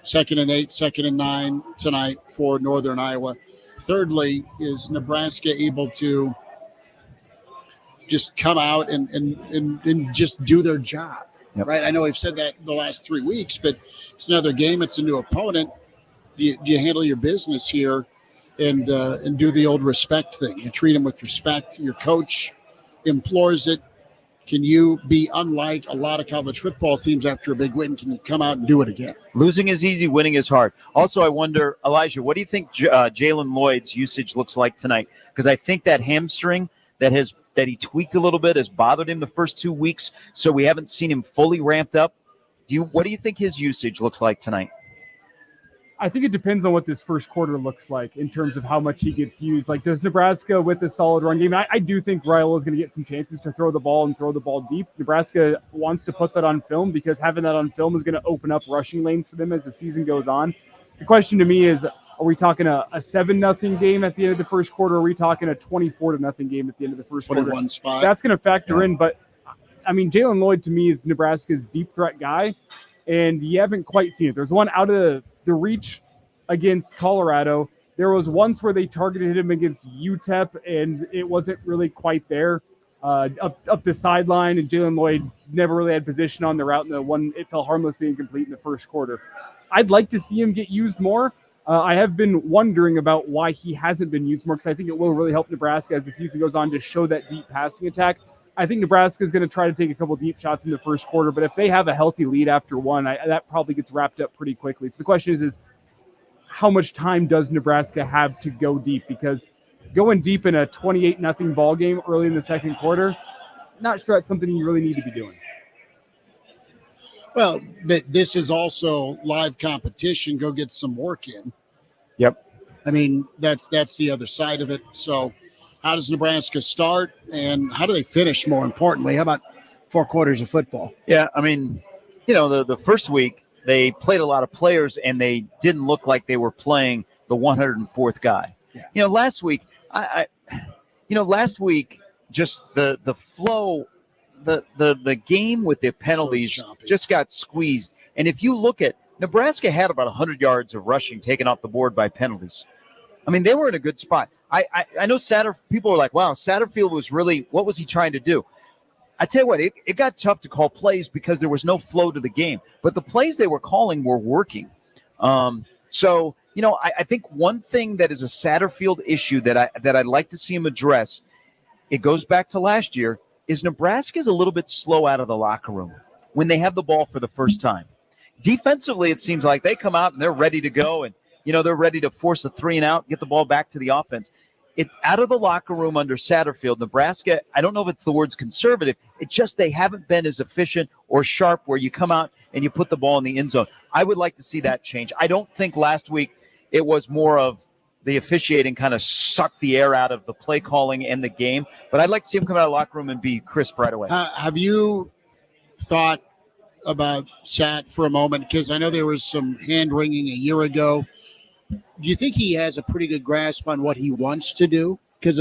2nd and 8, 2nd and 9 tonight for Northern Iowa. Thirdly, is Nebraska able to just come out and just do their job? Yep. Right? I know we've said that the last 3 weeks, but it's another game. It's a new opponent. Do you handle your business here and do the old respect thing? You treat them with respect. Your coach implores it. Can you be unlike a lot of college football teams after a big win? Can you come out and do it again? Losing is easy, winning is hard. Also, I wonder, Elijah, what do you think Jalen Lloyd's usage looks like tonight? Because I think that hamstring that he tweaked a little bit has bothered him the first 2 weeks, so we haven't seen him fully ramped up. What do you think his usage looks like tonight? I think it depends on what this first quarter looks like in terms of how much he gets used. Like, does Nebraska with a solid run game? I do think Raiola is going to get some chances to throw the ball and throw the ball deep. Nebraska wants to put that on film because having that on film is going to open up rushing lanes for them as the season goes on. The question to me is, are we talking a 7-0 game at the end of the first quarter? Or are we talking a 24-0 game at the end of the first quarter? 21 spot. That's going to factor in. But, I mean, Jalen Lloyd to me is Nebraska's deep threat guy, and you haven't quite seen it. There's one out of the reach against Colorado. There was once where they targeted him against UTEP, and it wasn't really quite there. Up the sideline, and Jalen Lloyd never really had position on the route, and the one it fell harmlessly incomplete in the first quarter. I'd like to see him get used more. I have been wondering about why he hasn't been used more, because I think it will really help Nebraska as the season goes on to show that deep passing attack. I think Nebraska is going to try to take a couple deep shots in the first quarter, but if they have a healthy lead after one, that probably gets wrapped up pretty quickly. So the question is how much time does Nebraska have to go deep? Because going deep in a 28-0 ball game early in the second quarter, not sure that's something you really need to be doing. Well, but this is also live competition. Go get some work in. Yep. I mean, that's the other side of it. So how does Nebraska start, and how do they finish, more importantly? How about 4 quarters of football? Yeah, I mean, the first week they played a lot of players, and they didn't look like they were playing the 104th guy. Yeah. Last week, just the flow, the game with the penalties just got squeezed. And if you look at Nebraska had about 100 yards of rushing taken off the board by penalties. I mean, they were in a good spot. I know people were like, wow, Satterfield was really, what was he trying to do? I tell you what, it got tough to call plays because there was no flow to the game. But the plays they were calling were working. So I think one thing that is a Satterfield issue that I'd like to see him address, it goes back to last year, is Nebraska's a little bit slow out of the locker room when they have the ball for the first time. Defensively, it seems like they come out and they're ready to go, and they're ready to force a 3-and-out, get the ball back to the offense. Out of the locker room under Satterfield, Nebraska, I don't know if it's the words conservative, it's just they haven't been as efficient or sharp where you come out and you put the ball in the end zone. I would like to see that change. I don't think last week it was more of the officiating kind of sucked the air out of the play calling and the game, but I'd like to see him come out of the locker room and be crisp right away. Have you thought about Sat for a moment? Because I know there was some hand-wringing a year ago. Do you think he has a pretty good grasp on what he wants to do? Because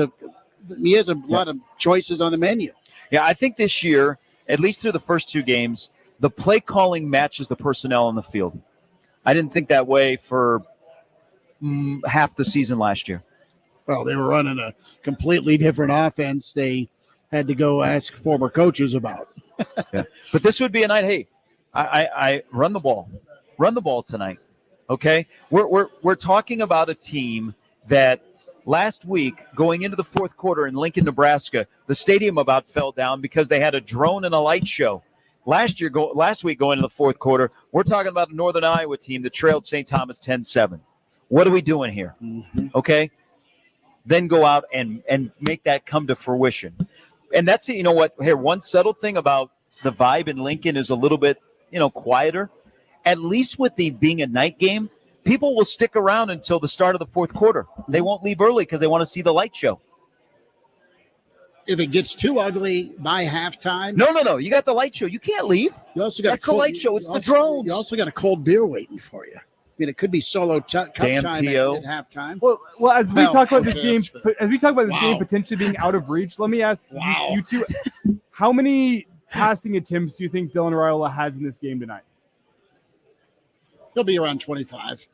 he has a lot of choices on the menu. Yeah, I think this year, at least through the first 2 games, the play calling matches the personnel on the field. I didn't think that way for half the season last year. Well, they were running a completely different offense. They had to go ask former coaches about. Yeah. But this would be a night, hey, I run the ball tonight. Okay, we're talking about a team that last week, going into the fourth quarter in Lincoln, Nebraska, the stadium about fell down because they had a drone and a light show. Last week, going into the fourth quarter, we're talking about a Northern Iowa team that trailed St. Thomas 10-7. What are we doing here? Mm-hmm. Okay, then go out and make that come to fruition. And that's here, one subtle thing about the vibe in Lincoln is a little bit quieter. At least with the being a night game, people will stick around until the start of the fourth quarter. They won't leave early because they want to see the light show. If it gets too ugly by halftime. No. You got the light show. You can't leave. You also got That's the light show. It's the drones. You also got a cold beer waiting for you. I mean, it could be solo cup time at halftime. Well, as we talk about this game potentially being out of reach, let me ask you two, how many passing attempts do you think Dylan Raiola has in this game tonight? He'll be around 25.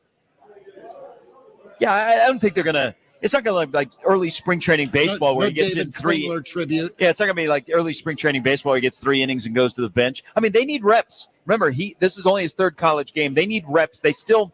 Yeah, I don't think they're going to – it's not going to look like early spring training baseball where he gets in 3 – tribute. Yeah, it's not going to be like early spring training baseball where he gets 3 innings and goes to the bench. I mean, they need reps. Remember, this is only his 3rd college game. They need reps. They still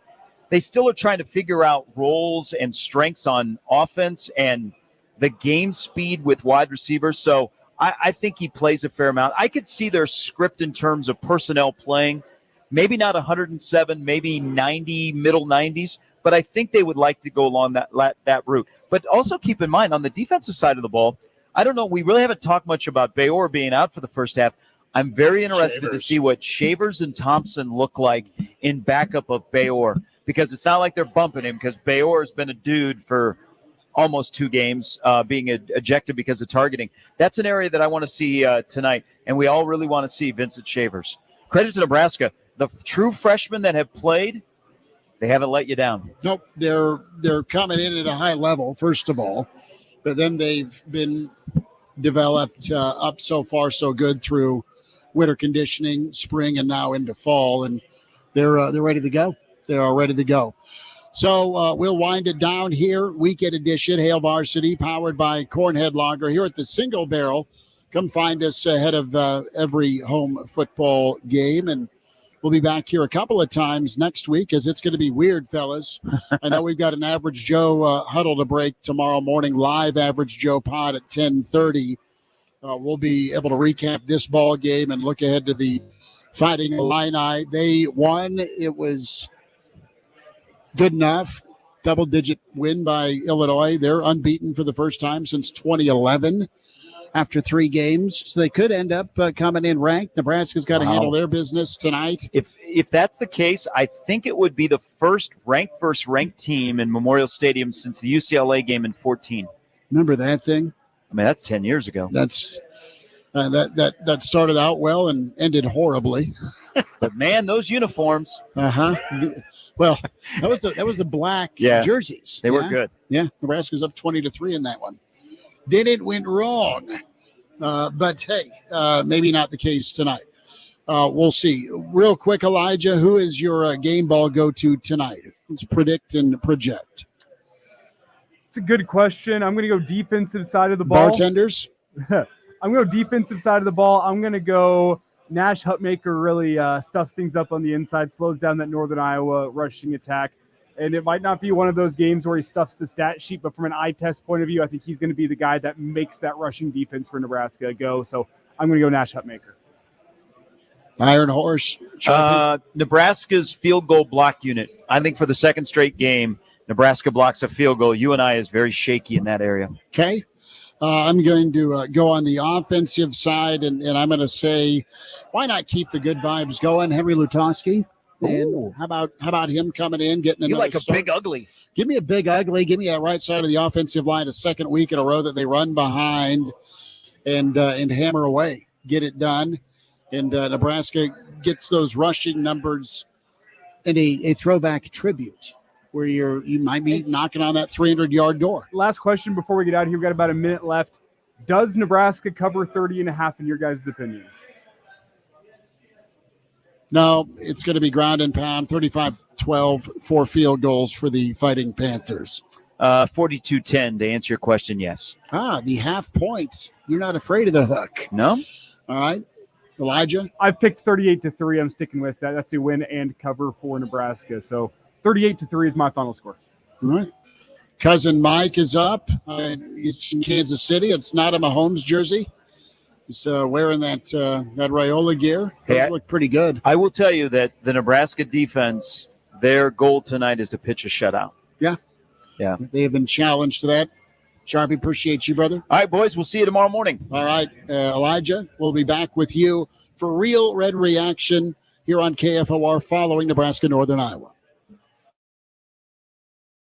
are trying to figure out roles and strengths on offense and the game speed with wide receivers. So I think he plays a fair amount. I could see their script in terms of personnel playing. Maybe not 107, maybe 90, middle 90s, but I think they would like to go along that route. But also keep in mind, on the defensive side of the ball, I don't know, we really haven't talked much about Bayor being out for the first half. I'm very interested to see what Shavers and Thompson look like in backup of Bayor, because it's not like they're bumping him, because Bayor has been a dude for almost 2 games, being ejected because of targeting. That's an area that I want to see tonight, and we all really want to see Vincent Shavers. Credit to Nebraska. The true freshmen that have played, they haven't let you down. Nope, they're coming in at a high level, first of all, but then they've been developed up so far so good through winter conditioning, spring, and now into fall, and they're ready to go. They are ready to go. So we'll wind it down here. Weekend edition, Hail Varsity, powered by Cornhead Lager here at the Single Barrel. Come find us ahead of every home football game, and we'll be back here a couple of times next week, as it's going to be weird, fellas. I know we've got an Average Joe huddle to break tomorrow morning, live Average Joe pod at 10:30. We'll be able to recap this ball game and look ahead to the Fighting Illini. They won. It was good enough. Double-digit win by Illinois. They're unbeaten for the first time since 2011. After 3 games, so they could end up coming in ranked. Nebraska's got to handle their business tonight. If that's the case, I think it would be the first ranked team in Memorial Stadium since the UCLA game in 2014. Remember that thing? I mean, that's 10 years ago. That's that started out well and ended horribly. But man, those uniforms. Well, that was the black jerseys. They were good. Yeah, Nebraska's up 20-3 in that one. Then it went wrong. But, hey, maybe not the case tonight. We'll see. Real quick, Elijah, who is your game ball go-to tonight? Let's predict and project. It's a good question. I'm going to go defensive side of the ball. Bartenders? I'm going to go defensive side of the ball. I'm going to go Nash Hutmaker really stuffs things up on the inside, slows down that Northern Iowa rushing attack. And it might not be one of those games where he stuffs the stat sheet, but from an eye test point of view, I think he's going to be the guy that makes that rushing defense for Nebraska go. So I'm going to go Nash Hutmaker. Iron Horse. Nebraska's field goal block unit. I think for the second straight game, Nebraska blocks a field goal. UNI is very shaky in that area. Okay. I'm going to go on the offensive side, and I'm going to say, why not keep the good vibes going? Henry Lutoski. And how about him coming in, getting another You like a start? big ugly. Give me a big ugly. Give me that right side of the offensive line, a second week in a row that they run behind and hammer away, get it done. And Nebraska gets those rushing numbers and a throwback tribute where you might be knocking on that 300-yard door. Last question before we get out of here. We've got about a minute left. Does Nebraska cover 30.5 in your guys' opinion? No, it's going to be ground and pound, 35-12, 4 field goals for the Fighting Panthers. 42-10 to answer your question, yes. The half points. You're not afraid of the hook. No? All right. Elijah? I've picked 38-3. I'm sticking with that. That's a win and cover for Nebraska. So 38-3 is my final score. All right. Cousin Mike is up. He's in Kansas City. It's not a Mahomes jersey. He's wearing that Raiola gear. Those look pretty good. I will tell you that the Nebraska defense, their goal tonight is to pitch a shutout. Yeah. Yeah. They have been challenged to that. Sharpie, appreciate you, brother. All right, boys. We'll see you tomorrow morning. All right. Elijah, we'll be back with you for Real Red Reaction here on KFOR following Nebraska-Northern Iowa.